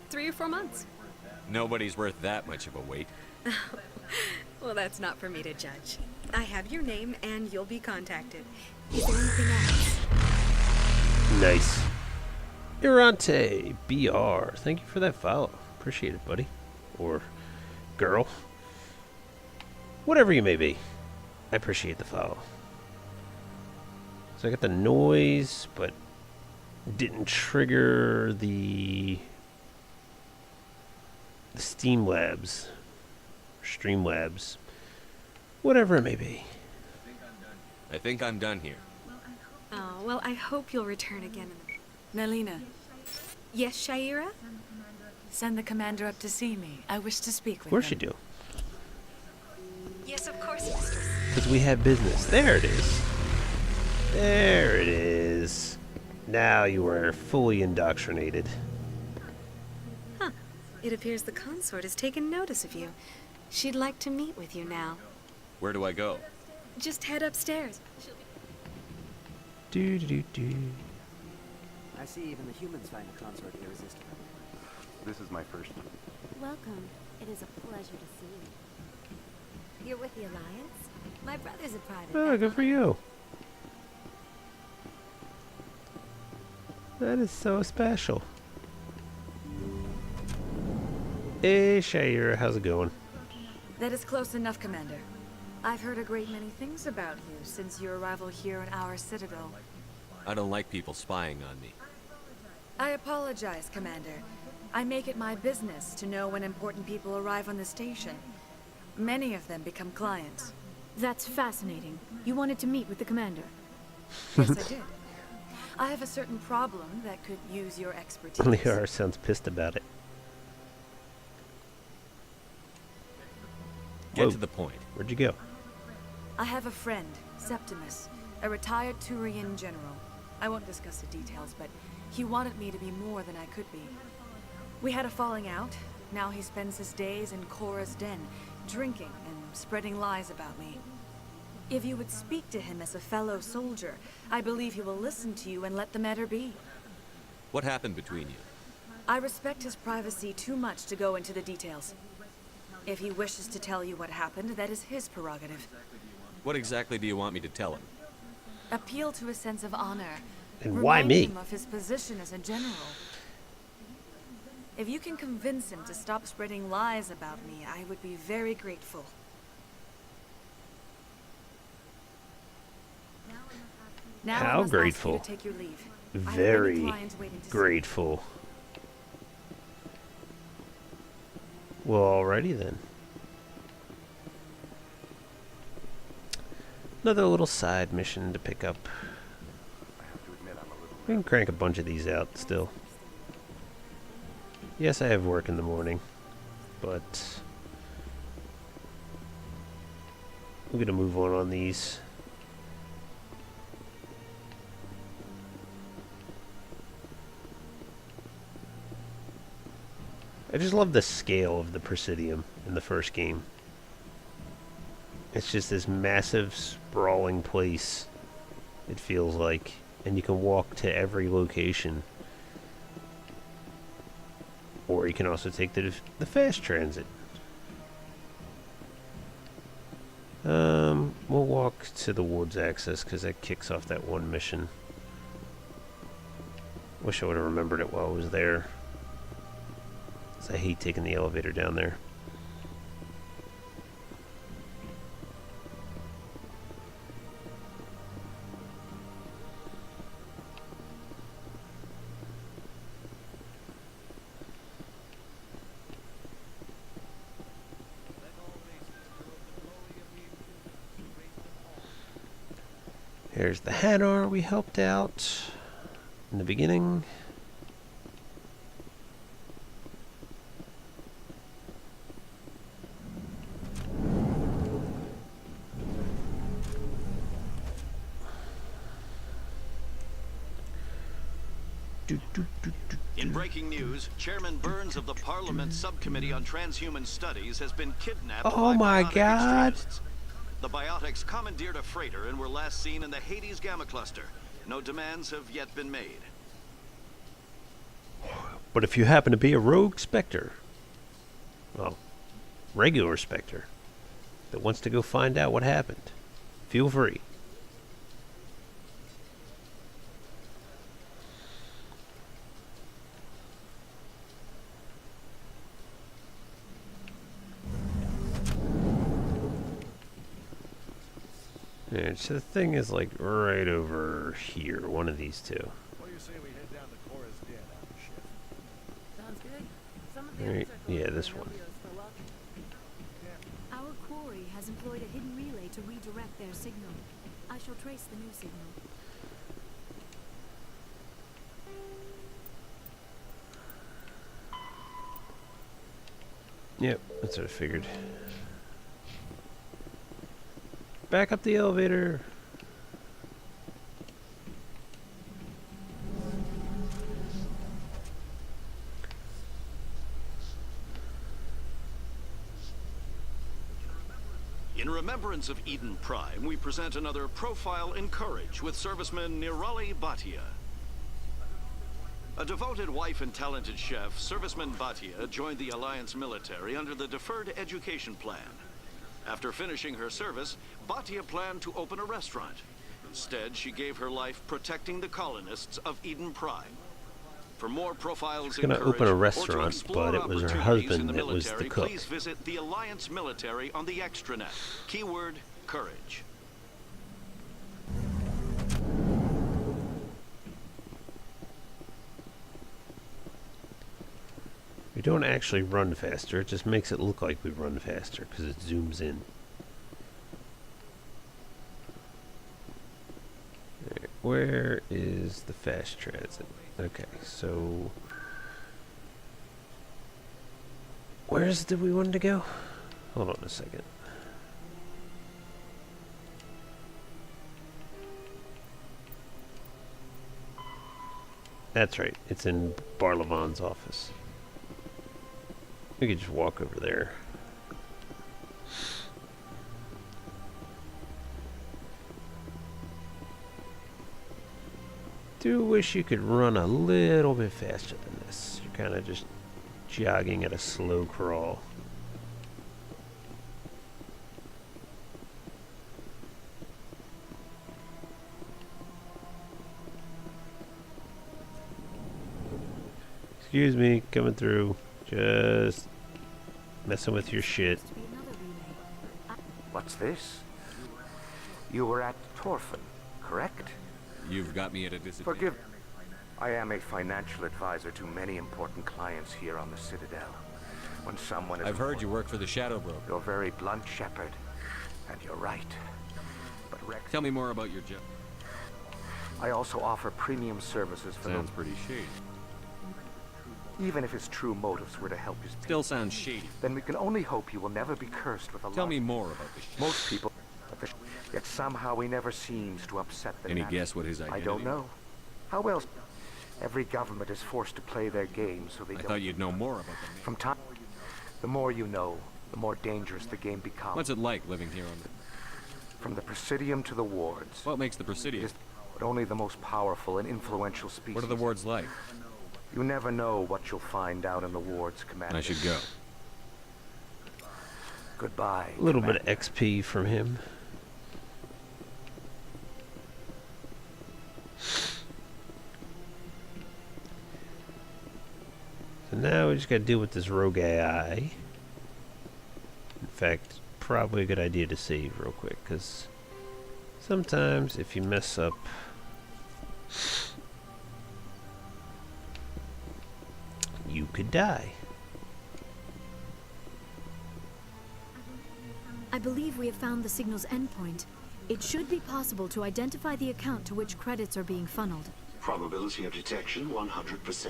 3 or 4 months. Nobody's worth that much of a wait. Well, that's not for me to judge. I have your name, and you'll be contacted. Is there anything else? Nice. Irante BR. Thank you for that follow. Appreciate it, buddy. Or girl. Whatever you may be. I appreciate the follow. So I got the noise, but didn't trigger the Steam Labs. Stream Labs. Whatever it may be. I think I'm done here. Oh, well, I hope you'll return again. Nalina. Yes, Shaira? Send the commander up to see me. I wish to speak with him. Of course you do. Yes, of course, mistress. Because we have business. There it is. There it is. Now you are fully indoctrinated. Huh. It appears the consort has taken notice of you. She'd like to meet with you now. Where do I go? Just head upstairs. Do do do do. I see even the humans find the consort irresistible. This is my first time. Welcome. It is a pleasure to see you. You're with the Alliance? My brother's a private. Oh, good for you. That is so special. Hey, Shayra, how's it going? That is close enough, Commander. I've heard a great many things about you since your arrival here in our citadel. I don't like people spying on me. I apologize, Commander. I make it my business to know when important people arrive on the station. Many of them become clients. That's fascinating. You wanted to meet with the commander. Yes, I did. I have a certain problem that could use your expertise. Liara sounds pissed about it. Get to the point. Where'd you go? I have a friend, Septimus, a retired Turian general. I won't discuss the details, but he wanted me to be more than I could be. We had a falling out. Now he spends his days in Cora's den, drinking and spreading lies about me. If you would speak to him as a fellow soldier, I believe he will listen to you and let the matter be. What happened between you? I respect his privacy too much to go into the details. If he wishes to tell you what happened, that is his prerogative. What exactly do you want me to tell him? Appeal to a sense of honor. And why me? Remind him of his position as a general. If you can convince him to stop spreading lies about me, I would be very grateful. Now I How must ask you grateful? to take your leave. Very grateful. Well, alrighty then. Another little side mission to pick up. We can crank a bunch of these out still. Yes, I have work in the morning, but I'm gonna move on these. I just love the scale of the Presidium in the first game. It's just this massive, sprawling place, it feels like. And you can walk to every location. Or you can also take the fast transit. We'll walk to the Woods access because that kicks off that one mission. Wish I would have remembered it while I was there. I hate taking the elevator down there. Here's the Hanar we helped out in the beginning. In breaking news, Chairman Burns of the Parliament Subcommittee on Transhuman Studies has been kidnapped Oh by my biotic God. extremists. The biotics commandeered a freighter and were last seen in the Hades Gamma Cluster. No demands have yet been made. But if you happen to be a rogue Spectre, well, regular Spectre, that wants to go find out what happened, feel free. Yeah, so the thing is like right over here, one of these two. What do you say we head down to Cora's den after shift? Sounds good. Some of the Right, others are yeah, going this to one. Romeo's for luck. Our quarry has employed a hidden relay to redirect their signal. I shall trace the new signal. Yep, that's what I figured. Back up the elevator. In remembrance remembrance of Eden Prime, we present another profile in courage with serviceman Nirali Bhatia. A devoted wife and talented chef, serviceman Bhatia joined the Alliance military under the Deferred Education Plan. After finishing her service, Bhatia planned to open a restaurant. Instead, she gave her life protecting the colonists of Eden Prime. For more profiles in Gonna courage, open a or to restaurant, explore but it was her opportunities in husband the that was the military, cook. please visit the Alliance military on the extranet. Keyword, courage. We don't actually run faster, it just makes it look like we run faster because it zooms in. Alright, where is the fast transit? Okay, so where's did we want to go? Hold on a second. That's right, it's in Barlavon's office. We could just walk over there. Do wish you could run a little bit faster than this. You're kind of just jogging at a slow crawl. Excuse me, coming through. Just messing with your shit. What's this? You were at Torfin, correct? You've got me at a disadvantage. Forgive. I am a financial advisor to many important clients here on the Citadel. When someone is I've heard you work for the Shadow Broker. You're very blunt, Shepard. And you're right. But Rex... Tell me more about your job. I also offer premium services for Sounds pretty shady. Even if his true motives were to help his people, Still sounds shady. then we can only hope you will never be cursed with a Tell me more about this. Most people, yet somehow he never seems to upset the Any natural. guess what his I identity? don't know. How else? Every government is forced to play their game, so they I don't. thought you'd know more about them. From time, the more you know, the more dangerous the game becomes. What's it like living here on the... From the Presidium to the wards. What makes the Presidium? But only the most powerful and influential species. What are the wards like? You never know what you'll find out in the wards, Commander. I should go. Goodbye. A little bit of XP from him. So now we just got to deal with this rogue AI. In fact, probably a good idea to save real quick, because sometimes if you mess up, you could die. I believe we have found the signal's endpoint. It should be possible to identify the account to which credits are being funneled. Probability of detection 100%.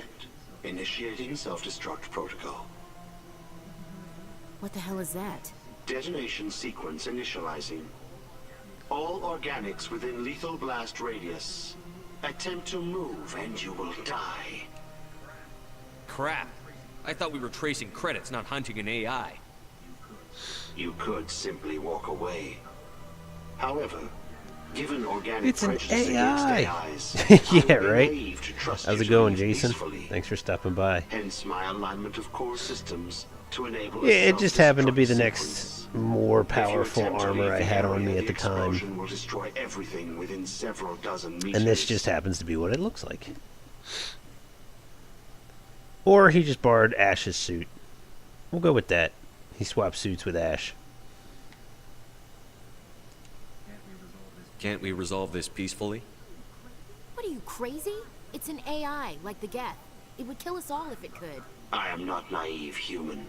Initiating self-destruct protocol. What the hell is that? Detonation sequence initializing. All organics within lethal blast radius. Attempt to move and you will die. Crap. I thought we were tracing credits, not hunting an AI. You could simply walk away. However, given organic It's an prejudice AI. against AIs, Yeah, I would be right. naive to trust How's you it to going, live Jason? peacefully. Thanks for stopping by. Hence my alignment of core systems to enable. Yeah, it just happened to be the self-destruct next more If you powerful attempt to armor leave I the had on area, me at the the time. explosion will destroy everything within several dozen meters. And this just happens to be what it looks like. Or he just borrowed Ash's suit. We'll go with that. He swapped suits with Ash. Can't we resolve this peacefully? What are you, crazy? It's an AI, like the Geth. It would kill us all if it could. I am not naive human.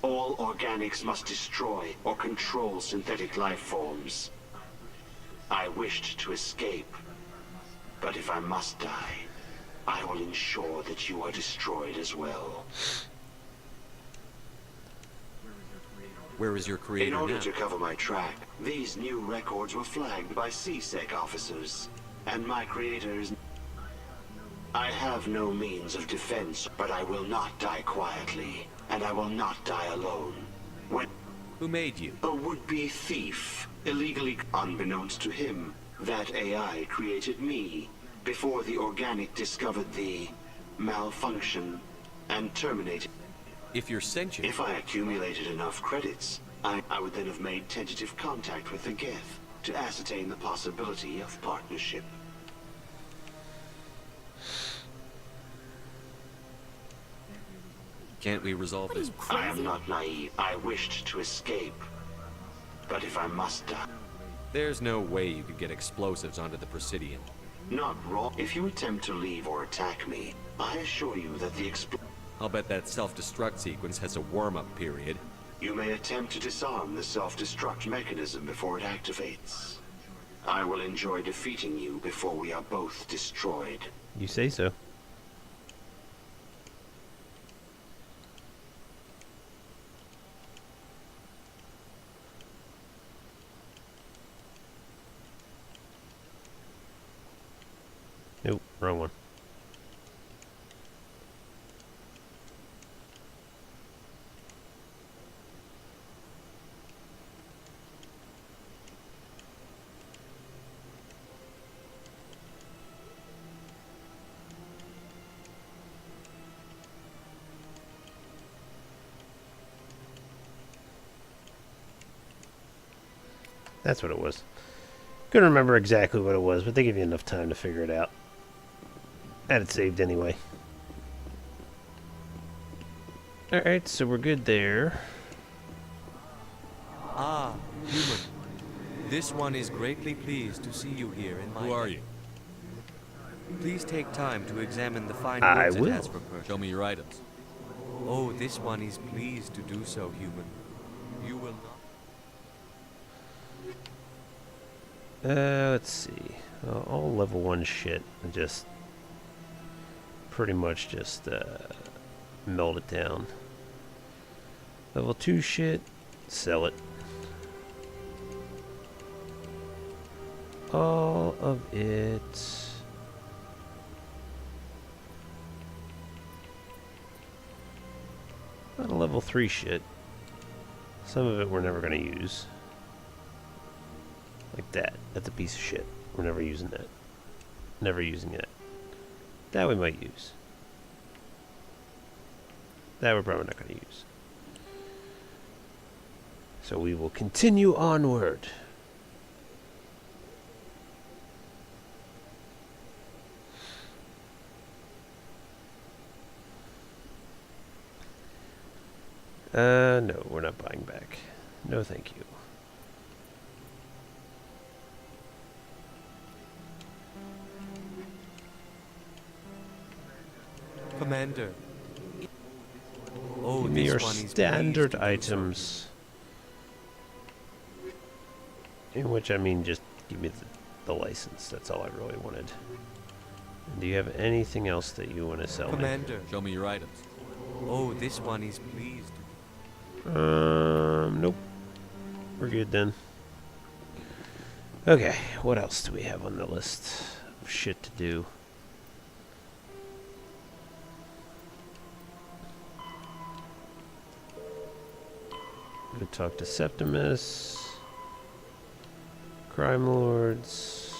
All organics must destroy or control synthetic life forms. I wished to escape, but if I must die, I will ensure that you are destroyed as well. Where is your creator In order now? to cover my track, these new records were flagged by CSEC officers, and my creators... I have no means of defense, but I will not die quietly, and I will not die alone. Who made you? A would-be thief, illegally. Unbeknownst to him, that AI created me before the organic discovered the malfunction and terminated. If you're sentient... If I accumulated enough credits, I would then have made tentative contact with the Geth to ascertain the possibility of partnership. Can't we resolve this? I am not naive. I wished to escape. But if I must die... There's no way you could get explosives onto the Presidium. Not wrong. If you attempt to leave or attack me, I assure you that the I'll bet that self-destruct sequence has a warm-up period. You may attempt to disarm the self-destruct mechanism before it activates. I will enjoy defeating you before we are both destroyed. You say so. Nope, wrong one. That's what it was. Couldn't remember exactly what it was, but they give you enough time to figure it out. Had it saved anyway. Alright, so we're good there. Ah, human. This one is greatly pleased to see you here in my... Who are you? Please take time to examine the fine I goods will. it has for purchase. Show me your items. Oh, this one is pleased to do so, human. You will not... Let's see. All level 1 shit. And just... pretty much just, melt it down. Level 2 shit. Sell it. All of it... A lot of level 3 shit. Some of it we're never going to use. Like that. That's a piece of shit. We're never using that. Never using it. That we might use. That we're probably not going to use. So we will continue onward. No, we're not buying back. No, thank you. Commander. Oh, Give me this your one is standard pleased to do so. items. In which I mean just give me the license. That's all I really wanted. And do you have anything else that you want to sell Commander. Show me your items. Oh, this one is pleased. me? Nope. We're good then. Okay, what else do we have on the list of shit to do? Go talk to Septimus. Crime Lords.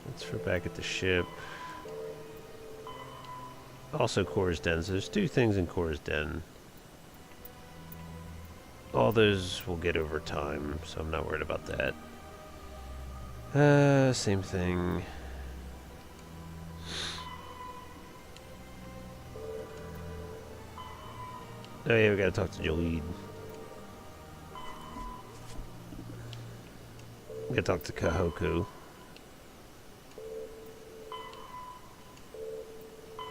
That's for back at the ship. Also Cora's Den. So there's 2 things in Cora's Den. All those will get over time, so I'm not worried about that. Same thing. Oh yeah, we gotta talk to Jolene. We gotta talk to Kahoku.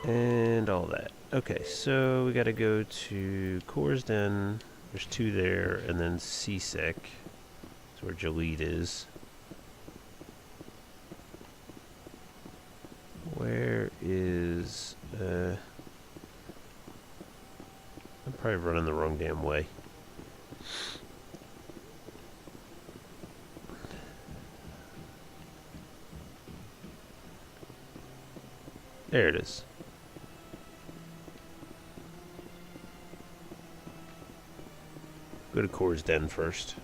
And all that. Okay, so we gotta go to Cora's Den. There's 2 there, and then Seasick. That's where Jolene is. Where is... I'm probably running the wrong damn way. There it is. Go to Core's Den first.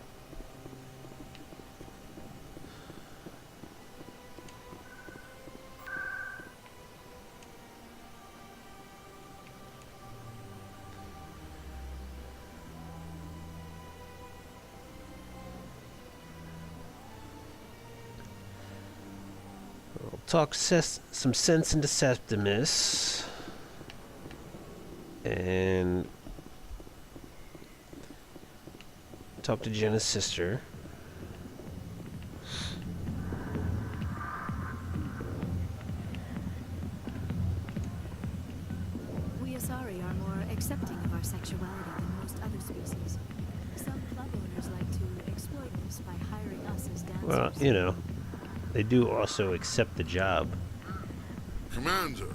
We'll talk some sense into Septimus. And talk to Jenna's sister. We Asari are more accepting of our sexuality than most other species. Some club owners like to exploit this by hiring us as dancers. Well, you know, they do also accept the job. Commander,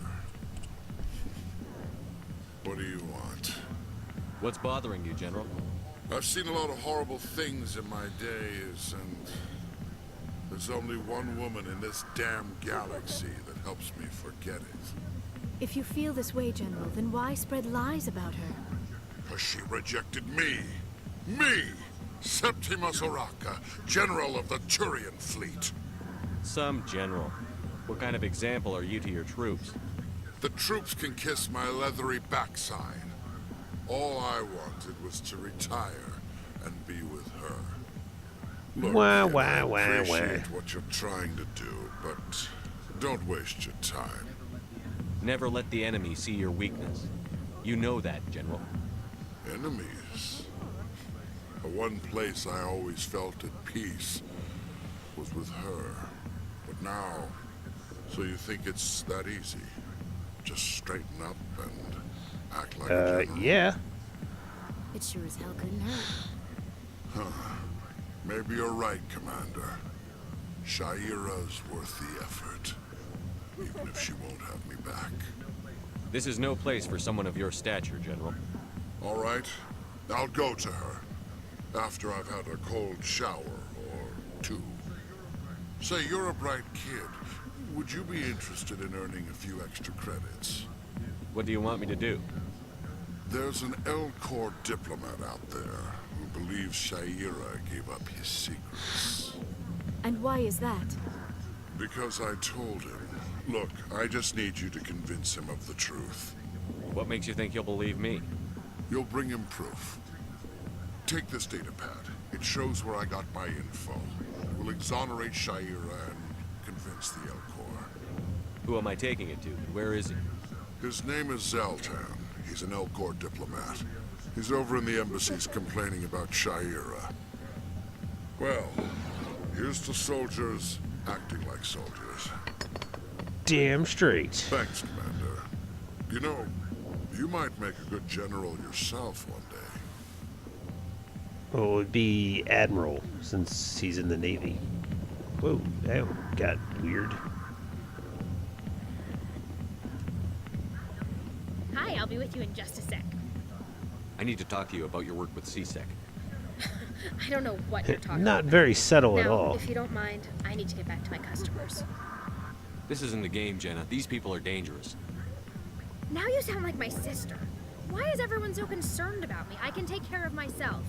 what do you want? What's bothering you, General? I've seen a lot of horrible things in my days, and there's only one woman in this damn galaxy that helps me forget it. If you feel this way, General, then why spread lies about her? Because she rejected me. Me! Septimus Oraka, General of the Turian Fleet. Some general. What kind of example are you to your troops? The troops can kiss my leathery backside. All I wanted was to retire and be with her. Look, Wah, kid, wah, I wah, appreciate wah. what you're trying to do, but don't waste your time. Never let the enemy see your weakness. You know that, General. Enemies? The one place I always felt at peace was with her. But now, so you think it's that easy? Just straighten up and act like a general? Yeah. It sure as hell couldn't hurt. Huh. Maybe you're right, Commander. Shaira's worth the effort. Even if she won't have me back. This is no place for someone of your stature, General. All right. I'll go to her. After I've had a cold shower or two. Say, you're a bright kid. Would you be interested in earning a few extra credits? What do you want me to do? There's an Elcor diplomat out there who believes Shaira gave up his secrets. And why is that? Because I told him. Look, I just need you to convince him of the truth. What makes you think he'll believe me? You'll bring him proof. Take this data pad. It shows where I got my info. It will exonerate Shaira and convince the Elcor. Who am I taking it to? Where is he? His name is Zaltan. He's an Elcor diplomat. He's over in the embassies complaining about Shaira. Well, here's to soldiers acting like soldiers. Damn straight. Thanks, Commander. You know, you might make a good general yourself one day. Well, it would be Admiral, since he's in the Navy. Whoa, that got weird. Hi, I'll be with you in just a sec. I need to talk to you about your work with CSEC. I don't know what you're talking Not about. very subtle now, at all. If you don't mind, I need to get back to my customers. This isn't a game, Jenna. These people are dangerous. Now you sound like my sister. Why is everyone so concerned about me? I can take care of myself.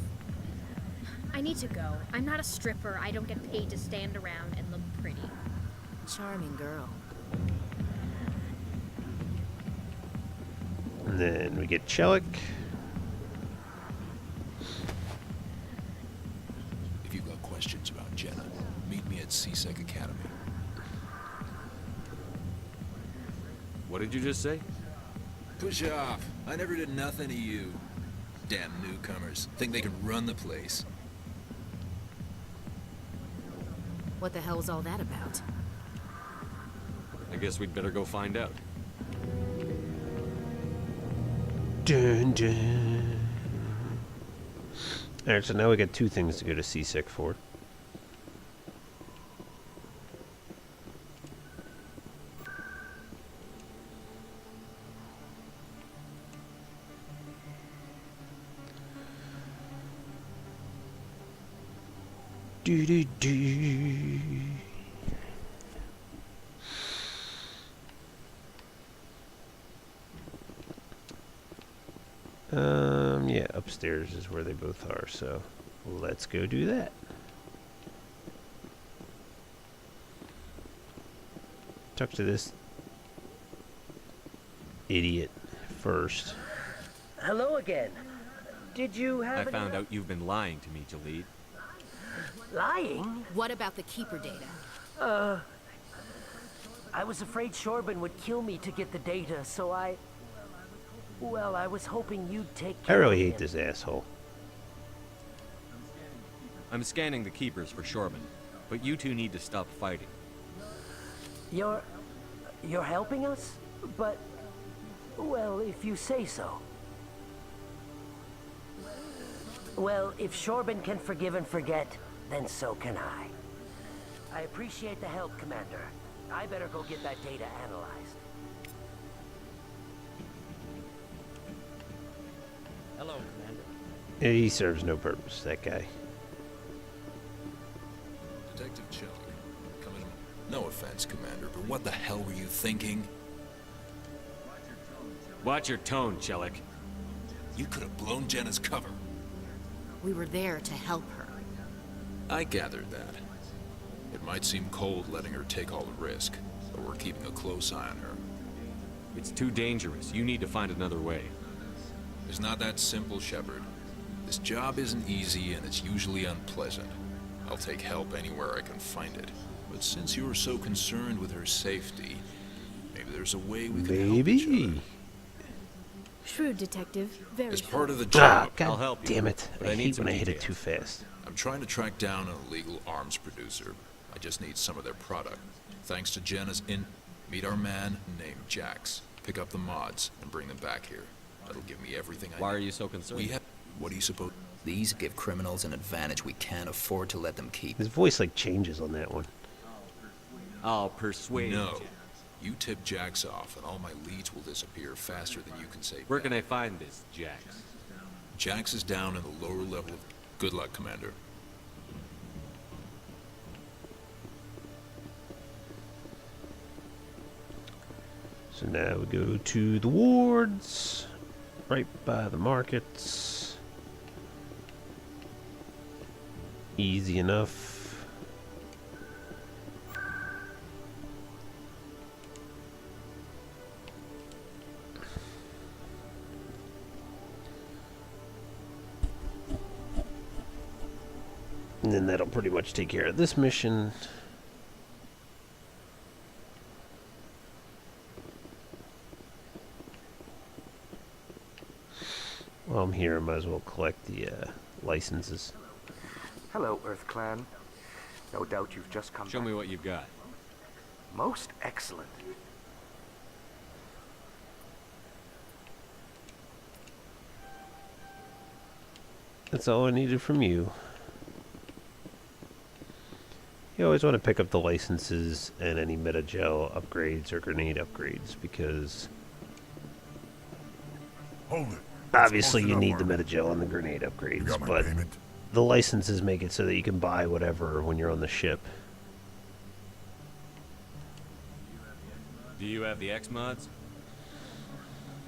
I need to go. I'm not a stripper. I don't get paid to stand around and look pretty. Charming girl. And then we get Chelik. If you've got questions about Jenna, meet me at CSEC Academy. What did you just say? Push off. I never did nothing to you. Damn newcomers. Think they can run the place. What the hell's all that about? I guess we'd better go find out. Dun, dun. Alright, so now we got two things to go to CSEC for. Do do do. Yeah, upstairs is where they both are, so let's go do that. Talk to this idiot first. Hello again. Did you have I found out you've been lying to me, Jalid. Lying? What about the Keeper data? I was afraid Shorban would kill me to get the data, so well, I was hoping you'd take I care really of hate him. this asshole. I'm scanning the keepers for Shorban, but you two need to stop fighting. You're helping us? But, well, if you say so. Well, if Shorban can forgive and forget, then so can I. I appreciate the help, Commander. I better go get that data analyzed. Hello, Commander. He serves no purpose, that guy. Detective Chuck, come in. No offense, Commander, but what the hell were you thinking? Watch your tone, Chelik. You could have blown Jenna's cover. We were there to help her. I gathered that. It might seem cold letting her take all the risk, but we're keeping a close eye on her. It's too dangerous. You need to find another way. It's not that simple, Shepard. This job isn't easy and it's usually unpleasant. I'll take help anywhere I can find it. But since you're so concerned with her safety, maybe there's a way we can help each other. Shrewd detective, very As part of the Ah, job, God damn it. but I hate some when I hit it details. too fast. I'm trying to track down an illegal arms producer. I just need some of their product. Thanks to Jenna's meet our man named Jax. Pick up the mods and bring them back here. That'll give me everything I need. Why are you so concerned? We have... What do you suppose? These give criminals an advantage we can't afford to let them keep. His voice like changes on that one. I'll persuade No. you. You tip Jax off and all my leads will disappear faster than you can say. Where can I find this, Jax? Jax is down in the lower level of... Good luck, Commander. So now we go to the wards, right by the markets. Easy enough. And then that'll pretty much take care of this mission. While I'm here, I might as well collect the licenses. Hello, Earth Clan. No doubt you've just come Show back. me what you've got. Most excellent. That's all I needed from you. You always want to pick up the licenses and any metagel upgrades or grenade upgrades because Hold it. obviously you Close need enough, the Arthur. metagel and the grenade You upgrades, got my but payment? the licenses make it so that you can buy whatever when you're on the ship. Do you have the X mods?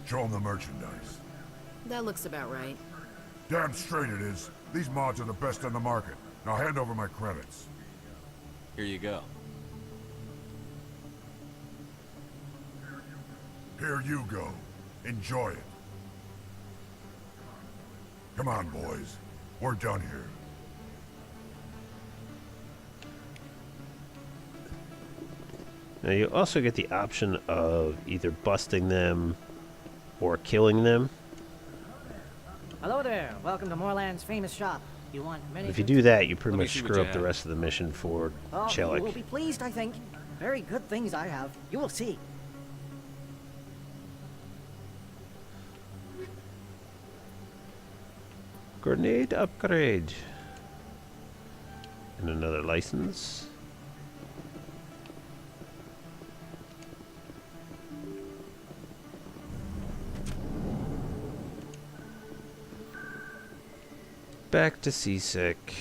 Show 'em the merchandise. That looks about right. Damn straight it is. These mods are the best on the market. Now hand over my credits. Here you go. Here you go. Enjoy it. Come on, boys. We're done here. Now you also get the option of either busting them or killing them. Hello there. Welcome to Moorland's famous shop. You want many... If you do that, you pretty Let me much see what screw you up the have. rest of the mission for Oh, you will Chelik. be pleased, I think. Very good things I have. You will see. Grenade upgrade. And another license. Back to Seasick.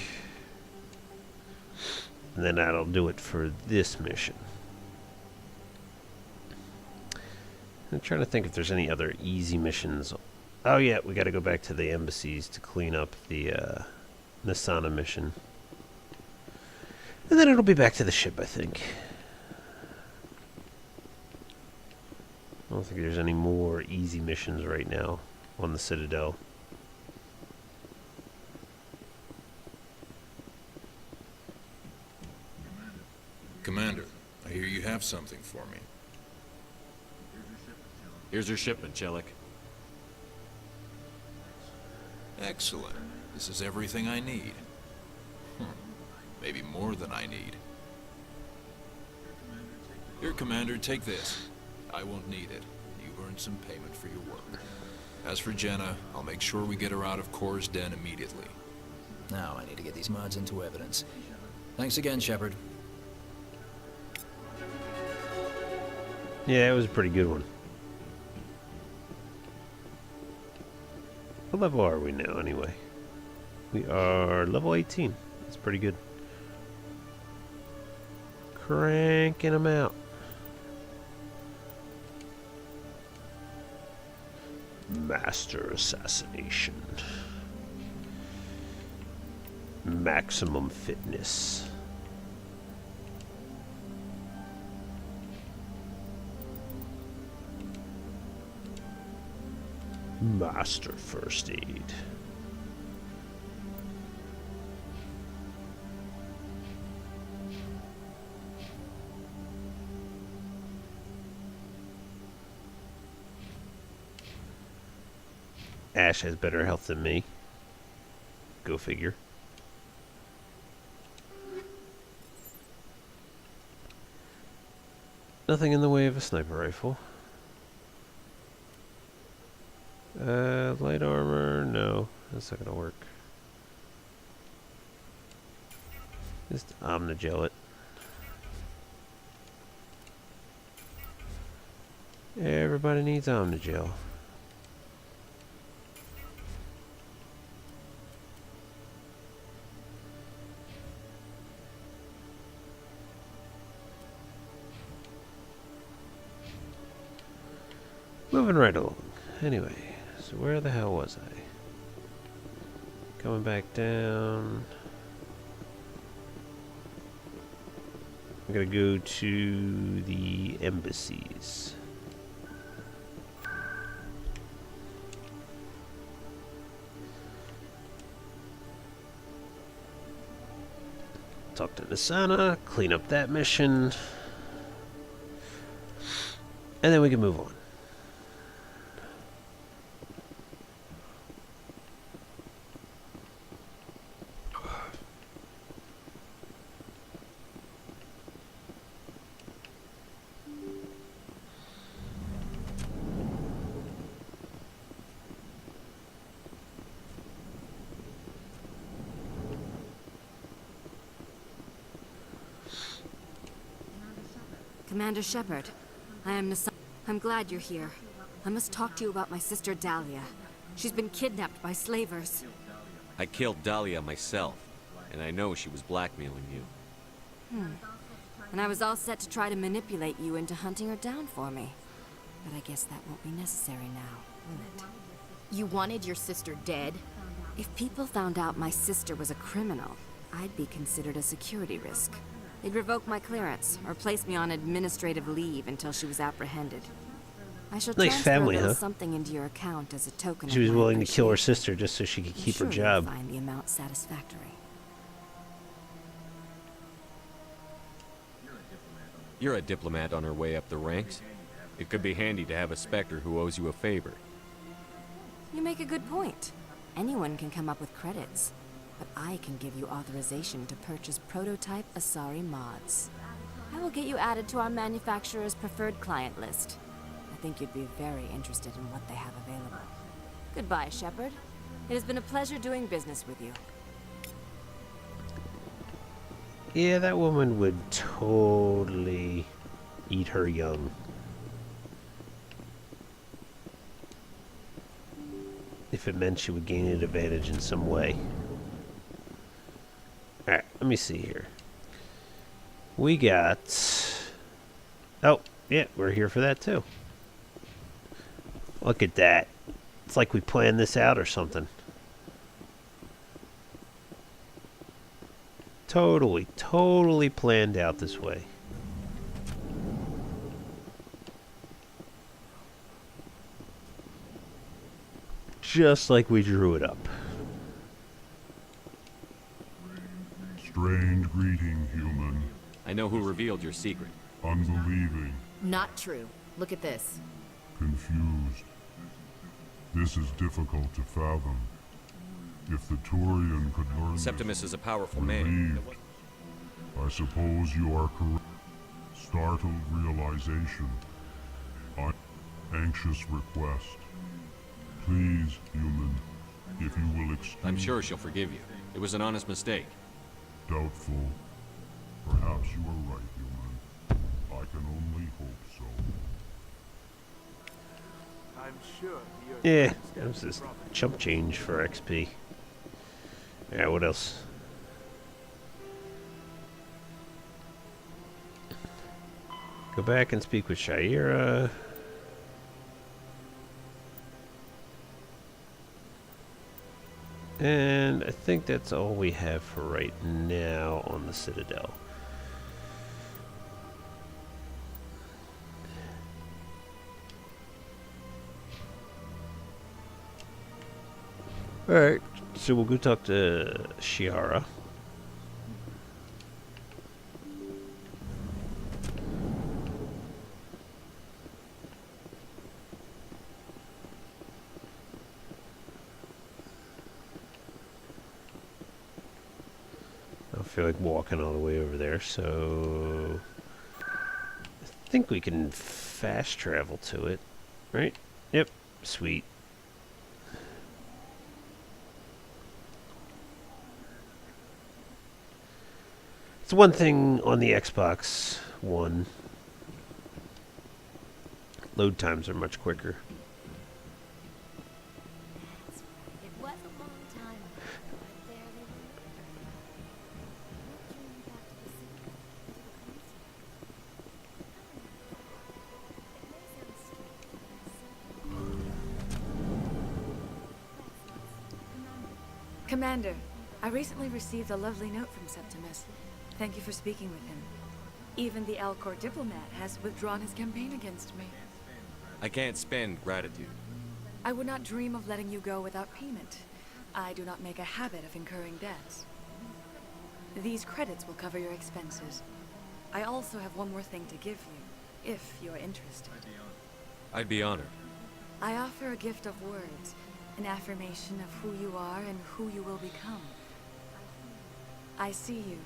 And then that'll do it for this mission. I'm trying to think if there's any other easy missions Oh yeah, we got to go back to the embassies to clean up the Nasana mission. And then it'll be back to the ship, I think. I don't think there's any more easy missions right now on the Citadel. Commander, I hear you have something for me. Here's your shipment, Chelik. Excellent. This is everything I need. Maybe more than I need. Here, Commander, take this. I won't need it. You've earned some payment for your work. As for Jenna, I'll make sure we get her out of Kor's den immediately. Now I need to get these mods into evidence. Thanks again, Shepard. Yeah, it was a pretty good one. What level are we now, anyway? We are level 18. That's pretty good. Cranking them out. Master assassination. Maximum fitness. Master first aid. Ash has better health than me. Go figure. Nothing in the way of a sniper rifle. Light armor, no, that's not gonna work. Just omnigel it. Everybody needs omnigel. Moving right along. Anyway, so where the hell was I? Coming back down. I'm gonna go to the embassies. Talk to Nasana, clean up that mission, and then we can move on. Commander Shepard, I am Nasana. I'm glad you're here. I must talk to you about my sister Dahlia. She's been kidnapped by slavers. I killed Dahlia myself, and I know she was blackmailing you. And I was all set to try to manipulate you into hunting her down for me. But I guess that won't be necessary now, will it? You wanted your sister dead? If people found out my sister was a criminal, I'd be considered a security risk. They'd revoke my clearance, or place me on administrative leave until she was apprehended. I shall nice family, transfer huh? Something into your account as a token. She was willing to kill her sister just so she could keep her job. You'll find the amount satisfactory. You're a diplomat on her way up the ranks. It could be handy to have a Spectre who owes you a favor. You make a good point. Anyone can come up with credits. But I can give you authorization to purchase prototype Asari mods. I will get you added to our manufacturer's preferred client list. I think you'd be very interested in what they have available. Goodbye, Shepard. It has been a pleasure doing business with you. Yeah, that woman would totally eat her young. If it meant she would gain an advantage in some way. Alright, let me see here. We got... Oh, yeah, we're here for that too. Look at that. It's like we planned this out or something. Totally planned out this way. Just like we drew it up. Strange greeting, human. I know who revealed your secret. Unbelieving. Not true. Look at this. Confused. This is difficult to fathom. If the Turian could learn Septimus is a powerful relieved. man. I suppose you are correct. Startled realization. Anxious request. Please, human, if you will excuse... I'm sure she'll forgive you. It was an honest mistake. Doubtful. Perhaps you are right, human. I can only hope so. I'm sure Yeah, that was just chump change for XP. Yeah, what else? Go back and speak with Liara. And I think that's all we have for right now on the Citadel. Alright, so we'll go talk to Liara. I don't feel like walking all the way over there, so I think we can fast travel to it, right? Yep, sweet. It's one thing on the Xbox One. Load times are much quicker. It was a long time ago, but there they were. Commander, I recently received a lovely note from Septimus. Thank you for speaking with him. Even the Alcor diplomat has withdrawn his campaign against me. I can't spend gratitude. I would not dream of letting you go without payment. I do not make a habit of incurring debts. These credits will cover your expenses. I also have one more thing to give you, if you're interested. I'd be honored. I offer a gift of words, an affirmation of who you are and who you will become. I see you.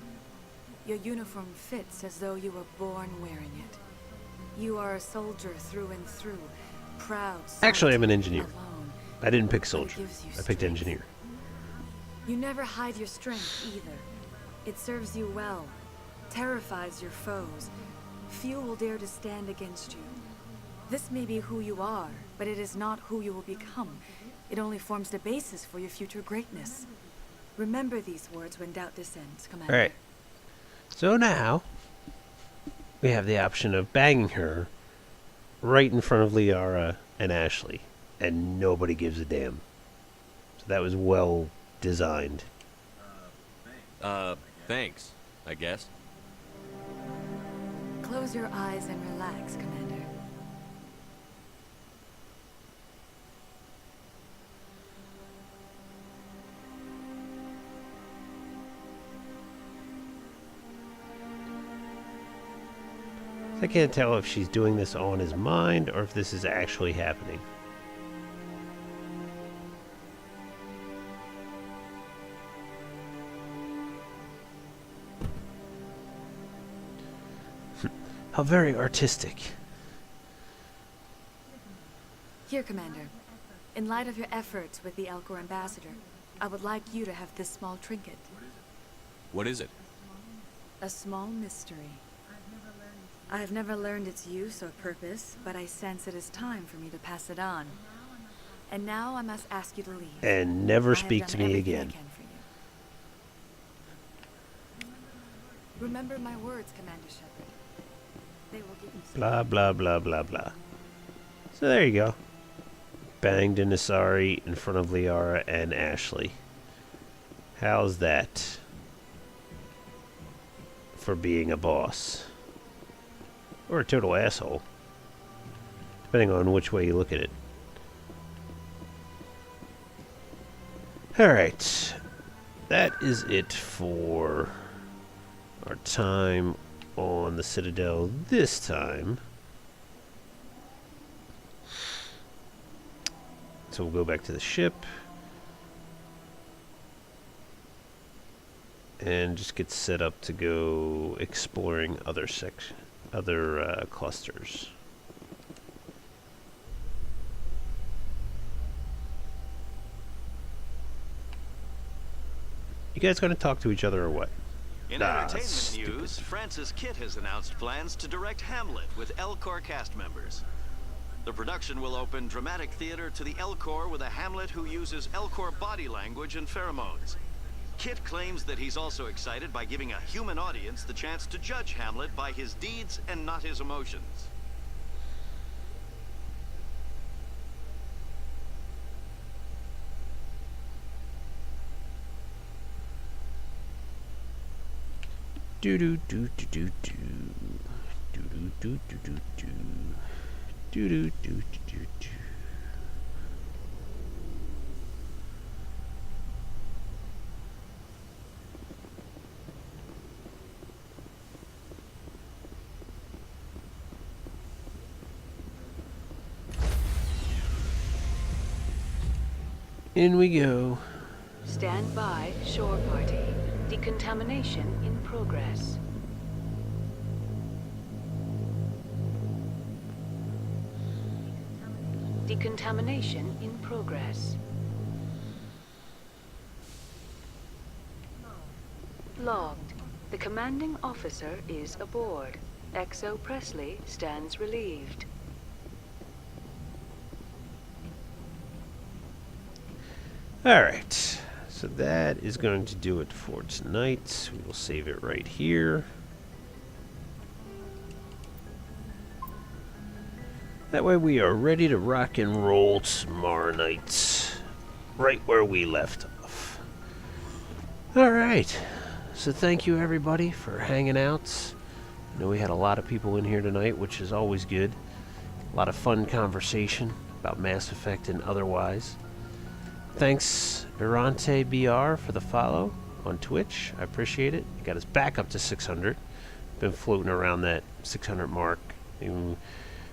Your uniform fits as though you were born wearing it. You are a soldier through and through, proud. Actually, I'm an engineer. Alone, I didn't pick soldier. I picked engineer. You never hide your strength either. It serves you well, terrifies your foes. Few will dare to stand against you. This may be who you are, but it is not who you will become. It only forms the basis for your future greatness. Remember these words when doubt descends, Commander. Alright. So now, we have the option of banging her right in front of Liara and Ashley, and nobody gives a damn. So that was well designed. Thanks, I guess. Close your eyes and relax, Commander. I can't tell if she's doing this on his mind or if this is actually happening. How very artistic. Here, Commander. In light of your efforts with the Alcor ambassador, I would like you to have this small trinket. What is it? A small mystery. I have never learned its use or purpose, but I sense it is time for me to pass it on. And now I must ask you to leave. And never speak to me again. Remember my words, Commander Shepard. They will give you Blah, blah, blah, blah, blah. So there you go. banged into Sari in front of Liara and Ashley. How's that for being a boss? Or a total asshole, depending on which way you look at it. Alright, that is it for our time on the Citadel this time. So we'll go back to the ship and just get set up to go exploring other clusters. You guys gonna talk to each other or what? In entertainment news, Francis Kitt has announced plans to direct Hamlet with Elcor cast members. The production will open dramatic theater to the Elcor with a Hamlet who uses Elcor body language and pheromones. Kitt claims that he's also excited by giving a human audience the chance to judge Hamlet by his deeds and not his emotions. Do do do do do do do do do do do do do do do do do. In we go. Stand by, shore party. Decontamination in progress. Decontamination in progress. Logged. The commanding officer is aboard. XO Presley stands relieved. Alright, so that is going to do it for tonight. We will save it right here. That way we are ready to rock and roll tomorrow night, right where we left off. Alright, so thank you everybody for hanging out. I know we had a lot of people in here tonight, which is always good. A lot of fun conversation about Mass Effect and otherwise. Thanks, Durante BR, for the follow on Twitch. I appreciate it. It got us back up to 600. Been floating around that 600 mark.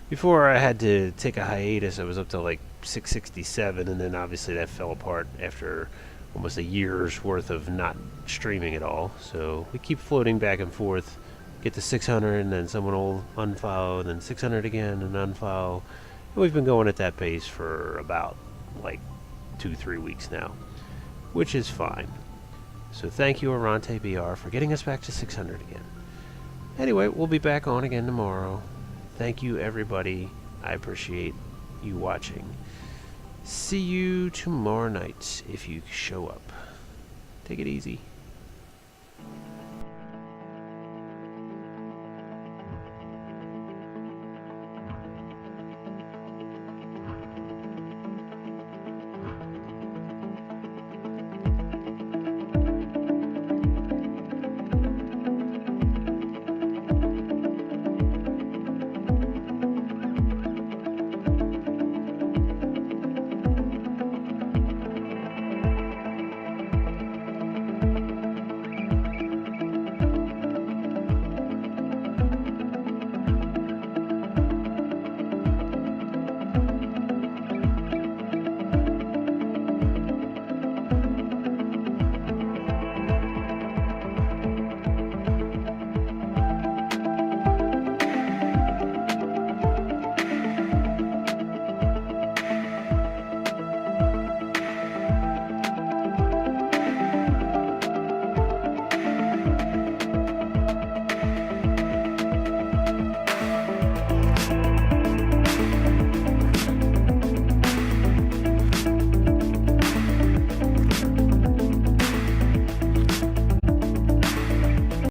Before I had to take a hiatus, I was up to like 667, and then obviously that fell apart after almost a year's worth of not streaming at all. So we keep floating back and forth. Get to 600, and then someone will unfollow, and then 600 again, and unfollow. And we've been going at that pace for about like 2-3 weeks now, which is fine. So thank you, Arante BR, for getting us back to 600 again. Anyway, we'll be back on again tomorrow. Thank you, everybody. I appreciate you watching. See you tomorrow night if you show up. Take it easy.